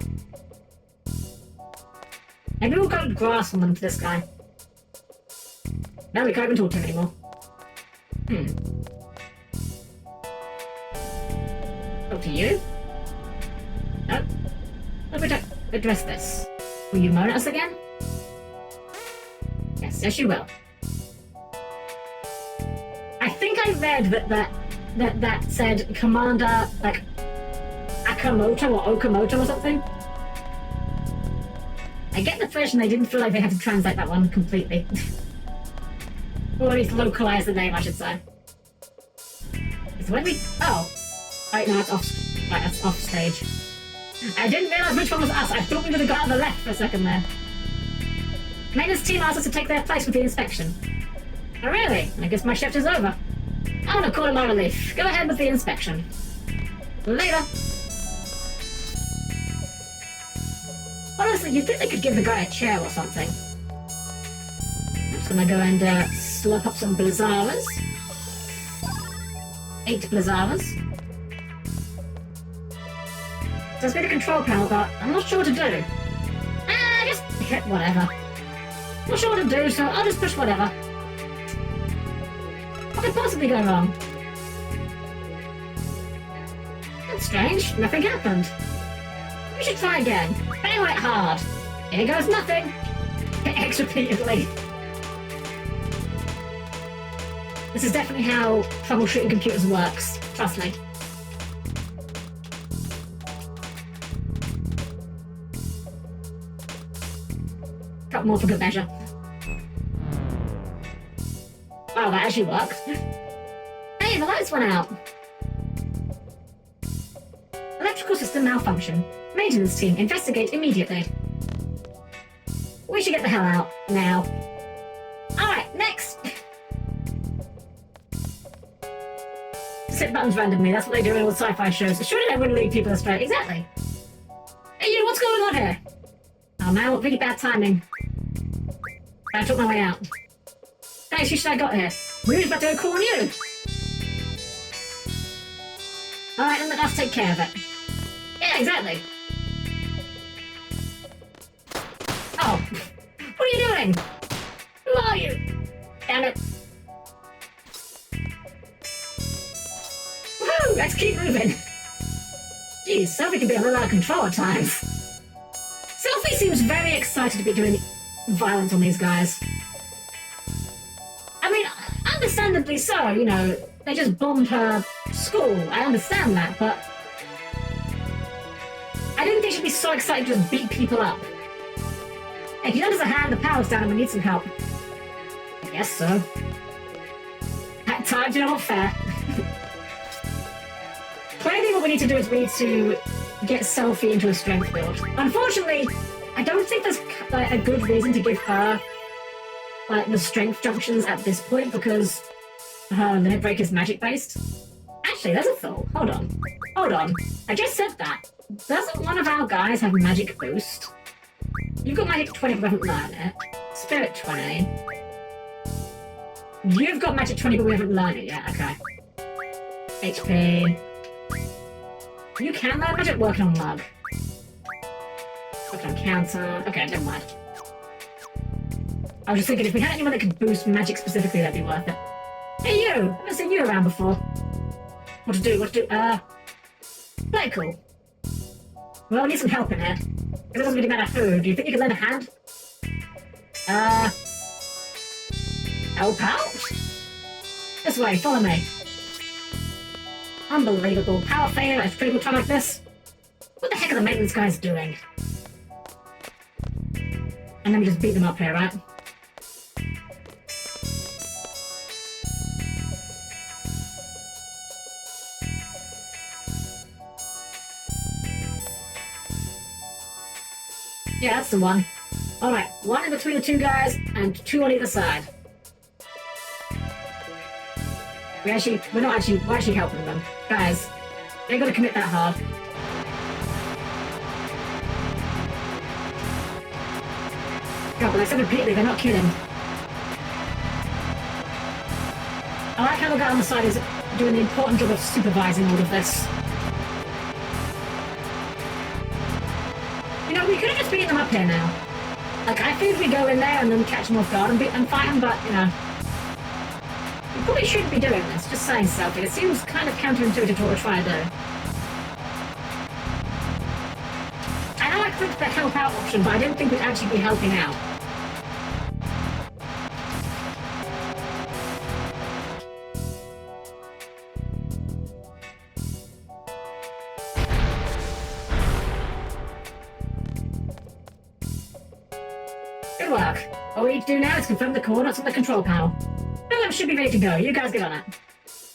Maybe we'll go grass on them to this guy. No, we can't even talk to him anymore. Talk to you? No. What if we don't address this? Will you moan at us again? Yes, you will. I think I read that said Commander, like, Akamoto or Okamoto or something. I get the impression they didn't feel like they had to translate that one completely. Or at least localize the name, I should say. So when we... Oh. Right, no, it's off... Right, that's off stage. I didn't realise which one was us. I thought we would have got on the left for a second there. Maintenance team asked us to take their place with the inspection. Oh, really? I guess my shift is over. I'm gonna call it my relief. Go ahead with the inspection. Later. Honestly, you'd think they could give the guy a chair or something. I'm just gonna go and slurp up some blizzaras. 8 blizzaras. There's been a control panel, but I'm not sure what to do. Just hit whatever. Not sure what to do, so I'll just push whatever. What could possibly go wrong? That's strange. Nothing happened. We should try again. Bang on it hard. Here goes nothing. X repeatedly. This is definitely how troubleshooting computers works. Trust me. Got more for good measure. Wow, that actually works. Hey, the lights went out. Electrical system malfunction. Maintenance team, investigate immediately. We should get the hell out now. Alright, next. Sit buttons randomly, that's what they do in all sci-fi shows. Surely they wouldn't lead people astray. Exactly. Hey, you, what's going on here? Oh man, what really bad timing. I took my way out. Thanks, you should have got here. We were about to go call on you. Alright, then let us take care of it. Yeah, exactly. Oh, what are you doing? Who are you? Damn it. Woohoo, let's keep moving. Jeez, Sophie can be a little out of control at times. Sophie seems very excited to be doing violence on these guys. I mean, understandably so, you know, they just bombed her school. I understand that, but I didn't think she'd be so excited to just beat people up. Hey, if you lend us a hand, the power's down and we need some help. I guess so. At times, you're not fair. Clearly what we need to do is we need to get Sophie into a strength build. Unfortunately, I don't think there's like, a good reason to give her like the strength junctions at this point because her limit break is magic based. Actually, there's a thought. Hold on. Hold on. I just said that. Doesn't one of our guys have magic boost? You've got magic 20 but we haven't learned it. Spirit 20. You've got magic 20 but we haven't learned it yet. Okay. HP. You can learn magic working on lug. Working on counter. Okay, never mind. I was just thinking if we had anyone that could boost magic specifically, that'd be worth it. Hey you! I haven't seen you around before. What to do? Very cool. Well, I need some help in here. It doesn't really matter who. Do you think you can lend a hand? Help out? This way, follow me. Unbelievable. Power failure at a critical time like this? What the heck are the maintenance guys doing? And then we just beat them up here, right? Yeah, that's the one. Alright, one in between the two guys, and two on either side. We're actually helping them. Guys, they're gonna commit that hard. God, but I said repeatedly, they're not kidding. I like how the guy on the side is doing the important job of supervising all of this. You know, we could have just beaten them up here now. Like, I think we go in there and then catch them off guard and fight them, but, you know... We probably shouldn't be doing this, just saying something. It seems kind of counterintuitive to what we're trying to do. I know I clicked the help out option, but I didn't think we'd actually be helping out. Good work. All we need to do now is confirm the coordinates on the control panel. Well, should be ready to go. You guys get on it.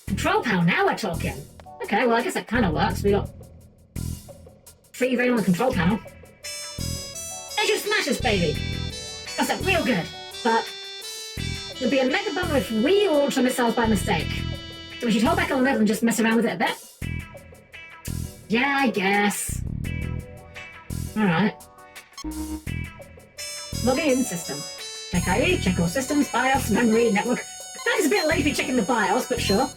Control panel, now we're talking. Okay, well, I guess that kind of works. We got free reign on the control panel. They should smash this baby. That's like real good. But it'd be a mega bummer if we launch the missiles by mistake. So we should hold back on the level and just mess around with it a bit. Yeah, I guess. Alright. Logging in system. Check IE, check all systems, BIOS, memory, network. That is a bit late to be checking the BIOS, but sure.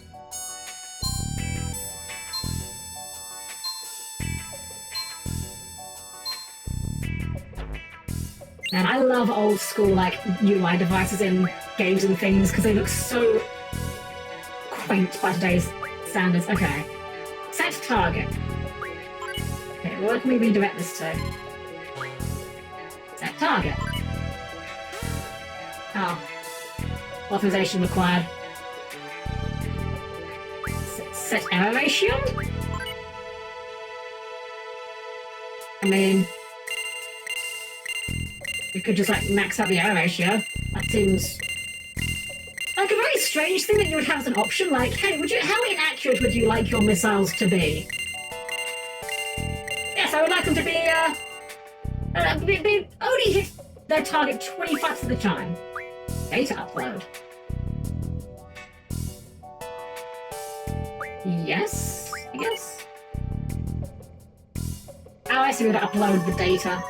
Man, I love old school, like, UI devices in games and things, because they look so quaint by today's standards. Okay. Set target. Okay, where can we redirect this to? Set target. Oh. Authorization required. Set error ratio? I mean... we could just, like, max out the error ratio. That seems... like a very strange thing that you would have as an option. Like, hey, how inaccurate would you like your missiles to be? Yes, I would like them to be, only hit their target 25% of the time. Data upload. Yes, I guess. Oh, I see, we've got to upload the data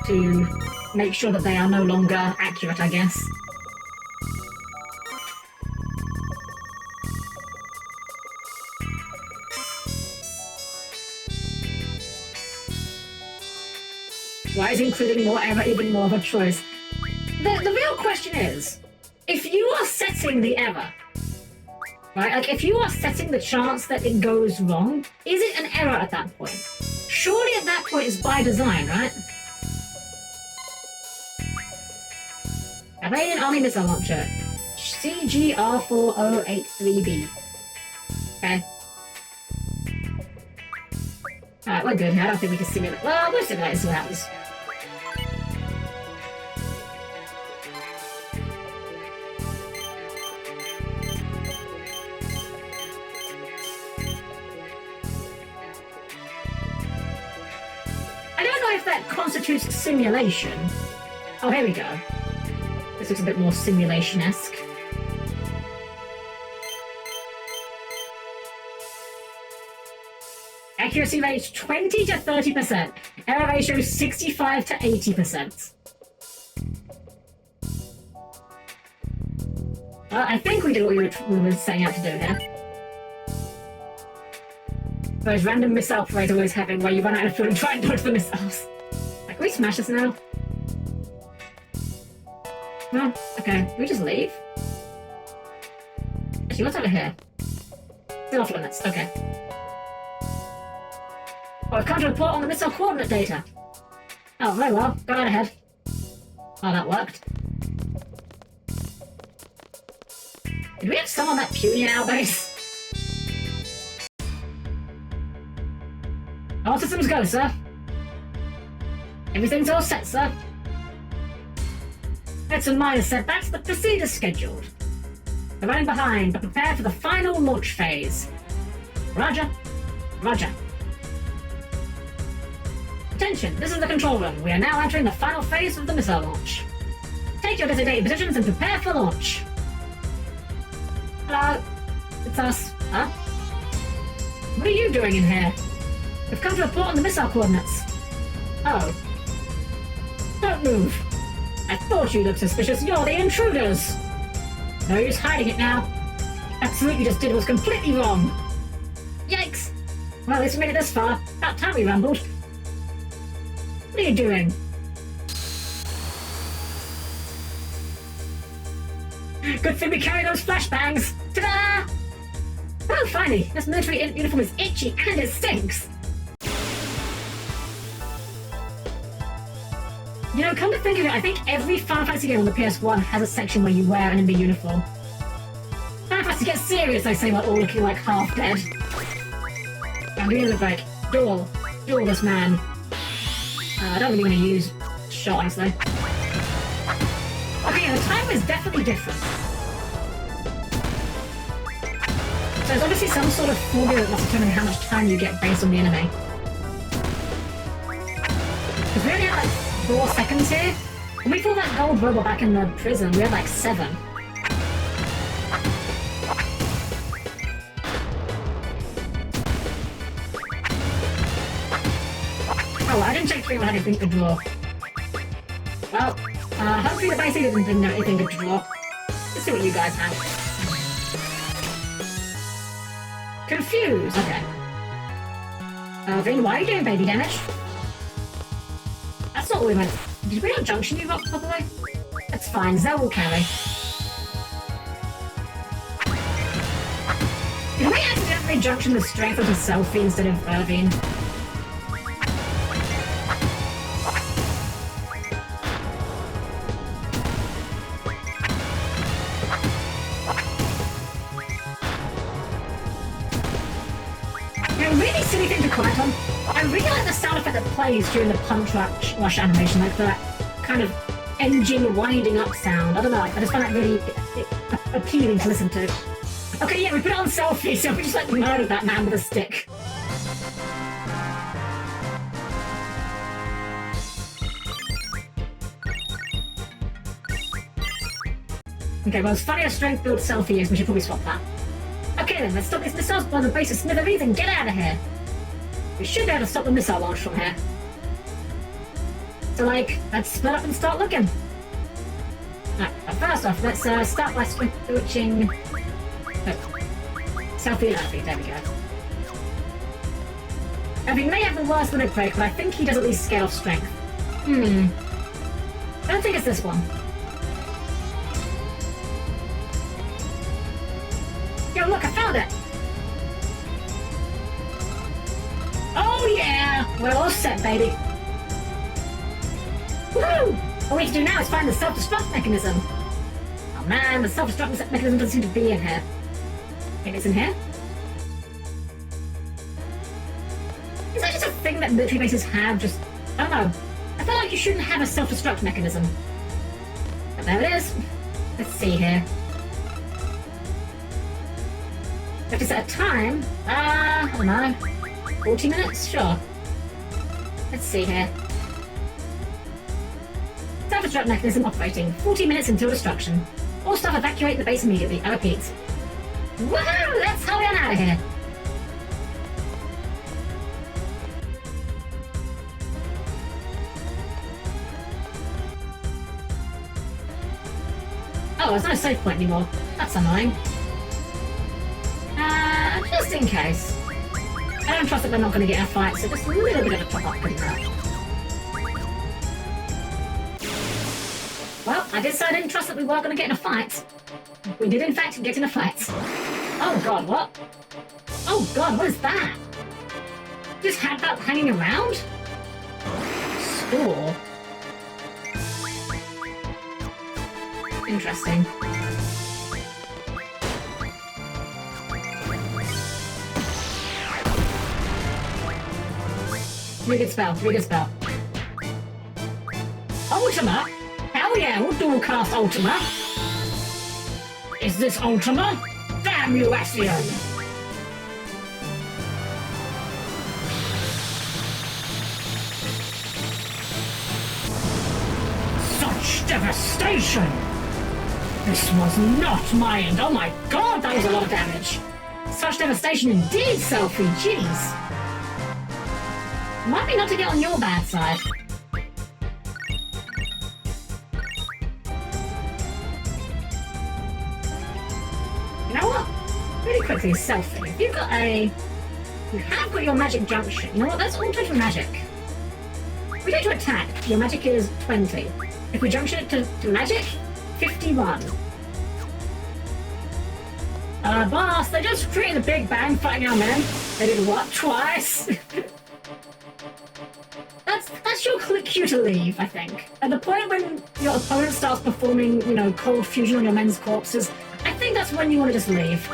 to make sure that they are no longer accurate, I guess. Why is including more error even more of a choice? The real question is, if you are setting the error, right, like if you are setting the chance that it goes wrong, is it an error at that point? Surely at that point it's by design, right? Iranian Army Missile Launcher, CGR4083B. Okay. Alright, we're good here. I don't think we can simulate. Well, we'll simulate and see what happens. I don't know if that constitutes simulation. Oh, here we go. This looks a bit more simulation-esque. Accuracy rate 20 to 30%. Error ratio 65 to 80%. I think we did what we were setting out to do here. Those random missile parades always happen where you run out of food and try and dodge the missiles. Like, can we smash this now? Oh, okay. Can we just leave? Actually, what's over here? Still off limits. Okay. Oh, I've come to report on the missile coordinate data. Oh, very well. Go right ahead. Oh, that worked. Did we have someone that puny in our base? All systems go, sir. Everything's all set, sir. Had some minor setbacks, but proceed as scheduled. We're running behind, but prepare for the final launch phase. Roger. Roger. Attention, this is the control room. We are now entering the final phase of the missile launch. Take your designated positions and prepare for launch. Hello. It's us. Huh? What are you doing in here? We've come to report on the missile coordinates. Oh. Don't move. I thought you looked suspicious. You're the intruders. No use hiding it now. Absolutely just did was completely wrong. Yikes. Well, at least we made it this far. About time we rambled. What are you doing? Good thing we carry those flashbangs. Ta-da! Oh, finally. This military uniform is itchy and it stinks. You know, come to think of it, I think every Final Fantasy game on the PS1 has a section where you wear an enemy uniform. Final Fantasy, get serious, I say, while all looking like half dead. I'm really look like, duel this man. I don't really want to use shot, honestly. Okay, the time is definitely different. So there's obviously some sort of formula that must determine how much time you get based on the enemy. Because we only have like 4 seconds here. When we fought that gold robot back in the prison, we had like 7. Oh, I didn't check if anyone had anything to draw. Well, hopefully the base leader didn't know anything to draw. Let's see what you guys have. Confused, okay. Vin, why are you doing baby damage? That's not what we meant. Did we not junction you up, by the way? That's fine, Zell will carry. Did we accidentally junction the strength of the Selfie instead of Irvine? Silly thing to comment on. I really like the sound effect that plays during the punch rush animation, like that kind of engine winding up sound. I don't know, I just find that really appealing to listen to. Okay, yeah, we put it on Selfie, so we just like murdered that man with a stick. Okay, well, as funny as strength build Selfie is, we should probably swap that. Okay then, let's stop these missiles by the base of Smithereens and get out of here. We should be able to stop the missile launch from here. So like, let's split up and start looking. Alright, first off, let's start by switching... Selfie and Irving, there we go. Irving may have the worst limit break, but I think he does at least scale off strength. I don't think it's this one. Yo, look, I found it! Oh yeah! We're all set, baby! Woohoo! All we have to do now is find the self-destruct mechanism. Oh man, the self-destruct mechanism doesn't seem to be in here. Maybe it's in here? Is that just a thing that military bases have? Just, I don't know. I feel like you shouldn't have a self-destruct mechanism. But there it is. Let's see here. We have to set a time. I don't know. 40 minutes? Sure. Let's see here. Self-destruct mechanism operating. 40 minutes until destruction. All staff evacuate the base immediately. I repeat. Woohoo! Let's hurry on out of here. Oh, there's no save point anymore. That's annoying. Just in case. I don't trust that they're not going to get a fight, so just a little bit of a top-up could hurt. Well, I decided I didn't trust that we were going to get in a fight. We did, in fact, get in a fight. Oh god, what? Oh god, what is that? Just had that hanging around? Store. Interesting. Really good spell, really good spell. Ultima? Hell yeah, we'll dual cast Ultima. Is this Ultima? Damn you, Ascian! Such devastation! This was not my end. Oh my god, that was a lot of damage. Such devastation indeed, Selfie. Jeez. Might be not to get on your bad side. You know what? Really quickly, Selfie. If you've got a... You have got your magic junction. You know what? That's all to magic. If we go to attack, your magic is 20. If we junction it to magic, 51. Boss, they just created a big bang fighting our men. They did what? Twice? That's your cue to leave, I think. At the point when your opponent starts performing, you know, cold fusion on your men's corpses, I think that's when you want to just leave.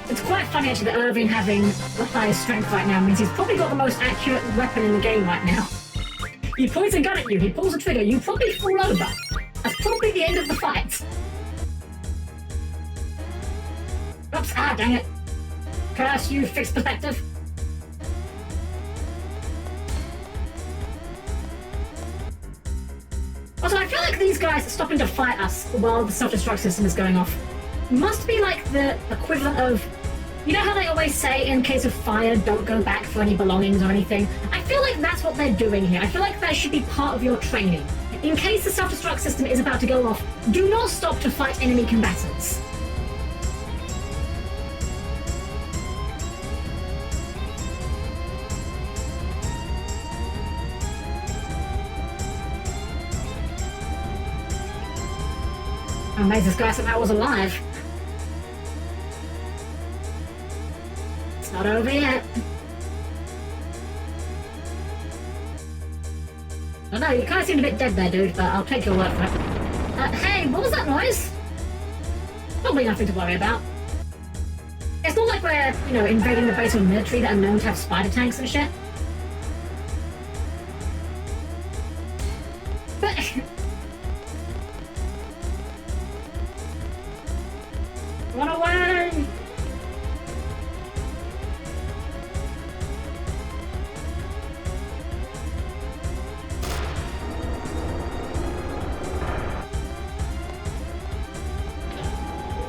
It's quite funny actually that Irving having the highest strength right now means he's probably got the most accurate weapon in the game right now. He points a gun at you, he pulls a trigger, you probably fall over. That's probably the end of the fight. Oops, ah, dang it. Curse you, fixed perspective. Also, I feel like these guys stopping to fight us while the self-destruct system is going off must be like the equivalent of, you know how they always say in case of fire, don't go back for any belongings or anything? I feel like that's what they're doing here. I feel like that should be part of your training. In case the self-destruct system is about to go off, do not stop to fight enemy combatants. I'm amazed this guy somehow was alive. It's not over yet. I know, you kind of seemed a bit dead there, dude, but I'll take your word for it. Hey, what was that noise? Probably nothing to worry about. It's not like we're, you know, invading the base of the military that are known to have spider tanks and shit. But... Run away!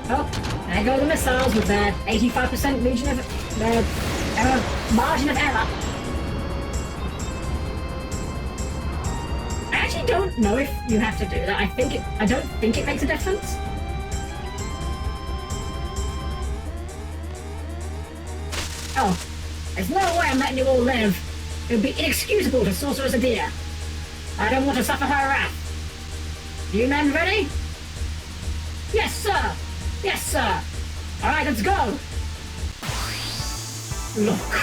Oh, there go the missiles with their 85% region of their margin of error. I actually don't know if you have to do that. I don't think it makes a difference. Oh, there's no way I'm letting you all live. It would be inexcusable to Sorceress Adir. I don't want to suffer her wrath. You men ready? Yes, sir! Yes, sir! Alright, let's go! Look!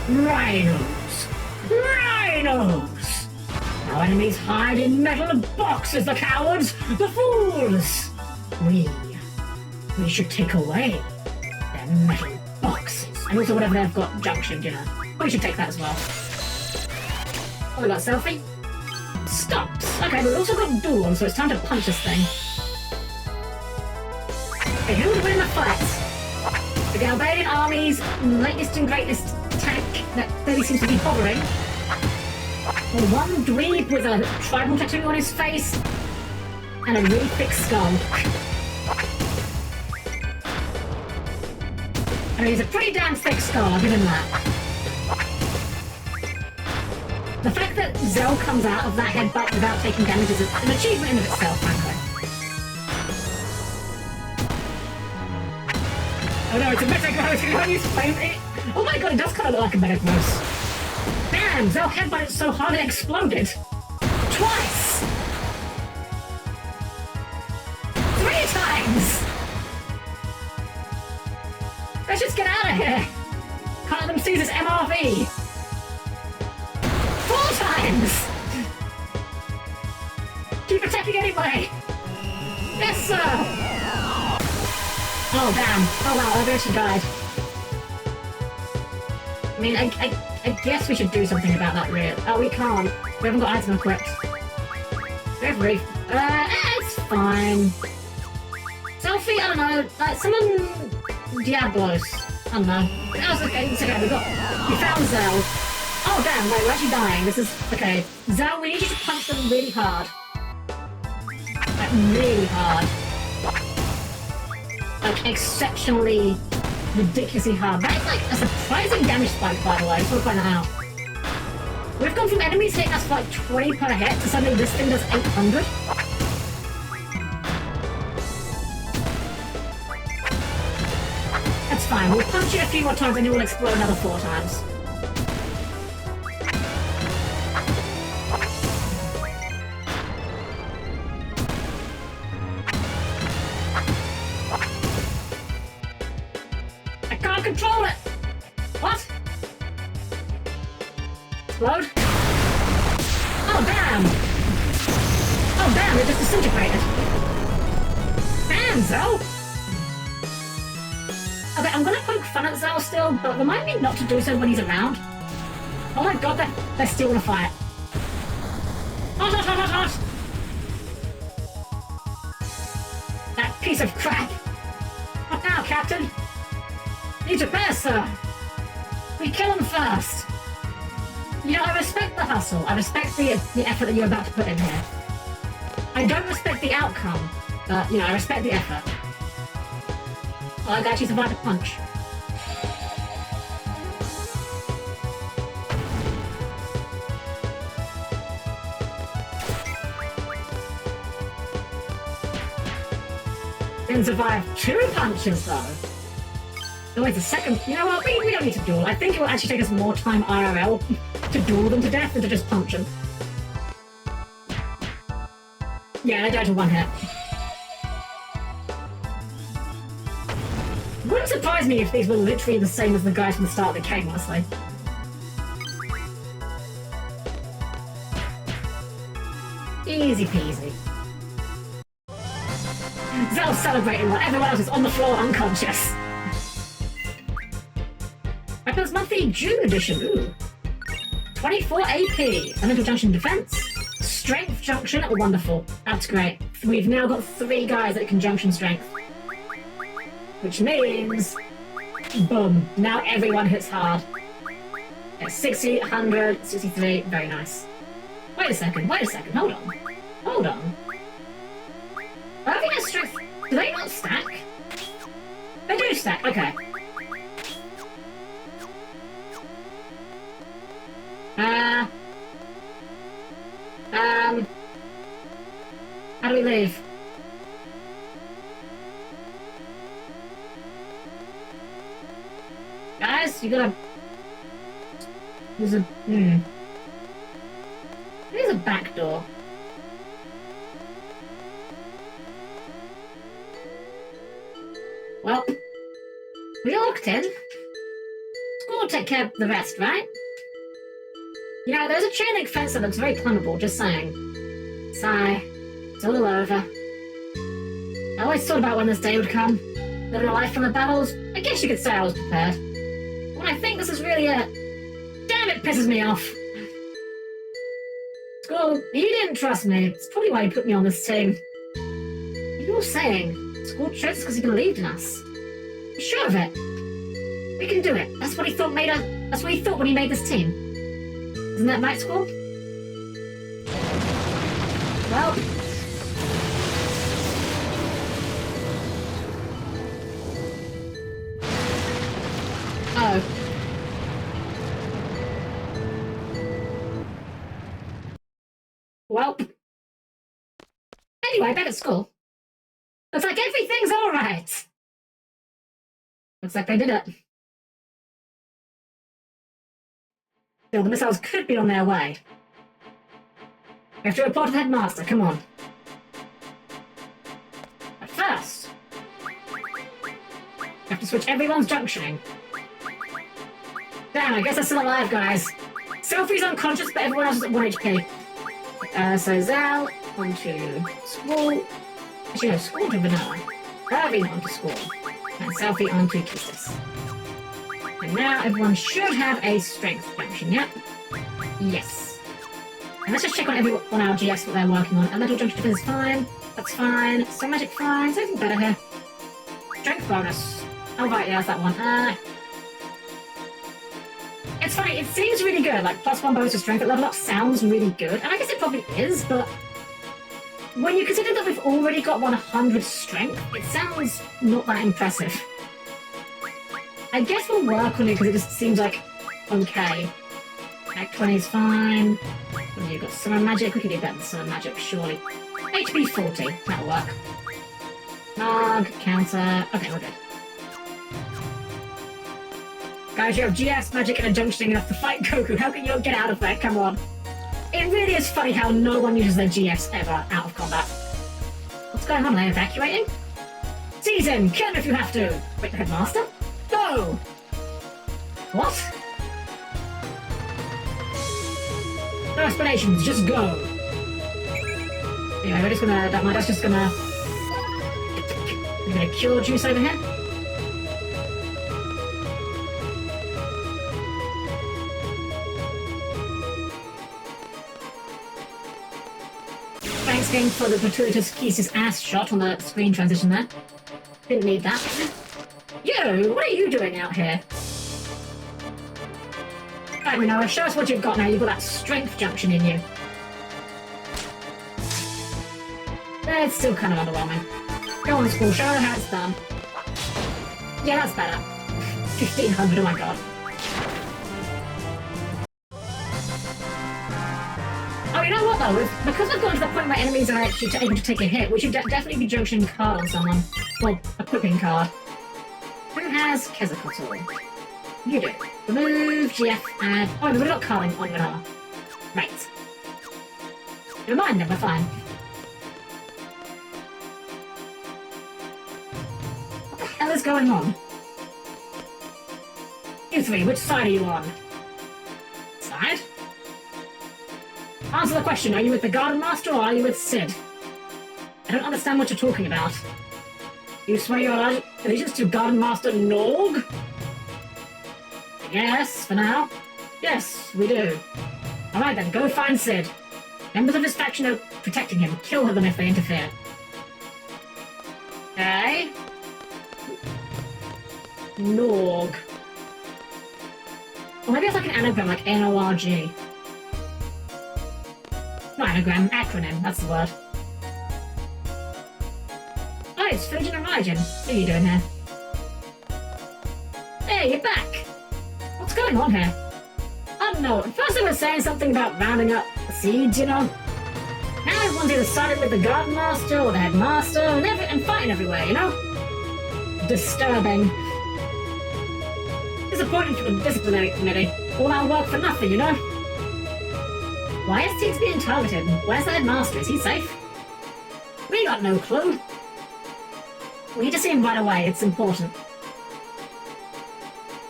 Rhinos! Rhinos! Our enemies hide in metal boxes, the cowards! The fools! We should take away their metal boxes. And also whatever they've got junctioned, you know. We should take that as well. Oh, we got Selfie. Stops! Okay, we've also got Dawn, so it's time to punch this thing. Okay, who would win the fight? The Galbadian army's latest and greatest tank that clearly seems to be hovering. Or one dweeb with a tribal tattoo on his face and a really thick skull. I mean, he's a pretty damn thick skull, I'll give him that. The fact that Zell comes out of that headbutt without taking damage is an achievement in of itself, frankly. Oh no, it's a Metagross! Can you explain it? Oh my god, it does kind of look like a Metagross. Damn, Zell headbutted so hard it exploded. Twice! 3 times! Let's just get out of here! Can't let them see this MRV! 4 times! Keep attacking anyway! Yes, sir! Oh, damn. Oh, wow, I've actually died. I mean, I guess we should do something about that rear. Oh, we can't. We haven't got item equipped. Very it's fine. Selfie, I don't know. Like, summon Diablos. I don't know. It's okay, we found Zell. Oh, damn, wait, we're actually dying. This is... Okay. Zell, we need you to punch them really hard. Like, really hard. Like, exceptionally, ridiculously hard. That is, like, a surprising damage spike, by the way. I just want to point that out. We've gone from enemies hitting us for, like, 20 per hit to suddenly this thing does 800. That's fine. We'll punch it a few more times and it will explode another 4 times. Control it! What? Explode? Oh, damn! Oh, damn, it just disintegrated. Damn, Zell! Okay, I'm gonna poke fun at Zell still, but remind me not to do so when he's around. Oh my god, they're still gonna fight. Hot, hot, hot, hot, hot! That piece of crap! What now, Captain? Need to pass, sir. We kill him first. You know, I respect the hustle. I respect the effort that you're about to put in here. I don't respect the outcome, but, you know, I respect the effort. Oh, I actually survived a punch. Didn't survive 2 punches, though. Oh, wait, the second... You know what? We don't need to duel. I think it will actually take us more time IRL to duel them to death than to just punch them. Yeah, they died to 1 hit. Wouldn't surprise me if these were literally the same as the guys from the start of the game, honestly. Easy peasy. Zell's celebrating while everyone else is on the floor unconscious. Weapons Monthly June Edition, ooh. 24 AP, Elemental Junction Defense, Strength Junction, oh wonderful, that's great. We've now got 3 guys at Conjunction Strength. Which means, boom, now everyone hits hard. Yeah, 60, 100, 63, very nice. Wait a second, hold on. Hold on. I think that's Strength, do they not stack? They do stack, okay. How do we leave? Guys, you gotta... There's a... There's a back door. Well, we locked in. School will take care of the rest, right? You know, there's a chain link fence that looks very climbable, just saying. Sigh. It's all over. I always thought about when this day would come. Living a life from the battles, I guess you could say I was prepared. When I think this is really it, damn, it pisses me off. School, you didn't trust me. It's probably why you put me on this team. You were saying, School chose because he believed in us. You're sure of it? We can do it. That's what he thought made us. That's what he thought when he made this team. Isn't that right, School? Well... Oh. Well. Anyway, back at school. Looks like everything's alright. Looks like they did it. Still, the missiles could be on their way. We have to report to the headmaster, come on. But first, we have to switch everyone's junctioning. Damn, I guess they're still alive, guys. Sophie's unconscious, but everyone else is at 1 HP. So Zal, onto Squall. Actually, no, Squall to Vanilla. Irving onto Squall. And Sophie onto Kisses. And now everyone should have a strength junction, yep? Yes. And let's just check on our GS what they're working on. Elemental junction defense is fine. That's fine. Some magic fine. Something better here. Strength bonus. Oh right, yeah, that's that one. It's funny, it seems really good, like +1 bonus to strength at level up sounds really good, and I guess it probably is, but when you consider that we've already got 100 strength, it sounds not that impressive. I guess we'll work on it because it just seems like okay. Act 20 is fine. And you've got summer magic, we can do better than summer magic, surely. HP 40, that'll work. Nog, counter, okay, we're good. Guys, you have GS magic and a junctioning enough to fight Goku. How can you get out of there? Come on. It really is funny how no one uses their GS ever out of combat. What's going on? Are they evacuating? Season! Kill him if you have to! Wait, the headmaster? Go! What? No explanations, just go! Anyway, we're just gonna... That's just gonna... We're gonna cure juice over here. Thanks again for the gratuitous Kisses ass shot on the screen transition there. Didn't need that. You! What are you doing out here? Right, we know. Show us what you've got now. You've got that strength junction in you. It's still kind of underwhelming. Go on, School. Show her how it's done. Yeah, that's better. 1500, oh my god. Oh, you know what though? Because we've gotten to the point where enemies are actually able to take a hit, we should definitely be junctioning card on someone. Well, equipping card. Who has Quetzalcoatl? You do. Remove, GF, add... Oh, we've got carding on Vanilla. Right. Never mind then, we're fine. What the hell is going on? You three, which side are you on? Side? Answer the question, are you with the Garden Master or are you with Sid? I don't understand what you're talking about. You swear your allegiance to Garden Master Norg? Yes, for now. Yes, we do. Alright then, go find Sid. Members of his faction are protecting him. Kill them if they interfere. Okay. Norg. Or maybe it's like an anagram, like N-O-R-G. Not anagram, acronym, that's the word. Oh, it's Fujin and Raijin. What are you doing here? Hey, you're back! What's going on here? I don't know, at first they were saying something about rounding up the siege, you know? Now everyone's either sided with the Garden Master or the Headmaster and fighting everywhere, you know? Disturbing. Disappointing for the disciplinary committee. All our work for nothing, you know? Why is Tiggs being targeted? Where's the Headmaster? Is he safe? We got no clue. We need to see him right away, it's important.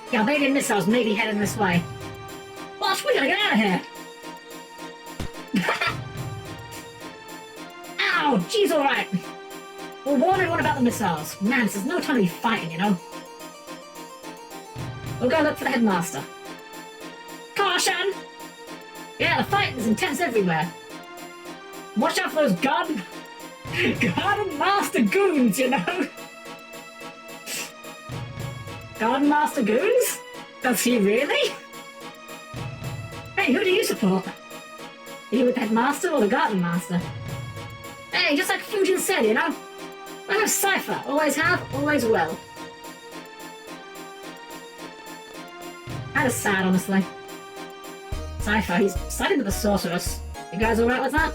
The Albanian missiles may be heading this way. What? We gotta get out of here! Ow! Jeez, alright! We'll warn everyone about the missiles. Man, there's no time to be fighting, you know? We'll go look for the Headmaster. Caution! Yeah, the fight is intense everywhere. Watch out for those Garden Master goons, you know? Garden Master goons? Does he really? Hey, who do you support? Are you with the Headmaster or the Garden Master? Hey, just like Fujin said, you know? I have Cypher. Always have, always will. Kinda sad, honestly. Cypher, he's siding with the Sorceress. You guys alright with that?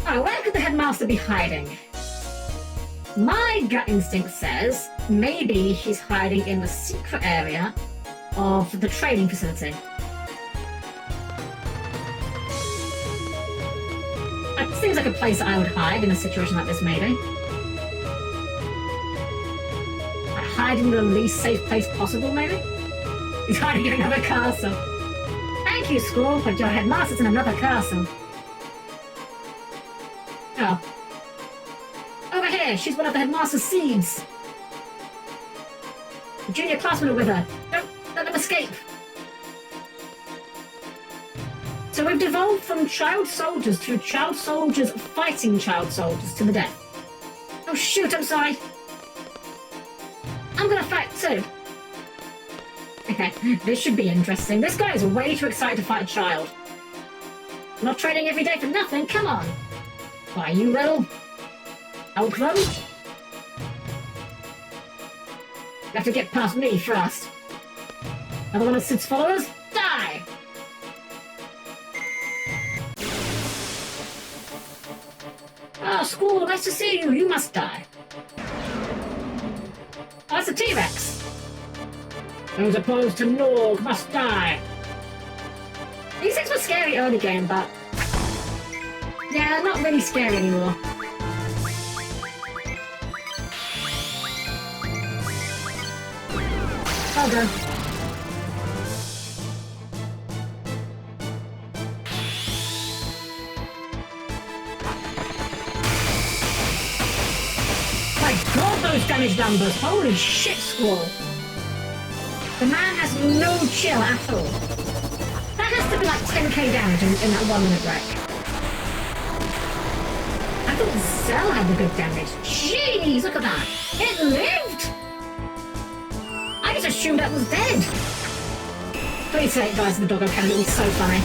Oh, where could the Headmaster be hiding? My gut instinct says maybe he's hiding in the secret area of the training facility. That seems like a place I would hide in a situation like this, maybe. Hide in the least safe place possible, maybe? He's hiding in another castle. Thank you, school, but your headmaster's in another castle. Oh. Over here, she's one of the headmaster's seeds. The junior classmen are with her. Don't let them escape. So we've devolved from child soldiers to child soldiers fighting child soldiers to the death. Oh shoot, I'm sorry. I'm gonna fight too. Okay, this should be interesting. This guy is way too excited to fight a child. Not training every day for nothing, come on. Why, you little... help them? You have to get past me first. Another one of Sid's followers? Die! Ah, school, nice to see you. You must die. Oh, it's a T-Rex. Those opposed to Norg must die. These things were scary early game, but... yeah, not really scary anymore. Oh, go. My god, those damage numbers! Holy shit, Squall! The man has no chill at all. That has to be like 10k damage in that 1 minute break. I thought the cell had the good damage. Jeez, look at that! It lived! I just assumed that was dead. Please say it dies in the doggo cannon, it was so funny.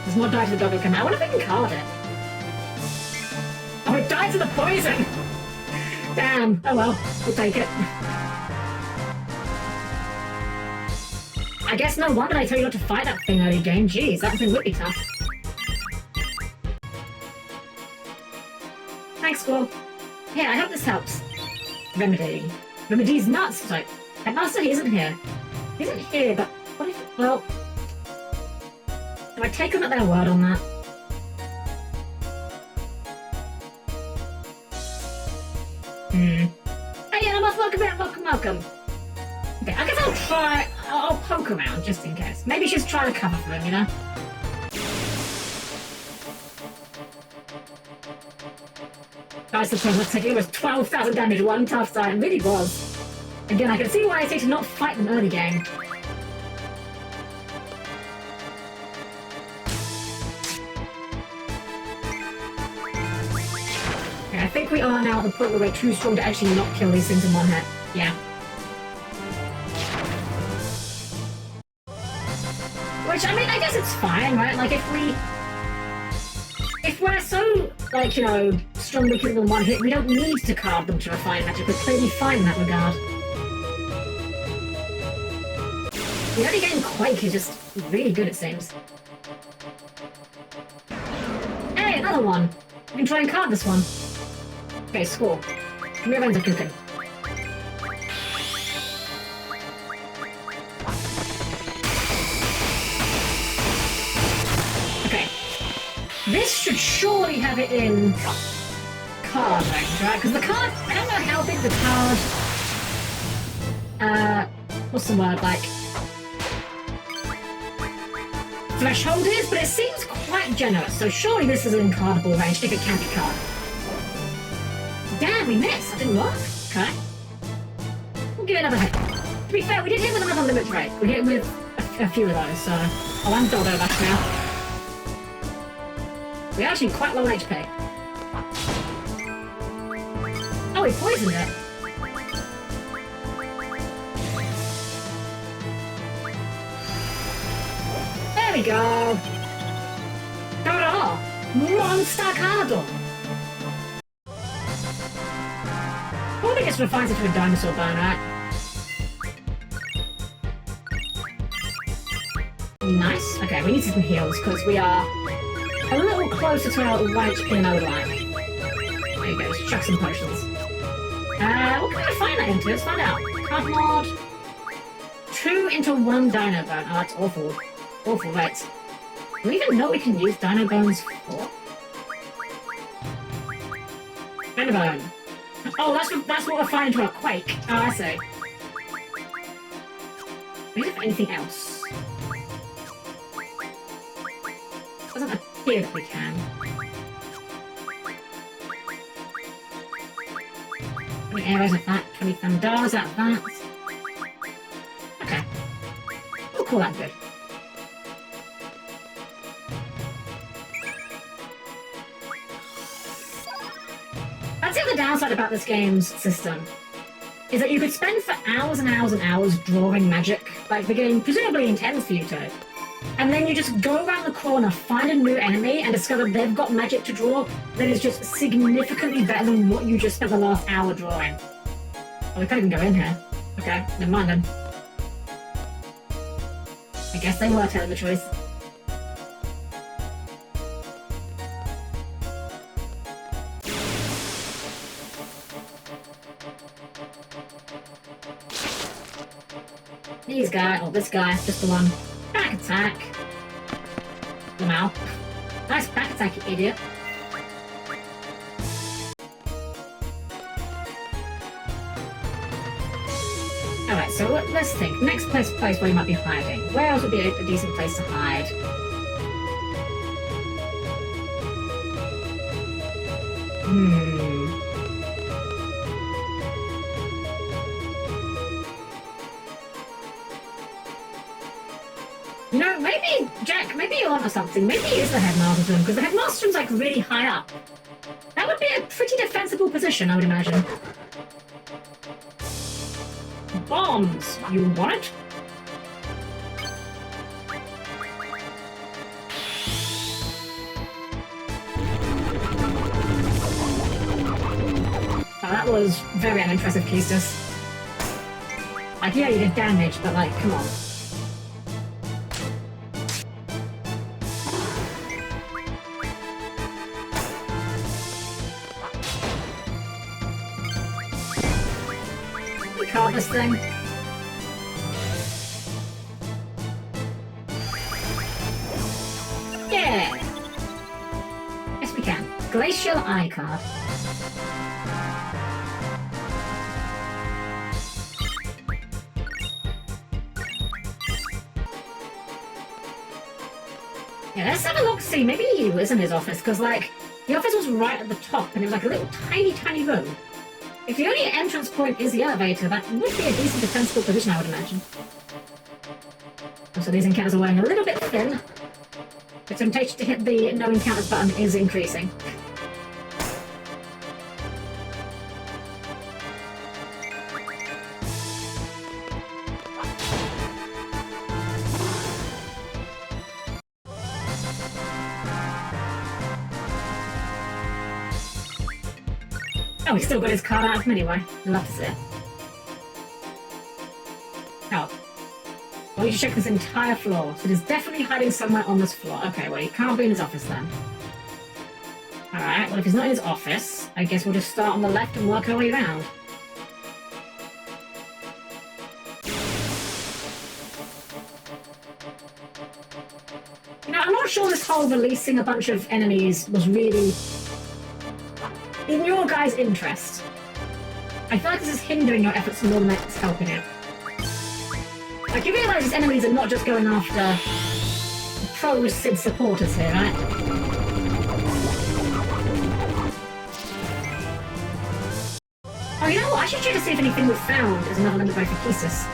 There's more die to the doggo cannon. I wonder if I can card it. Oh, it died to the poison! Damn, oh well, we'll take it. I guess no wonder I tell you not to fight that thing early game. Jeez, that thing would be tough. Thanks, Squall. Here, I hope this helps. Remedy. Remedy's nuts! Like, Headmaster, he isn't here. He isn't here, but what if... well... do I take them at their word on that? Hey, yeah, welcome. Okay, I guess I'll try... I'll poke around, just in case. Maybe she's trying to cover for him, you know? Guys, the problem looks like it was 12,000 damage one tough side. It really was. Again, I can see why I say to not fight them early game. Okay, I think we are now at the point where we're too strong to actually not kill these things in one hit. Yeah. Which, I mean, I guess it's fine, right? Like, if we're so, like, you know, strong we kill them in one hit, we don't need to card them to refine magic. We're clearly fine in that regard. The early game Quake is just really good, it seems. Hey, another one! We can try and card this one. Okay, score. Rear ends are cooking. Okay. This should surely have it in card range, right? Because the card, I don't know how big the card... what's the word, like... threshold is, but it seems quite generous, so surely this is in cardable range if it can be card. Damn, we missed! That didn't work. Okay. We'll give it another hit. To be fair, we did hit with another limit break. We hit with a few of those, so... oh, I'm Doggo back now. We're actually quite low on HP. Oh, he poisoned it. There we go. Ta-da! Monster Cardle! Probably just refines it to a dinosaur bone, right? Nice. Okay, we need some heals because we are a little closer to our 1 HP than I would like. There you go, let's chuck some potions. What can I find that into? Let's find out. Card mod. 2 into 1 Dino Bone. Oh, that's awful. Awful, right. Do we even know what we can use Dino Bones for? Dino Bone. Oh, that's what we're finding to our Quake. Oh, I see. Maybe for anything else. Doesn't appear that we can. 20 arrows at that, 20 thunders at that. Okay. We'll call that good. That's the other downside about this game's system, is that you could spend for hours and hours and hours drawing magic, like the game presumably intends for you to, and then you just go around the corner, find a new enemy, and discover they've got magic to draw that is just significantly better than what you just spent the last hour drawing. Oh, we can't even go in here. Okay, never mind then. I guess they were telling the choice. These guys, oh this guy, just the one. Back attack. Wow. Nice back attack, you idiot. Alright, so let's think. Next place where you might be hiding. Where else would be a decent place to hide? You know, maybe, Jack, maybe you're onto something. Maybe it is the headmaster's room, because the headmaster's room's like really high up. That would be a pretty defensible position, I would imagine. Bombs! You want it? Oh, that was very unimpressive, Keistus. Like, yeah, you did damage, but like, come on. We caught this thing. Yeah! Yes, we can. Glacial Eye card. Yeah, let's have a look, see, maybe he was in his office, because, like, the office was right at the top, and it was like a little tiny room. If the only entrance point is the elevator, that would be a decent defensible position, I would imagine. Also, these encounters are wearing a little bit thin. The temptation to hit the no encounters button is increasing. Oh, he's still got his card out of him anyway. Love to see it. Oh. Well, you should check this entire floor. So there's definitely hiding somewhere on this floor. Okay, well, he can't be in his office then. Alright, well, if he's not in his office, I guess we'll just start on the left and work our way around. You know, I'm not sure this whole releasing a bunch of enemies was really in your guys' interest. I feel like this is hindering your efforts more than it's helping it. Like, you realise these enemies are not just going after pro-Sid supporters here, right? Oh, you know what? I should check to see if anything we've found is another limit by Keistus.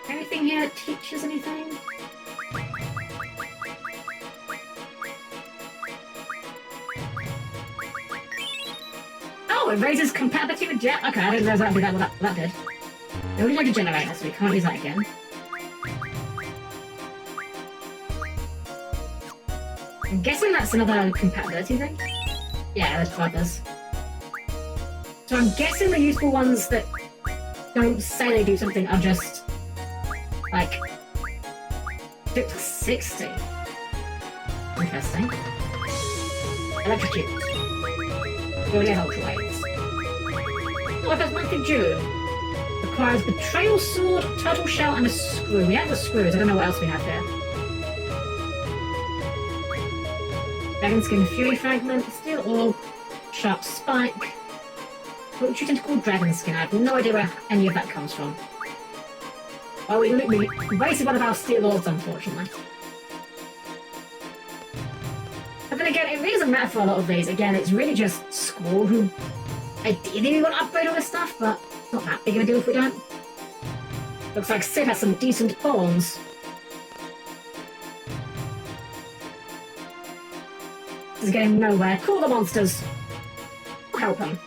Anything here that teaches anything? Oh, it raises compatibility with jet. Okay, I didn't realize that would do what that did. It already like a generator, so we can't use that again. I'm guessing that's another compatibility thing? Yeah, that's what it does. So I'm guessing the useful ones that don't say they do something are just Like, 60. Interesting. Electrocute. Already have ultrawaves. Weapons monthly due. Requires betrayal sword, turtle shell, and a screw. We have the screws. I don't know what else we have here. Dragon skin, fury fragment, steel orb, sharp spike. What would you tend to call dragon skin? I have no idea where any of that comes from. Oh, we wasted one of our steel orbs, unfortunately. But then again, it really doesn't matter for a lot of these. Again, it's really just Squall who ideally we want to upgrade all this stuff, but not that big of a deal if we don't. Looks like Sid has some decent pawns. This is getting nowhere. Call the monsters. Help them.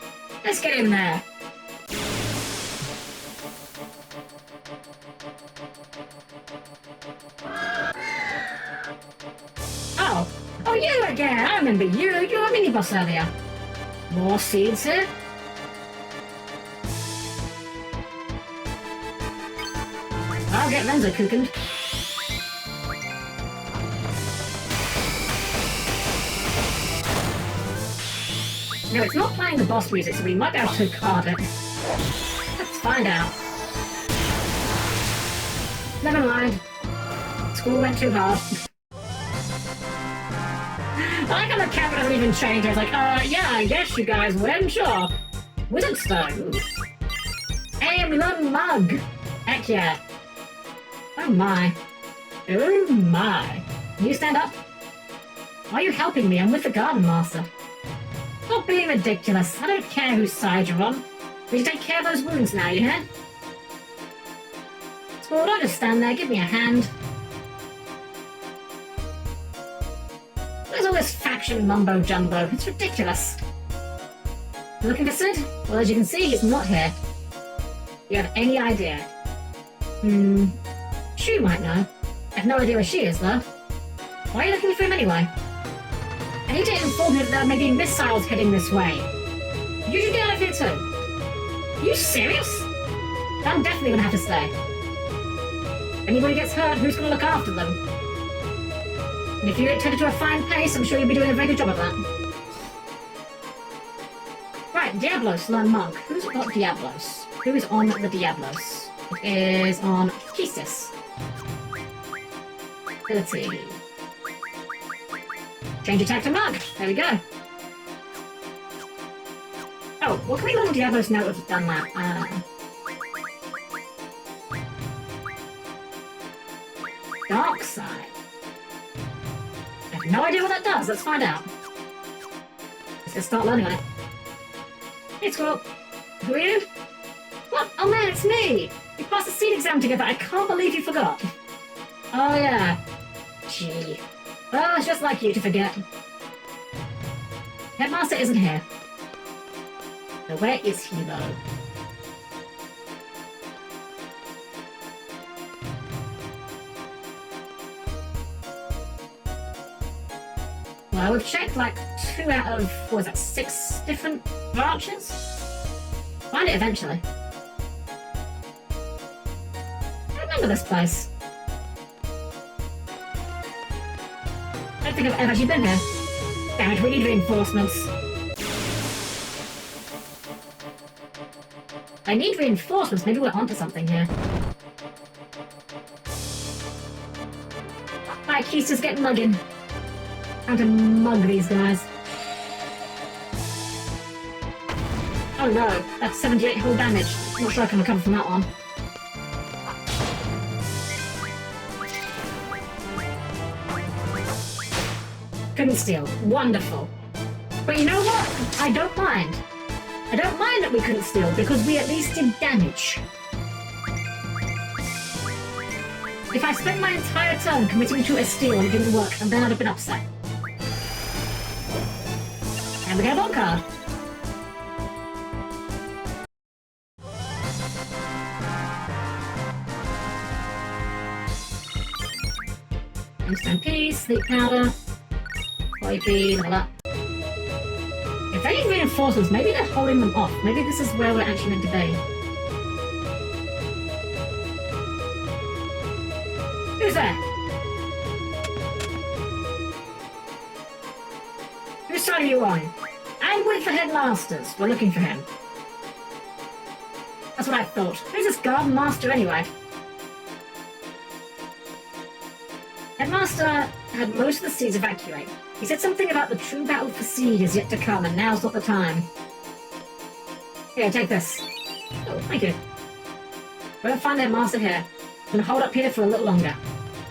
Let's get in there. Oh. Oh, you again. I remember you. You were a mini-boss earlier. More seeds here. I'll get Renzo cooking. No, it's not playing the boss music, so we might be able to card it. Let's find out. Never mind. School went too hard. I like how the camera doesn't even change. I was like, yeah, I guess you guys win, sure. Wizard Stone. Hey, we learned Mug. Heck yeah. Oh my. Oh my. Can you stand up? Why are you helping me? I'm with the Garden Master. Stop being ridiculous. I don't care whose side you're on. We can take care of those wounds now, you hear? Squall, don't just stand there. Give me a hand. Where's all this faction mumbo-jumbo? It's ridiculous. You looking for Sid? Well, as you can see, he's not here. Do you have any idea? She might know. I have no idea where she is, though. Why are you looking for him anyway? I need to inform him that there may be missiles heading this way. You should get out of here too. Are you serious? I'm definitely gonna have to stay. If anybody gets hurt, who's gonna look after them? And if you get turned to a fine pace, I'm sure you'll be doing a very good job of that. Right, Diablos, learn Monk. Who's got Diablos? Who is on the Diablos? It is on Kistis. Ability. Change attack to Mug. There we go. Oh, what can we learn Diablos now that we've done that? Dark side. I have no idea what that does. Let's find out. Let's just start learning on it. Hey, Squirrel. Who are you? What? Oh man, it's me! We passed the seed exam together. I can't believe you forgot. Oh yeah. Gee. Well, it's just like you to forget. Headmaster isn't here. So where is he, though? Well, we've checked like 2 out of, what was that, 6 different branches? Find it eventually. I remember this place. I don't think I've ever actually been here. Damn it, we need reinforcements. I need reinforcements, maybe we're onto something here. Right, Keith's just getting mugging. Time to mug these guys. Oh no, that's 78 hull damage. Not sure I can recover from that one. Couldn't steal. Wonderful. But you know what? I don't mind. I don't mind that we couldn't steal, because we at least did damage. If I spent my entire turn committing to a steal and it didn't work, and then I'd have been upset. And we get a bomb card. Instant peace, sleep powder, body feed, all that. If they need reinforcements, maybe they're holding them off. Maybe this is where we're actually meant to be. side are you on? I'm with the headmasters. We're looking for him. That's what I thought. Who's this garden master anyway? Headmaster had most of the seeds evacuate. He said something about the true battle for seed is yet to come, and now's not the time. Here, take this. Oh, thank you. We're gonna find Headmaster here. I'm gonna hold up here for a little longer.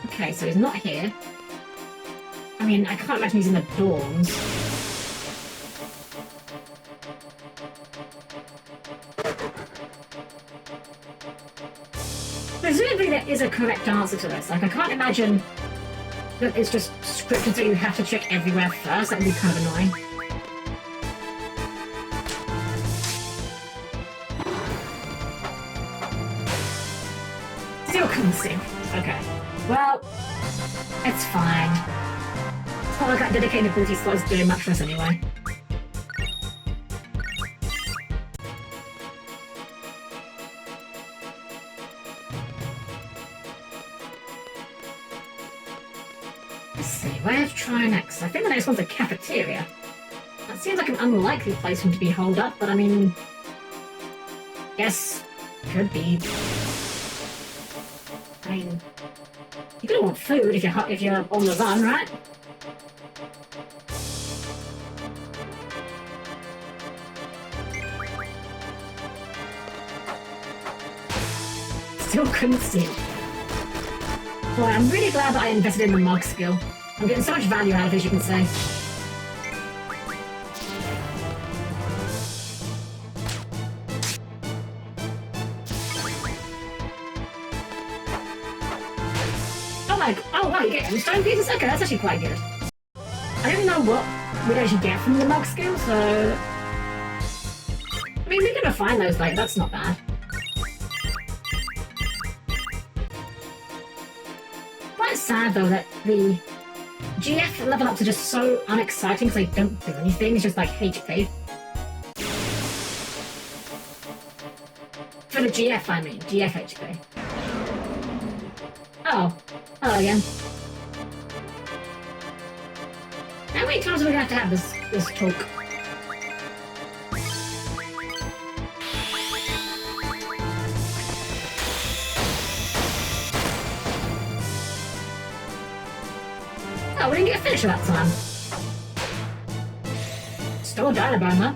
Okay, so he's not here. I mean, I can't imagine he's in the dorms. Presumably there is a correct answer to this. Like, I can't imagine that it's just scripted so you have to check everywhere first. That would be kind of annoying. Still couldn't see. Okay. Well, it's fine. It's not like that dedicated ability slot is doing much for us anyway. Let's see, where to try next? I think the next one's a cafeteria. That seems like an unlikely place for him to be holed up, but I mean... Guess... could be. I mean... You're gonna want food if you're on the run, right? Still couldn't see. Boy, I'm really glad that I invested in the mug skill. I'm getting so much value out of it, as you can see. Oh wow, you get stone pieces? Okay, that's actually quite good. I don't even know what we'd actually get from the mug skill, so... I mean, we're gonna find those later, that's not bad. Quite sad though that the GF level ups are just so unexciting because they don't do anything, it's just like HP. For the GF, I mean, GF HP. Oh. Hello again. How many times are we gonna have to have this talk? Oh, we didn't get a finisher that time. Stole a dino huh?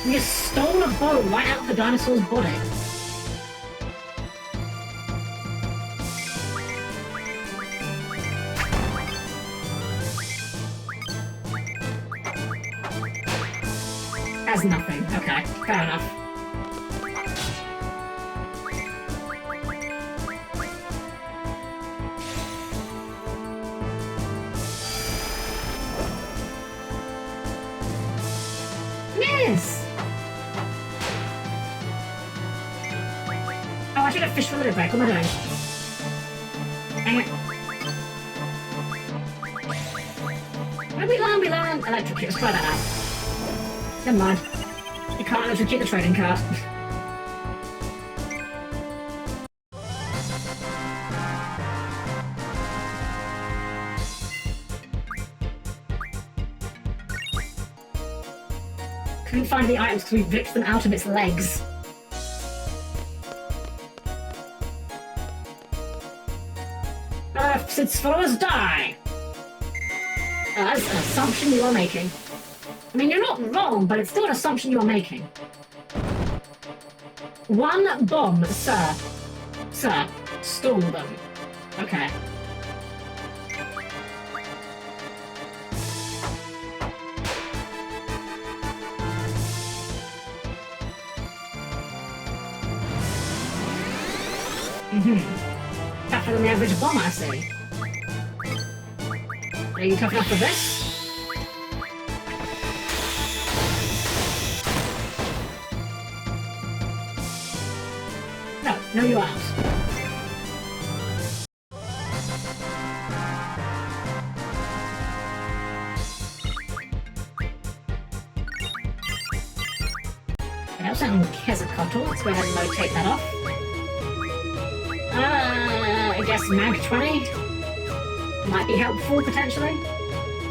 We just stole a bone right out of the dinosaur's body. Has nothing. Okay, fair enough. Yes! Oh, I should have fished for a little break. What am I doing? Dang it. Where we learn electrocute. Let's try that out. Never mind. You can't electrocute the trading card. Couldn't find the items because we ripped them out of its legs. Earth's its followers die! That's an assumption you are making. I mean, you're not wrong, but it's still an assumption you're making. One bomb, sir. Sir, stall them. Okay. Tougher than the average bomb, I see. Are you tough enough for this? No, you aren't. I also have Quetzalcoatl. Let's go ahead and rotate that off. I guess Mag 20 might be helpful potentially.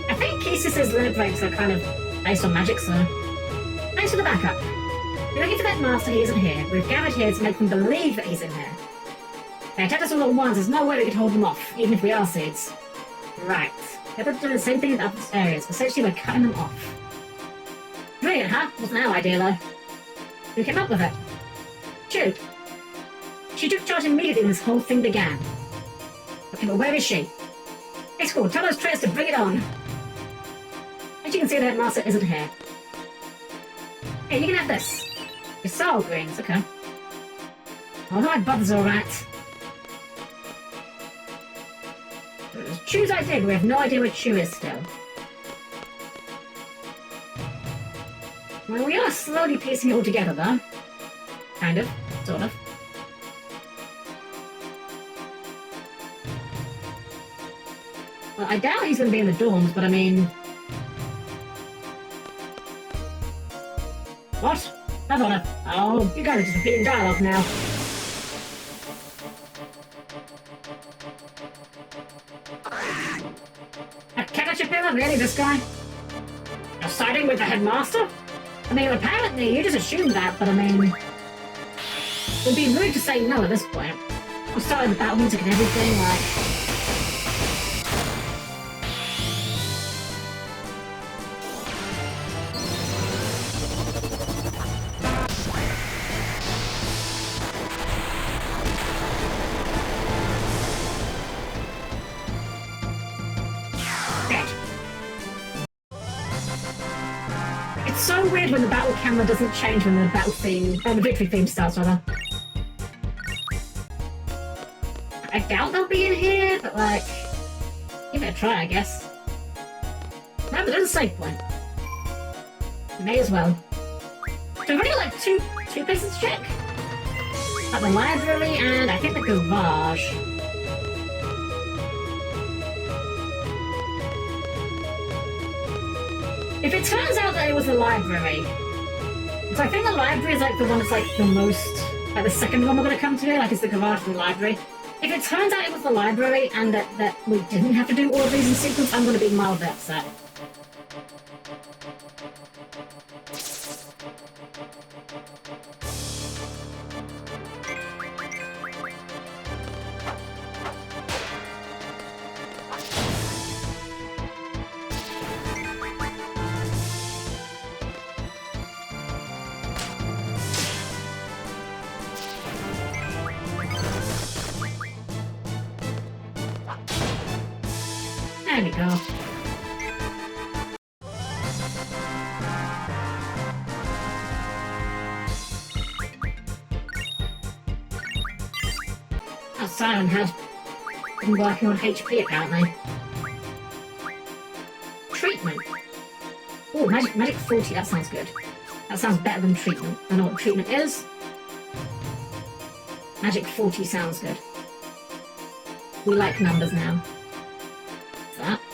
I think Kesis' limit breaks are kind of based on magic, so... Thanks for the backup. We're looking for that master, he isn't here. We've gathered here to make them believe that he's in here. They attacked us all at once, there's no way we could hold them off, even if we are seeds. Right. They're doing the same thing in other areas. Essentially, we're cutting them off. Brilliant, huh? Wasn't our idea, though. Who came up with it? Chu. She took charge immediately when this whole thing began. Okay, but where is she? It's cool. Tell those traitors to bring it on. As you can see, the headmaster isn't here. Hey, you can have this. Your soul greens, okay. Oh, my brother's alright. Chu's idea, but we have no idea where Chu is still. Well, we are slowly piecing it all together, though. Kind of. Sort of. Well, I doubt he's going to be in the dorms, but I mean... What? I thought of... Oh, you guys are just repeating dialogue now. A caterpillar? Really, this guy? You're siding with the headmaster? I mean, apparently, you just assumed that, but I mean... It would be rude to say no at this point. We're starting the battle music and everything, like... It's so weird when the battle camera doesn't change when the battle theme, or the victory theme starts, rather. I doubt they'll be in here, but like, give it a try, I guess. No, but there's a save point. May as well. So we've only got like two places to check. Like the library and I think the garage. If it turns out that it was the library, so I think the library is like the one that's like the most, like the second one we're going to come to, like it's the garage and the library. If it turns out it was the library and that we didn't have to do all of these in sequence, I'm going to be mildly upset. There we go. Oh, Simon has been working on HP apparently. Treatment. Oh, magic 40, that sounds good. That sounds better than treatment. I know what treatment is. Magic 40 sounds good. We like numbers now.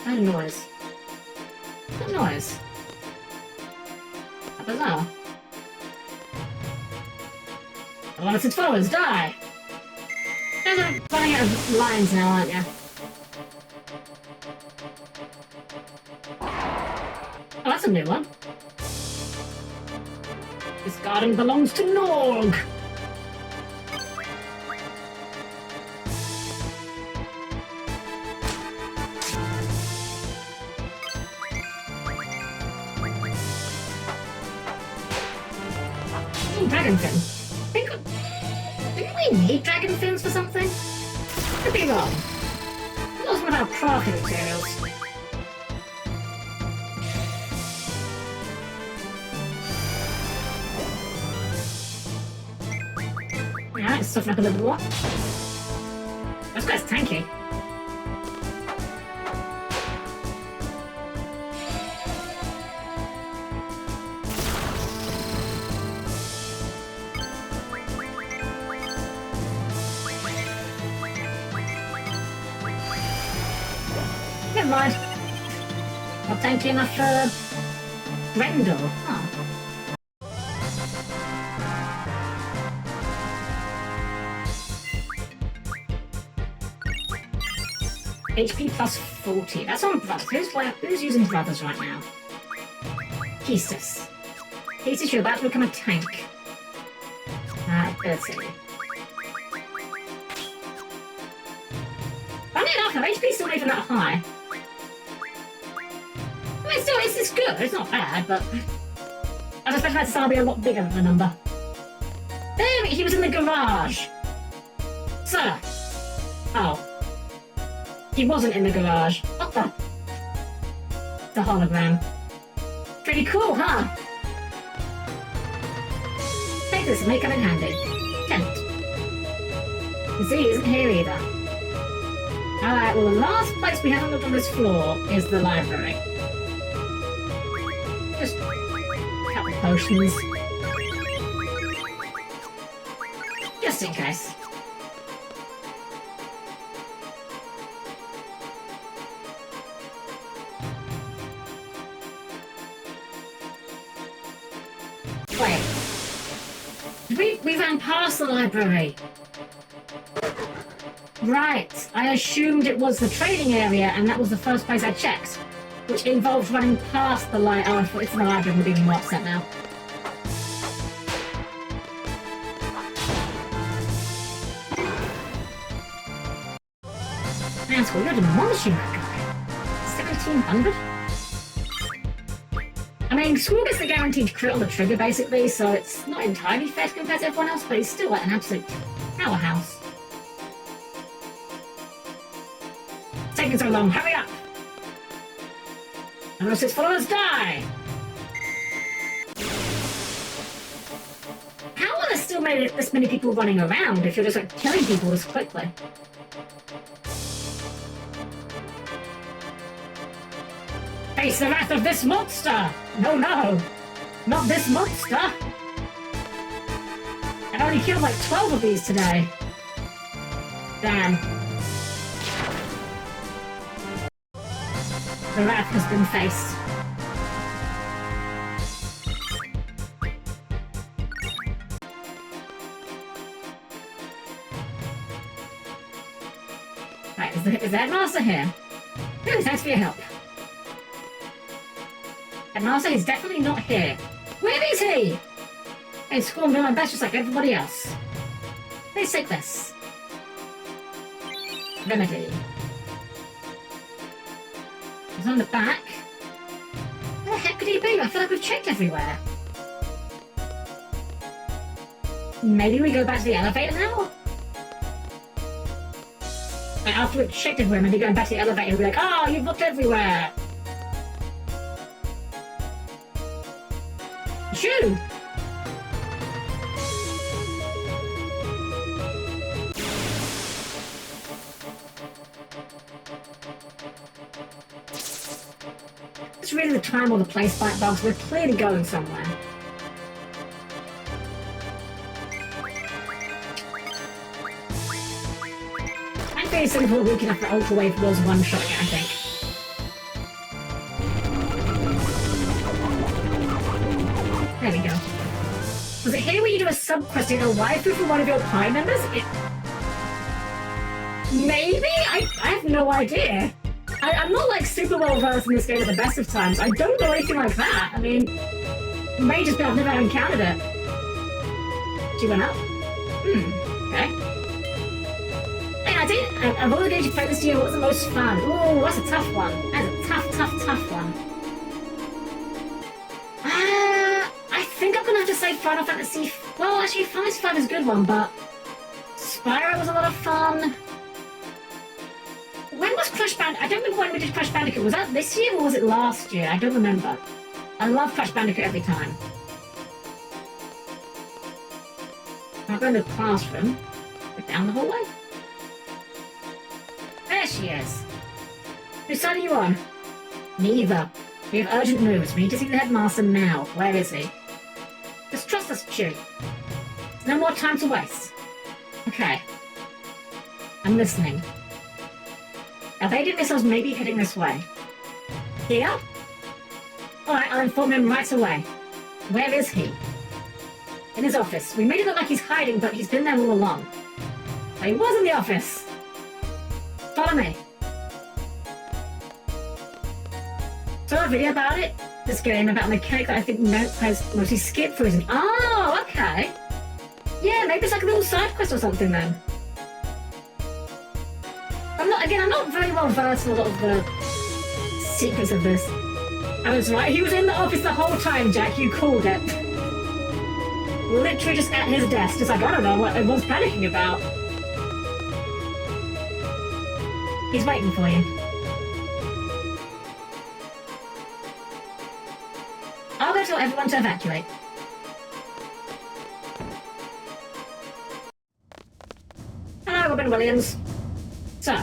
That noise. That noise. That bizarre. Unwanted followers, die! You guys are running out of lines now, aren't you? Oh, that's a new one. This garden belongs to Norg! Dragon fin. Didn't we need dragon fins for something? Could be wrong. Those were our crafting materials. Yeah, let's soften up a little more. That's quite tanky. Never mind. Not tanky enough for Grendel. Oh. HP plus 40. That's on brothers. Who's using brothers right now? Keistus. Keistus, you're about to become a tank. Ability. Funny enough, her HP's still not even that high. I mean, still, it's good. It's not bad, but I was expecting that to start be a lot bigger than the number. Damn it, he was in the garage. Sir. Oh. He wasn't in the garage. What the? The hologram. Pretty cool, huh? Take this and may come in handy. Tent. Z isn't here either. Alright, well the last place we haven't looked on this floor is the library. Just a couple potions. Just in case. Wait. We ran past the library. Right. I assumed it was the training area and that was the first place I checked. Which involves running past the library. Oh, I thought it's the library. I'm even more upset now. Man, so you're demolishing that guy. 1700? I mean, Squall gets the guaranteed crit on the trigger, basically, so it's not entirely fair to compare to everyone else, but he's still like an absolute powerhouse. It's taking so long, hurry up! Unless his followers die! How are there still this many people running around if you're just like killing people this quickly? Face the wrath of this monster! No, not this monster! I've only killed like 12 of these today. Damn. The wrath has been faced. Right, is the headmaster here? Ooh, thanks for your help. Headmaster is definitely not here. Where is he? Hey, Squall, I'm doing my best just like everybody else. Please take this. Remedy. He's on the back. Where the heck could he be? I feel like we've checked everywhere. Maybe we go back to the elevator now? Like after we've checked everywhere, maybe going back to the elevator and be like, oh, you've looked everywhere! Shoo! It's really the time or the place fight bugs. We're clearly going somewhere. I'm fairly certain for weak enough that Ultra Wave was one-shotting it, I think. There we go. Was it here where you do a sub-quest to get a waifu from one of your Pi members? Maybe? I have no idea. I'm not like super well versed in this game at the best of times. I don't know anything like that. I mean, it may just be I've never encountered it. She went up? Okay. Hey, I did. Of all the games you played this year, what was the most fun? Ooh, that's a tough one. That's a tough one. I think I'm gonna have to say Final Fantasy. Well, actually, Final Fantasy V is a good one, but Spyro was a lot of fun. When was Crash Bandicoot? I don't remember when we did Crash Bandicoot. Was that this year or was it last year? I don't remember. I love Crash Bandicoot every time. I'll go in the classroom. Go down the hallway. There she is. Whose side are you on? Neither. We have urgent moves. We need to see the headmaster now. Where is he? Just trust us, Chewie. There's no more time to waste. Okay. I'm listening. Evaded missiles may be heading this way. Here? Alright, I'll inform him right away. Where is he? In his office. We made it look like he's hiding, but he's been there all along. But he was in the office. Follow me. saw a video about it, this game, about a mechanic that I think has mostly skipped for reason. Oh, okay. Yeah, maybe it's like a little side quest or something then. I'm not very well versed in a lot of the secrets of this. I was right, he was in the office the whole time, Jack, you called it. Literally just at his desk, just like, I don't know what everyone's panicking about. He's waiting for you. I'll go tell everyone to evacuate. Hello, Robin Williams. So.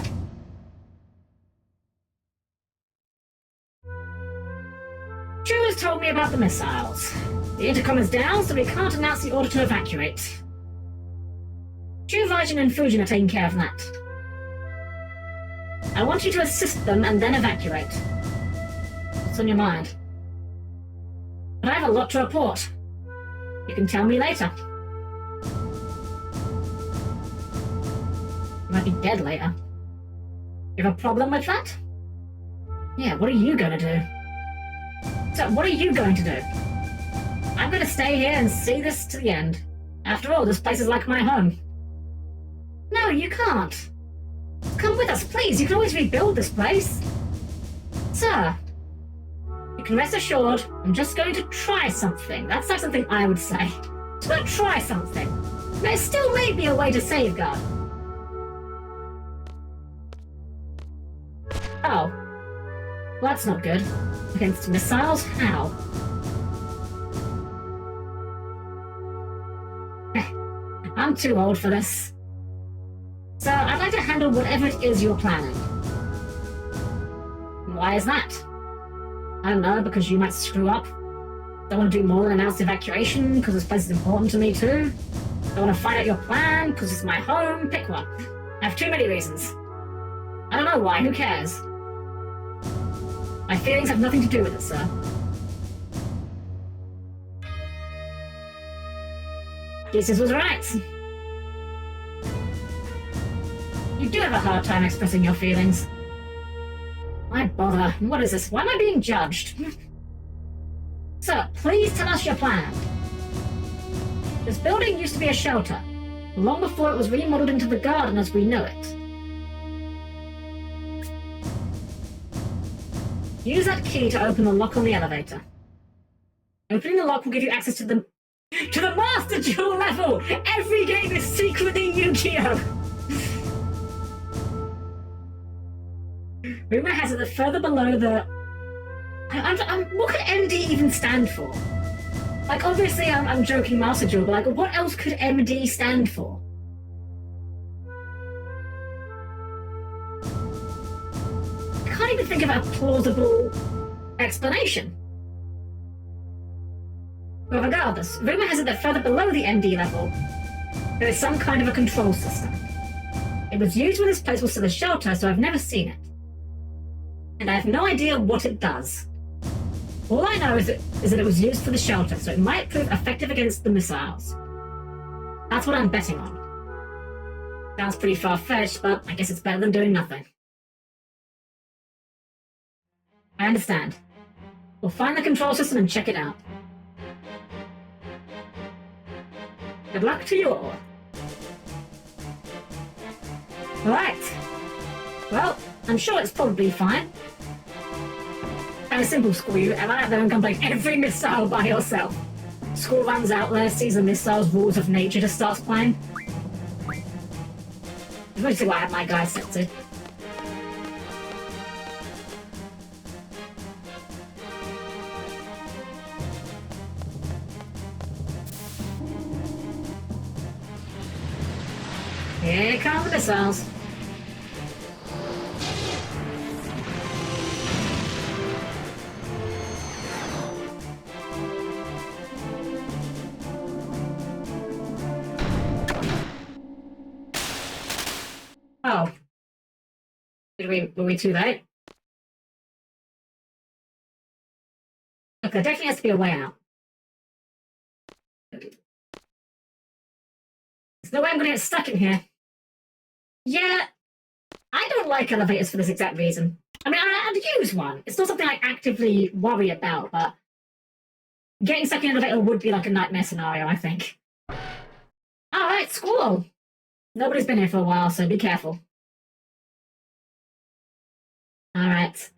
Drew has told me about the missiles. The intercom is down, so we can't announce the order to evacuate. Drew, Virgin, and Fujin are taking care of that. I want you to assist them and then evacuate. What's on your mind? But I have a lot to report. You can tell me later. You might be dead later. You have a problem with that? Yeah, what are you going to do? So, what are you going to do? I'm going to stay here and see this to the end. After all, this place is like my home. No, you can't. Come with us, please. You can always rebuild this place. Sir, you can rest assured, I'm just going to try something. That's like something I would say. Just going to try something. There still may be a way to safeguard. Oh. Well, that's not good. Against missiles? How? I'm too old for this. So, I'd like to handle whatever it is you're planning. Why is that? I don't know, because you might screw up. Don't want to do more than announce evacuation, because this place is important to me too. Don't want to find out your plan, because it's my home. Pick one. I have too many reasons. I don't know why, who cares? My feelings have nothing to do with it, sir. Jesus was right. You do have a hard time expressing your feelings. Why bother? What is this? Why am I being judged? Sir, please tell us your plan. This building used to be a shelter, long before it was remodeled into the garden as we know it. Use that key to open the lock on the elevator. Opening the lock will give you access to the Master Duel level! Every game is secretly Yu-Gi-Oh! Rumor has it that further below the... what could MD even stand for? Like, obviously I'm joking Master Duel, but like, what else could MD stand for? I can't even think of a plausible explanation. But regardless, rumor has it that further below the MD level, there is some kind of a control system. It was used when this place was still a shelter, so I've never seen it. And I have no idea what it does. All I know is that it was used for the shelter, so it might prove effective against the missiles. That's what I'm betting on. Sounds pretty far-fetched, but I guess it's better than doing nothing. I understand. We'll find the control system and check it out. Good luck to you all. Alright. Well, I'm sure it's probably fine. Have a simple school, you run out there and complete every missile by yourself. School runs out there, sees the missile's rules of nature, just starts playing. That's mostly what I have my guys set to. Here come the missiles. Oh. Were we too late? Look, there definitely has to be a way out. There's no way I'm gonna get stuck in here. Yeah, I don't like elevators for this exact reason. I mean, I'd use one. It's not something I actively worry about, but getting stuck in an elevator would be like a nightmare scenario, I think. Alright, school. Nobody's been here for a while, so be careful. Alright.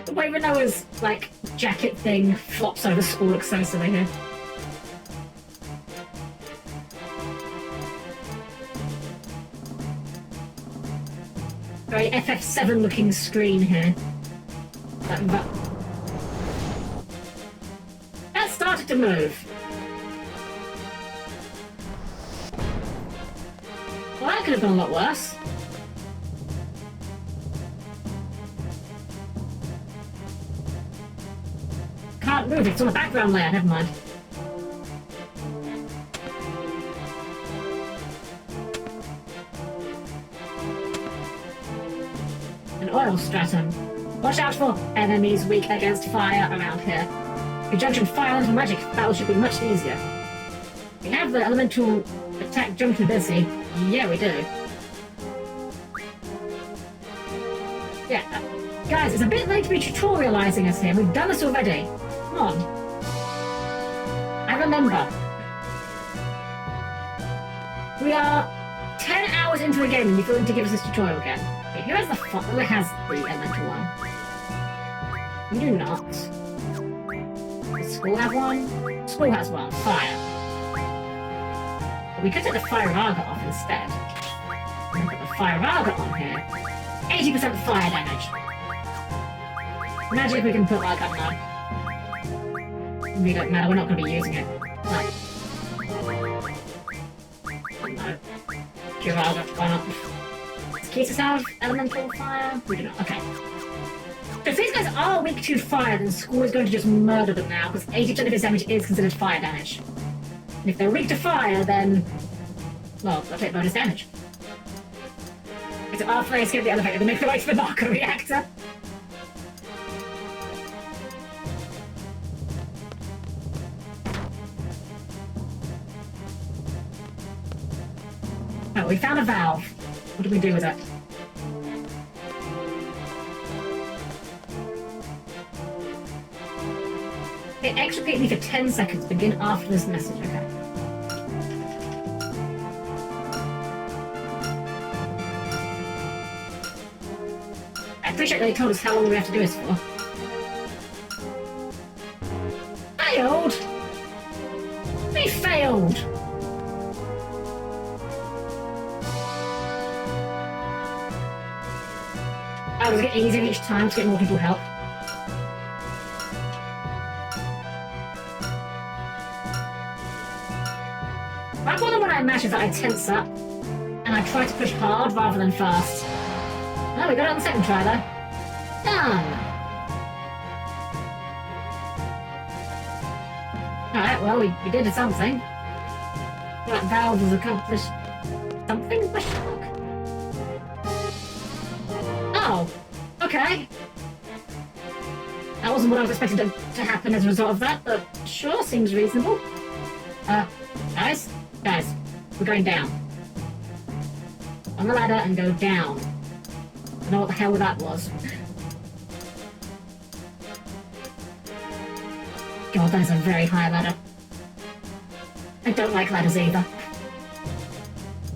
The way Renoa's, like, jacket thing flops over school looks so silly here. Very FF7 looking screen here. That started to move. Well, that could have gone a lot worse. Can't move, it's on the background layer, never mind. An oil stratum. Watch out for enemies weak against fire around here. If you junction fire into magic, battle should be much easier. We have the elemental attack junction ability. Yeah, we do. Yeah, guys, it's a bit late to be tutorializing us here. We've done this already. Come on. I remember. We are 10 hours into the game and you're going to give us this tutorial again. Okay, who has who has the elemental one? You do not. Does school have one? School has one. Fire. But we could take the fire raga off instead. And put the fire raga on here. 80% fire damage. Magic we can put like, I don't know. It really don't matter, we're not going to be using it. Like, no. Kiraga, why not? Does Kisus have elemental fire? We do not. Okay. So if these guys are weak to fire, then school is going to just murder them now, because 80% of his damage is considered fire damage. And if they're weak to fire, then, well, they'll take bonus damage. So after they escape the elevator, they make their way to the narco reactor. Oh, we found a valve. What do we do with it? Hit X repeatedly for 10 seconds. Begin after this message. Okay. I appreciate that they told us how long we have to do this for. Failed! We failed! Oh, does it get easier each time to get more people help? My problem when I mash is that I tense up, and I try to push hard rather than fast. Oh, we got it on the second try though. Done! Alright, well, we did something. That valve has accomplished something? Question mark? Oh, okay. That wasn't what I was expecting to happen as a result of that, but sure, seems reasonable. Guys, we're going down. On the ladder and go down. I don't know what the hell that was. God, that is a very high ladder. I don't like ladders either.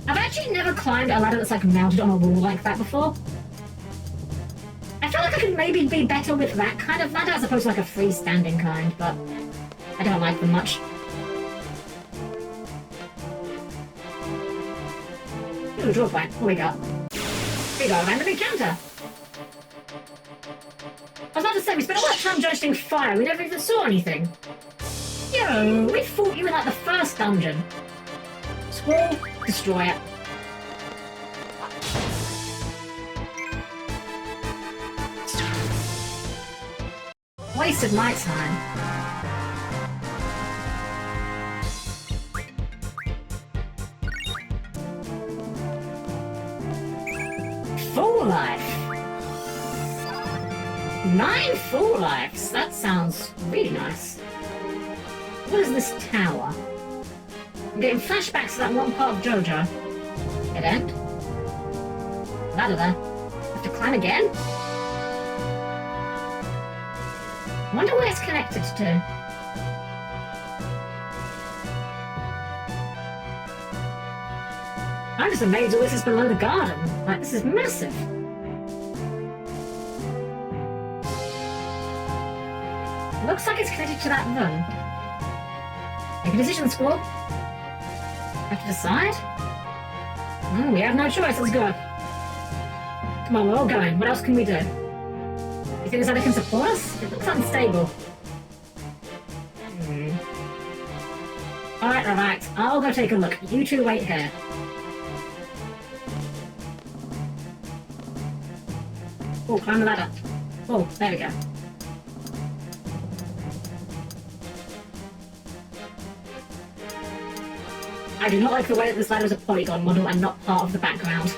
I've actually never climbed a ladder that's like mounted on a wall like that before. I feel like I could maybe be better with that kind of ladder as opposed to like a freestanding kind, but I don't like them much. Ooh, draw point. What we got? We got a random encounter. I was about to say, we spent all that time judging fire, we never even saw anything. Yo, we fought you in like the first dungeon. Squall, destroy it. Wasted my time. Full life. 9 full lives. That sounds really nice. What is this tower? I'm getting flashbacks to that one part of JoJo. Dead end. Ladder there. Have to climb again? I wonder where it's connected to. I'm just amazed all this is below the garden. Like, this is massive. Looks like it's connected to that run. Make a decision, squad. Have to decide? We have no choice, let's go. Come on, we're all going. What else can we do? You think this ladder can support us? It looks unstable. Alright, alright. I'll go take a look. You two wait here. Oh, climb the ladder. Oh, there we go. I do not like the way that this ladder is a polygon model and not part of the background.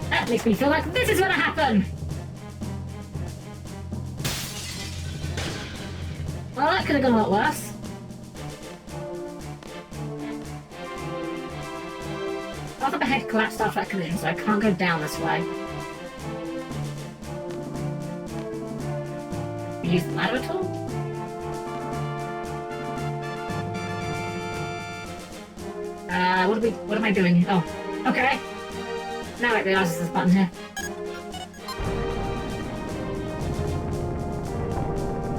That makes me feel like this is gonna happen! Well, that could have gone a lot worse. Path up ahead collapsed after that collision, so I can't go down this way. Use the ladder at all? What am I doing? Oh, okay. Now it realizes this button here.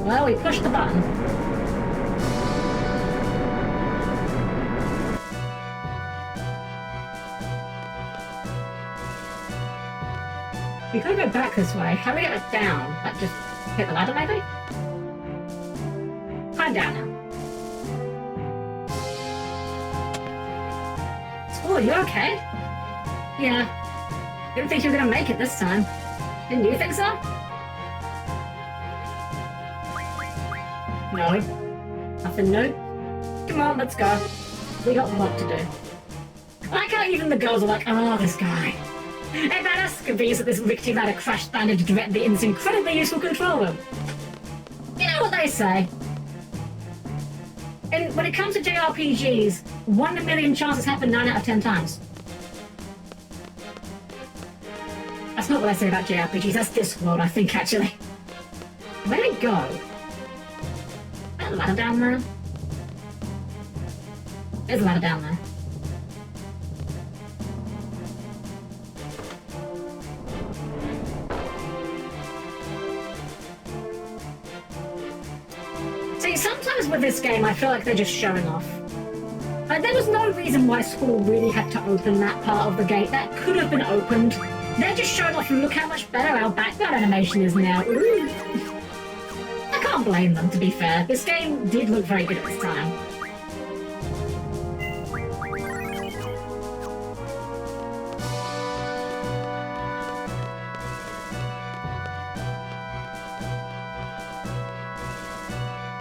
Well, we pushed the button. We could go back this way. How do we get it down? Like, just hit the ladder, maybe? Climb down now. Oh, you okay? Yeah. Didn't think you were gonna make it this time. Didn't you think so? No. Nothing new? Come on, let's go. We got work to do. I like how even the girls are like, oh, this guy. Hey, badass could be used at this Rickety ladder crash bandage directly in this incredibly useful control room. You know what they say? And when it comes to JRPGs, 1 in a million chances happen 9 out of 10 times. That's not what I say about JRPGs, that's Discworld, I think, actually. Where do we go? Is there a ladder down there? There's a ladder down there. See, sometimes with this game, I feel like they're just showing off. Like, there was no reason why school really had to open that part of the gate. That could have been opened. They're just showing off, look how much better our background animation is now. Ooh. I can't blame them, to be fair. This game did look very good at this time.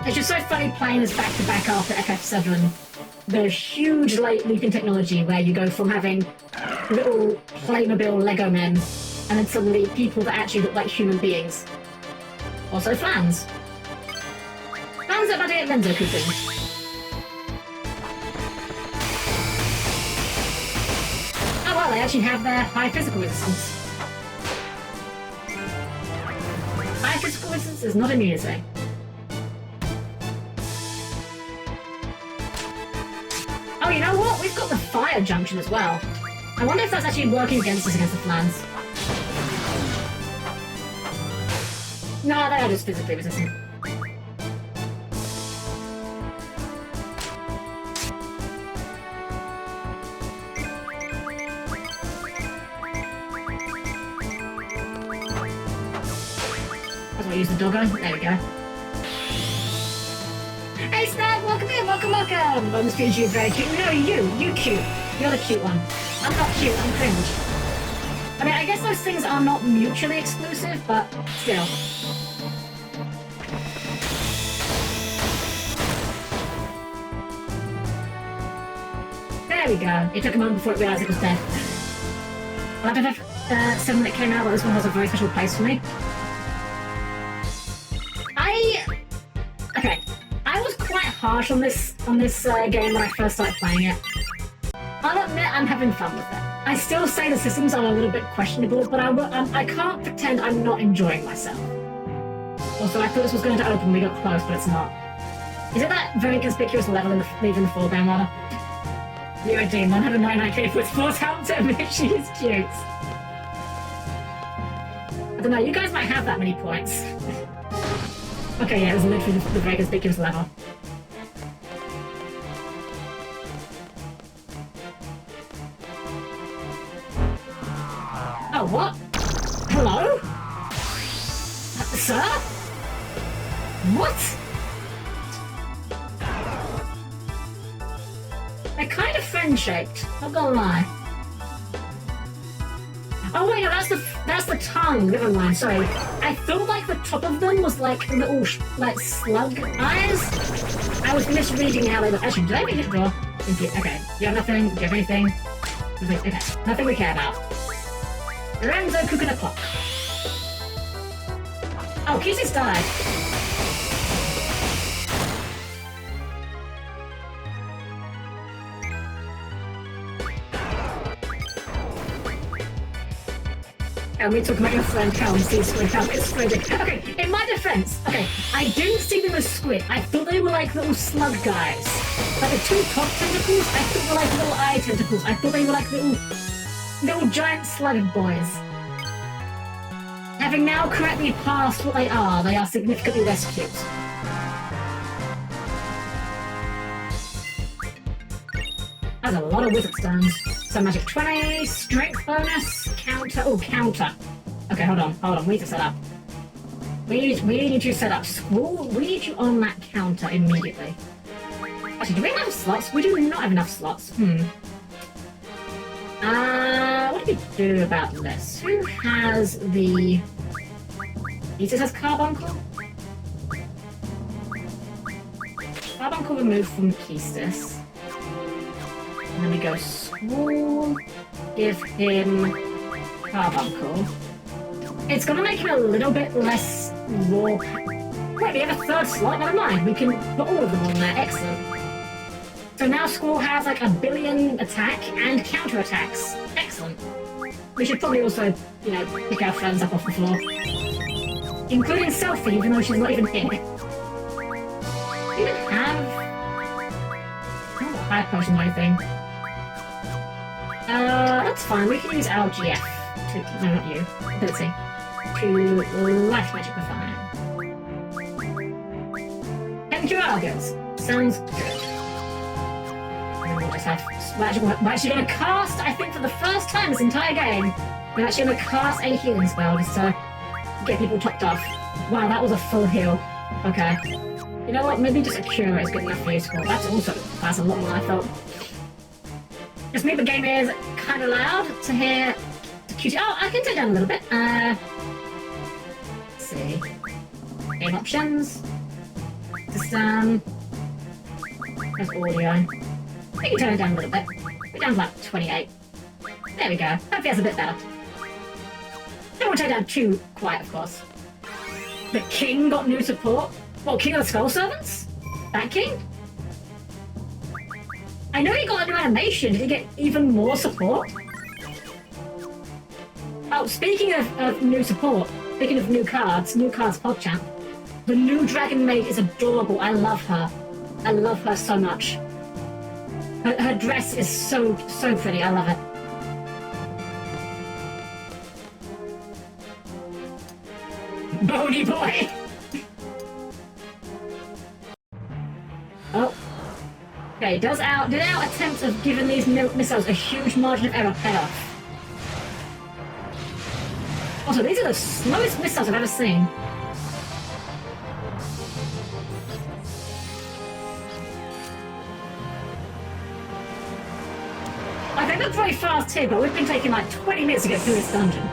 It's just so funny playing this back-to-back after FF7. The huge leap in technology where you go from having little Playmobil Lego men and then suddenly people that actually look like human beings. Also fans. Fans are bloody Renzo cooking. Oh well, they actually have their high physical resistance. High physical resistance is not amusing. Oh, you know what? We've got the fire junction as well. I wonder if that's actually working against us against the flans. No, they are just physically resistant. As well use the doggo. There we go. Hey Snap, welcome in, welcome. I'm just feeling you very cute. No, you cute. You're the cute one. I'm not cute, I'm cringe. I mean, I guess those things are not mutually exclusive, but still. There we go. It took a moment before it realised it was dead. Well, after FF7 that came out, but this one has a very special place for me. Okay. I was quite harsh on this game when I first started playing it. I'll admit I'm having fun with it. I still say the systems are a little bit questionable, but I can't pretend I'm not enjoying myself. Also, I thought this was going to open, we got close, but it's not. Is it that very conspicuous level in the leaving the foreground model? You're a Dean, 199k with 4 talents to admit she is cute. I don't know, you guys might have that many points. Okay, yeah, it was literally the very conspicuous level. Oh, what? Hello? Sir? What? They're kind of friend-shaped, not gonna lie. Oh wait, no, that's the tongue. Never mind. Sorry. I thought like the top of them was like little like slug eyes. I was misreading how they look. Actually, did I read it wrong? Okay. You have nothing. Do you have anything? Okay. Nothing we care about. Lorenzo cooking a clock. Oh, Kisses died. And we talk about your friend Helm, see squid, Helm is squid. Okay, in my defense, I didn't see them as squid. I thought they were like little slug guys. Like the 2 top tentacles, I thought were like little eye tentacles. I thought they were like little giant slug boys. Having now correctly passed what they are significantly less cute. That's a lot of wizard stones. So magic 20, strength bonus, counter. Oh, counter. Okay, hold on. We need to set up. We need to set up school. We need you on that counter immediately. Actually, do we have enough slots? We do not have enough slots. What do we do about this? Who has the... This has Carbuncle? Carbuncle removed from Keystis. And then we go school, give him Carbuncle. It's gonna make him a little bit less raw. Wait, we have a 3rd slot? Never mind, we can put all of them on there. Excellent. So now school has like 1 billion attack and counter attacks. Excellent. We should probably also, pick our friends up off the floor. Including Selfie, even though she's not even here. Do we even have... high potions or anything? That's fine. We can use our GF to... No, not you. Ability. To life magic refine. Enjuragos. Sounds good. And we'll just have... We're actually going to cast, I think for the first time this entire game, we're actually going to cast a healing spell just to get people topped off. Wow, that was a full heal. Okay. You know what? Maybe just a cure is good enough for you, Squall. That's a lot more than I thought. Just maybe the game is kind of loud to hear the QT. Oh, I can take down a little bit. Let's see. Game options. System. There's audio. We can turn it down a little bit. We're down to like 28. There we go. Hopefully that's a bit better. Don't want to turn it down too quiet, of course. The King got new support. What, King of the Skull Servants? That King? I know he got a new animation. Did he get even more support? Oh, speaking of new support, speaking of new cards PogChamp, the new Dragon Maid is adorable. I love her. I love her so much. Her dress is so pretty. I love it. Bony boy! Oh. Okay, did our attempt of giving these missiles a huge margin of error pay off? Also, these are the slowest missiles I've ever seen. I think that's very fast too, but we've been taking like 20 minutes to get through this dungeon.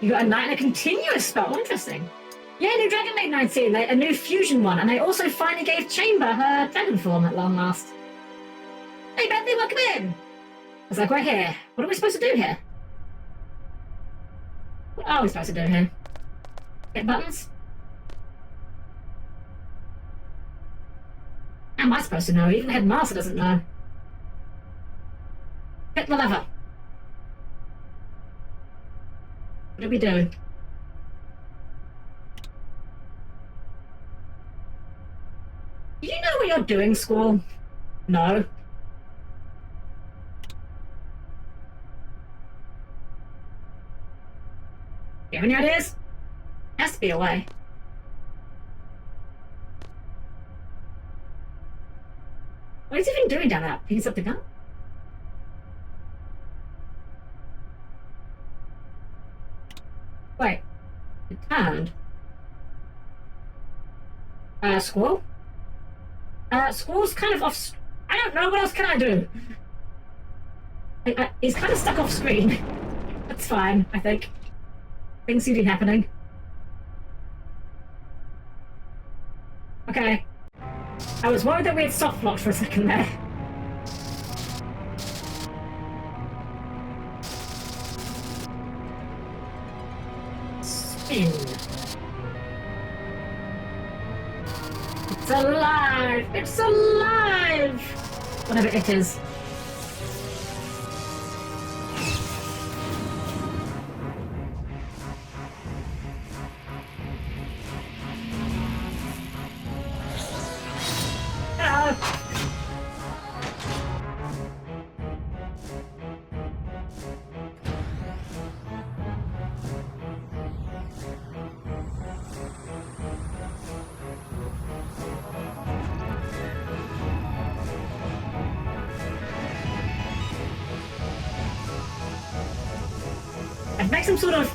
You got a knight and a continuous spell. Interesting. Yeah, new Dragon Maid 19, a new fusion one, and they also finally gave Chamber her dragon form at long last. Hey, Bentley, welcome in. I was like, we're here. What are we supposed to do here? What are we supposed to do here? Hit buttons? How am I supposed to know? Even the headmaster doesn't know. Hit the lever. What do we do? Do you know what you're doing, school? No. You have any ideas? Has to be a way. What is he even doing down there? Picking something up? Wait. It turned. Squall? Squall's kind of off. I don't know. What else can I do? He's kind of stuck off screen. That's fine, I think. Things seem to be happening. Okay. I was worried that we had soft locked for a second there. Spin. It's alive! It's alive! Whatever it is. I'd make some sort of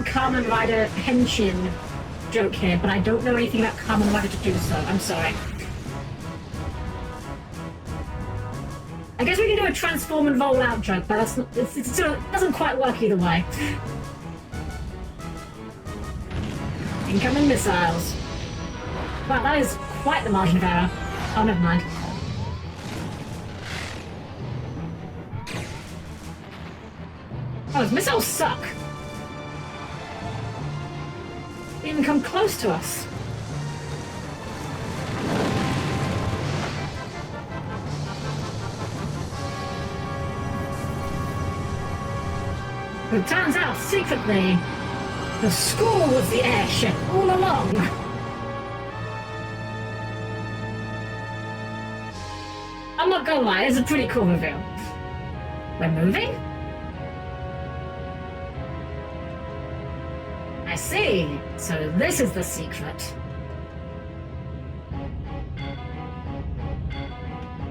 Kamen Rider Henshin joke here, but I don't know anything about Kamen Rider to do so. I'm sorry. I guess we can do a transform and roll out joke, but that's not, it doesn't quite work either way. Incoming missiles. Wow, that is quite the margin of error. Oh, never mind. Oh, those missiles suck. They even come close to us. It turns out, secretly, the school was the airship all along. I'm not gonna lie, it's a pretty cool reveal. We're moving? I see. So this is the secret.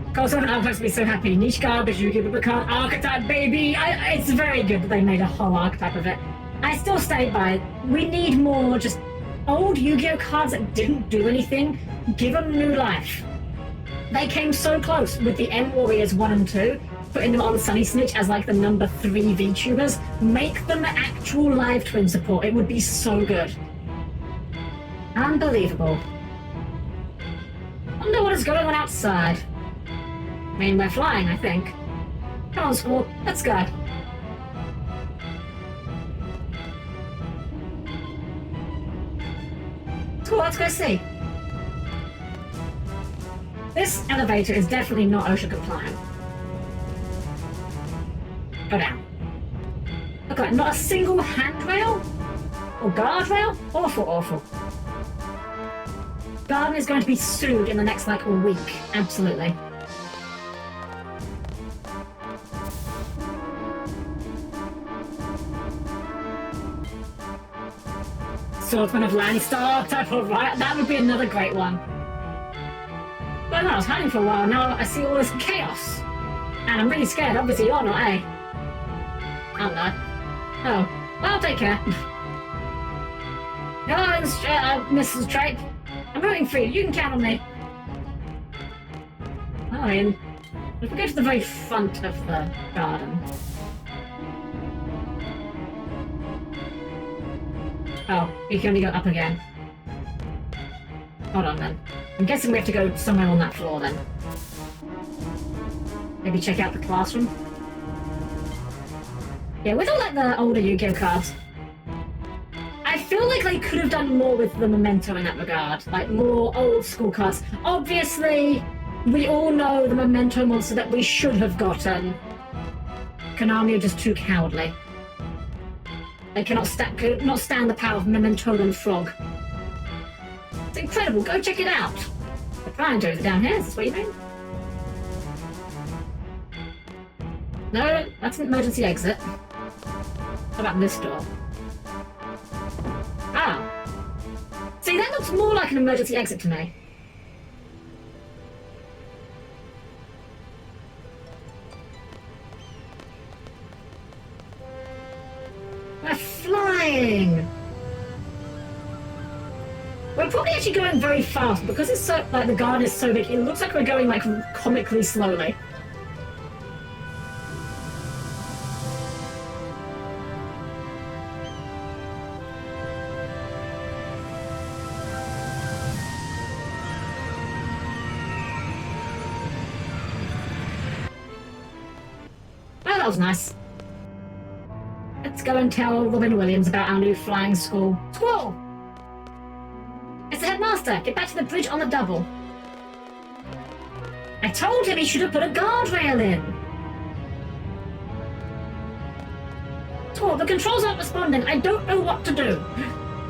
Of course, I'm supposed to be so happy. Niche garbage, you give it the archetype, baby. It's very good that they made a whole archetype of it. I still stay by it. We need more just old Yu-Gi-Oh cards that didn't do anything. Give them new life. They came so close with the M Warriors 1 and 2, putting them on Sunny Snitch as like the number 3 VTubers. Make them actual live twin support. It would be so good. Unbelievable. Wonder what is going on outside. I mean, we're flying, I think. Come on, school. Let's go. Cool, let's go see. This elevator is definitely not OSHA compliant. Go down. Look at it, not a single handrail? Or guardrail? Awful, awful. Garden is going to be sued in the next, like, week. Absolutely. Swordsman of Landstar type of right. That would be another great one. But no, I was hiding for a while. Now I see all this chaos. And I'm really scared. Obviously, you're not, eh? I'm not. Oh. Well, take care. Hello, Mrs. Drake. I'm rooting for you. You can count on me. Oh, I mean, if we go to the very front of the garden. Oh, you can only go up again. Hold on then. I'm guessing we have to go somewhere on that floor then. Maybe check out the classroom. Yeah, with all like the older Yu-Gi-Oh cards, I feel like they could have done more with the memento in that regard. Like, more old school cards. Obviously, we all know the memento monster that we should have gotten. Konami are just too cowardly. They could not stand the power of Mementolan Frog. It's incredible, go check it out. The Prime Joe's down here, is this what you mean? No, that's an emergency exit. How about this door? Ah. See, that looks more like an emergency exit to me. We're flying! We're probably actually going very fast because it's so, like, the garden is so big, it looks like we're going, like, comically slowly. Oh, that was nice. Let's go and tell Robin Williams about our new flying school. Squall! It's the headmaster! Get back to the bridge on the double. I told him he should have put a guardrail in! Squall, the controls aren't responding. I don't know what to do.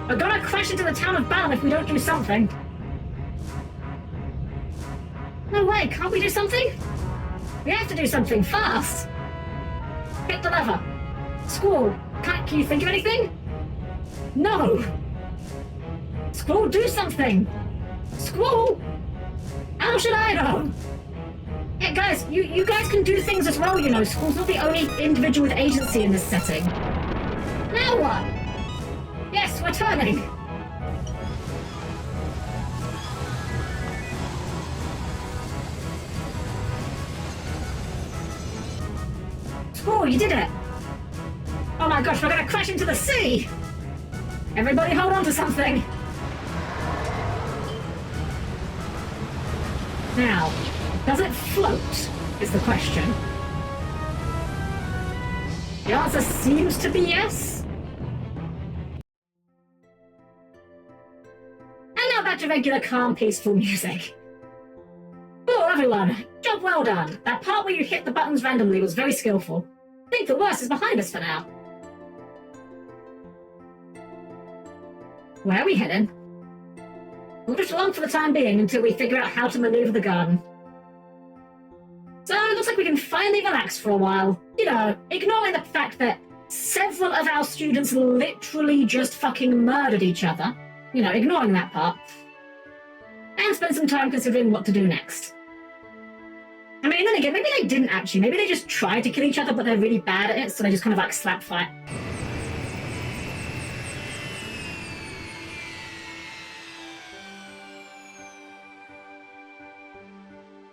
We're gonna crash into the town of Balam if we don't do something. No way, can't we do something? We have to do something fast! Hit the lever. Squall, can you think of anything? No! Squall, do something! Squall! How should I know? Yeah, guys, you guys can do things as well, you know. Squall's not the only individual with agency in this setting. Now what? Yes, we're turning! Squall, you did it! Oh my gosh, we're gonna crash into the sea! Everybody hold on to something! Now, does it float, is the question. The answer seems to be yes. And now back to regular, calm, peaceful music. Oh, everyone, job well done. That part where you hit the buttons randomly was very skillful. I think the worst is behind us for now. Where are we heading? We'll just along for the time being until we figure out how to maneuver the garden. So it looks like we can finally relax for a while. You know, ignoring the fact that several of our students literally just fucking murdered each other. You know, ignoring that part. And spend some time considering what to do next. I mean, then again, maybe they didn't actually. Maybe they just tried to kill each other, but they're really bad at it, so they just kind of like slap fight.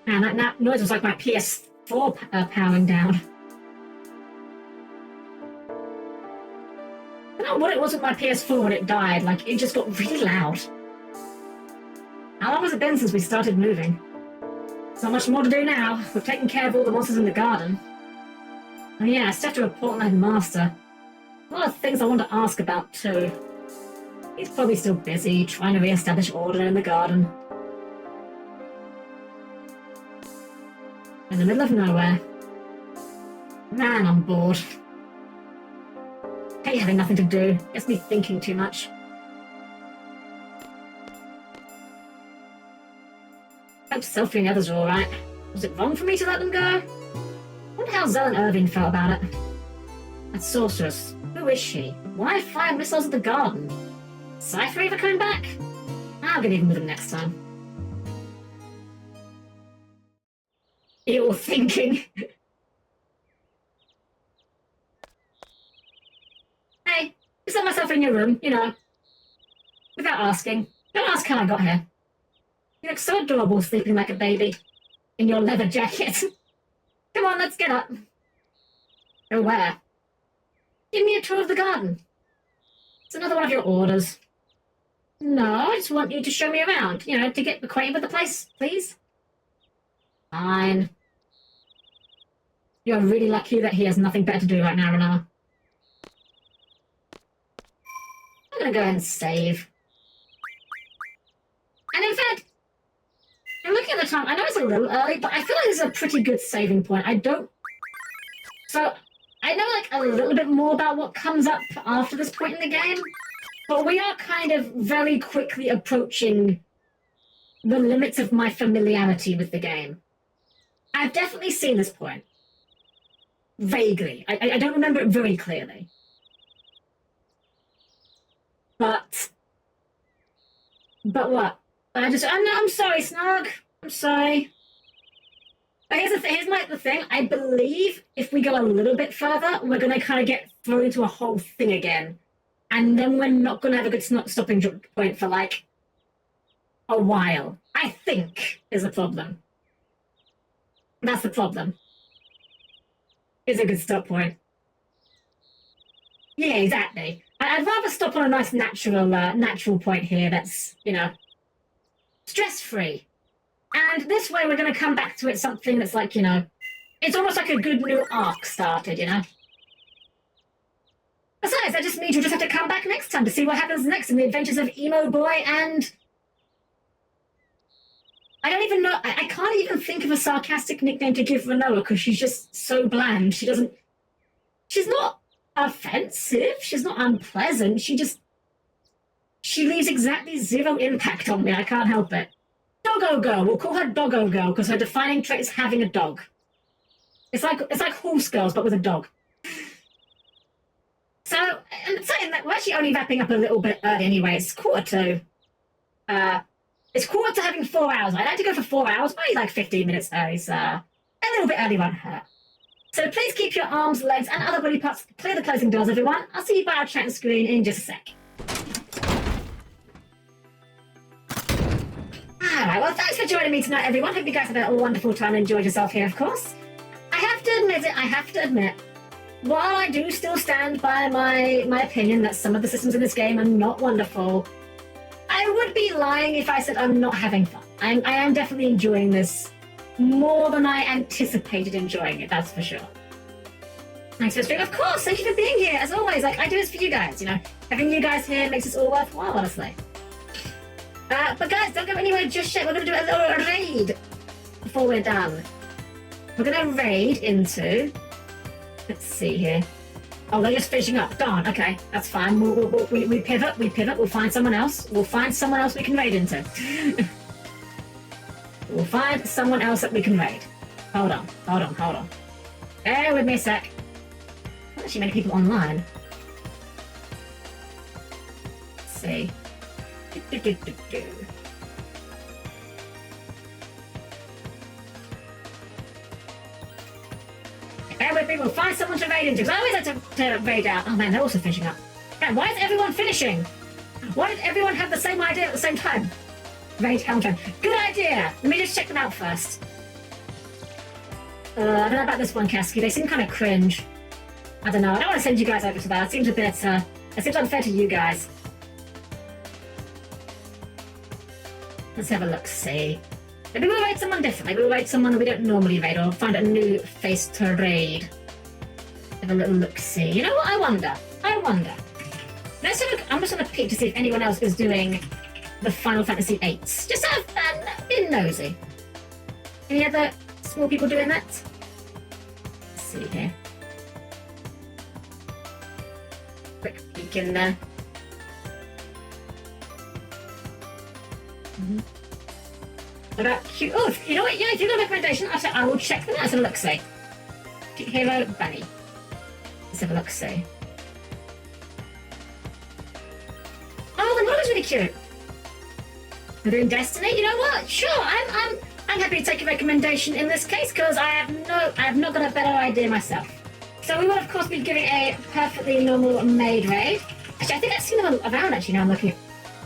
Man, that noise was like my PS4 powering down. I don't know what it was with my PS4 when it died, like, it just got really loud. How long has it been since we started moving? There's not much more to do now. We've taken care of all the monsters in the garden. Oh yeah, I still have to report my headmaster. A lot of things I want to ask about too. He's probably still busy trying to re-establish order in the garden. In the middle of nowhere. Man, I'm bored. Hate having nothing to do. Gets me thinking too much. Hope Sophie and the others are alright. Was it wrong for me to let them go? Wonder how Zell and Irving felt about it. That sorceress. Who is she? Why fire missiles at the garden? Cypher ever coming back? I'll get even with him next time. Ill thinking. Hey, just let myself in your room, you know. Without asking. Don't ask how I got here. You look so adorable sleeping like a baby. In your leather jacket. Come on, let's get up. Go where? Give me a tour of the garden. It's another one of your orders. No, I just want you to show me around. You know, to get acquainted with the place, please. Fine. You're really lucky that he has nothing better to do right now, Renar. gonna go ahead and save. And in fact, I'm looking at the time. I know it's a little early, but I feel like this is a pretty good saving point. So I know like a little bit more about what comes up after this point in the game, but we are kind of very quickly approaching the limits of my familiarity with the game. I've definitely seen this point. Vaguely. I don't remember it very clearly. But what? I'm sorry, Snarg. I'm sorry. But here's the thing. I believe if we go a little bit further, we're going to kind of get thrown into a whole thing again. And then we're not going to have a good stopping point for, like, a while. I think is the problem. That's the problem. Is a good stop point. Yeah, exactly. I'd rather stop on a nice natural point here that's, you know, stress-free. And this way we're going to come back to it something that's like, you know, it's almost like a good new arc started, you know? Besides, that just means you'll just have to come back next time to see what happens next in the adventures of Emo Boy and... I don't even know, I can't even think of a sarcastic nickname to give Renoa because she's just so bland. She's not offensive, she's not unpleasant, she leaves exactly zero impact on me, I can't help it. Doggo Girl, we'll call her Doggo Girl because her defining trait is having a dog. It's like Horse Girls but with a dog. So, and saying that, we're actually only wrapping up a little bit early anyway, it's 1:45. It's 1:45 to having 4 hours. I'd like to go for 4 hours, probably like 15 minutes early, so a little bit early won't hurt. So please keep your arms, legs, and other body parts clear the closing doors, everyone. I'll see you by our chat screen in just a sec. Alright, well, thanks for joining me tonight, everyone. Hope you guys had a wonderful time and enjoyed yourself here, of course. I have to admit, while I do still stand by my opinion that some of the systems in this game are not wonderful, I would be lying if I said I'm not having fun. I am definitely enjoying this more than I anticipated enjoying it, that's for sure. Thanks for streaming. Of course, thank you for being here. As always, like, I do this for you guys, you know. Having you guys here makes this all worthwhile, honestly. But guys, don't go anywhere just yet. We're going to do a little raid before we're done. We're going to raid into... Let's see here. Oh, they're just finishing up. Darn, okay, that's fine. We pivot, we'll find someone else. We'll find someone else we can raid into. We'll find someone else that we can raid. Hold on. Bear with me a sec. Not actually many people online. Let's see. Bear with me, we'll find someone to raid into, because I always like to raid out. Oh man, they're also finishing up. Man, why is everyone finishing? Why did everyone have the same idea at the same time? Raid Helm-Chan. Good idea! Let me just check them out first. I don't know about this one, Kasky. They seem kind of cringe. I don't know. I don't want to send you guys over to that. It seems a bit, it seems unfair to you guys. Let's have a look-see. Maybe we'll raid someone different. Maybe we'll raid someone that we don't normally raid, or find a new face to raid. Have a little look-see. You know what? I wonder. Let's have a look. I'm just going to peek to see if anyone else is doing the Final Fantasy VIII. Just have fun. Be nosy. Any other small people doing that? Let's see here. Quick peek in there. What about cute? Oh, you know what? Yeah, if you got a recommendation, I will check them out. Let's have a look-see. Hero Bunny. Let's have a look-see. Oh, the model's really cute. We're doing Destiny. You know what? Sure, I'm happy to take a recommendation in this case because I have not got a better idea myself. So we will of course be giving a perfectly normal maid raid. Actually, I think I've seen them around. Actually, now I'm looking at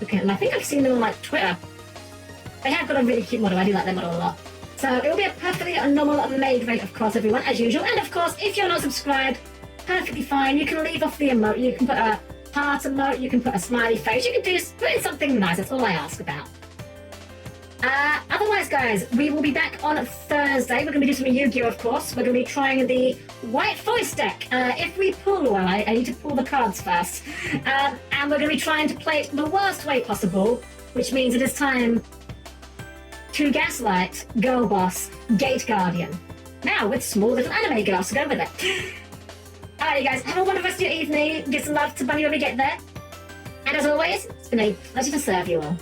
them. I think I've seen them on like Twitter. They have got a really cute model. I do like their model a lot. So it will be a perfectly normal maid raid, of course, everyone, as usual. And of course, if you're not subscribed, perfectly fine. You can leave off the emote. You can put a heart emote. You can put a smiley face. You can put in something nice. That's all I ask about. Otherwise, guys, we will be back on Thursday. We're going to be doing some Yu-Gi-Oh, of course. We're going to be trying the White Voice deck. If we pull one, I need to pull the cards first. And we're going to be trying to play it the worst way possible, which means it is time to Gaslight, Girl Boss, Gate Guardian. Now, with small little anime girls to go with it. Alright, you guys, have a wonderful rest of your evening. Get some love to Bunny when we get there. And as always, it's been a pleasure to serve you all.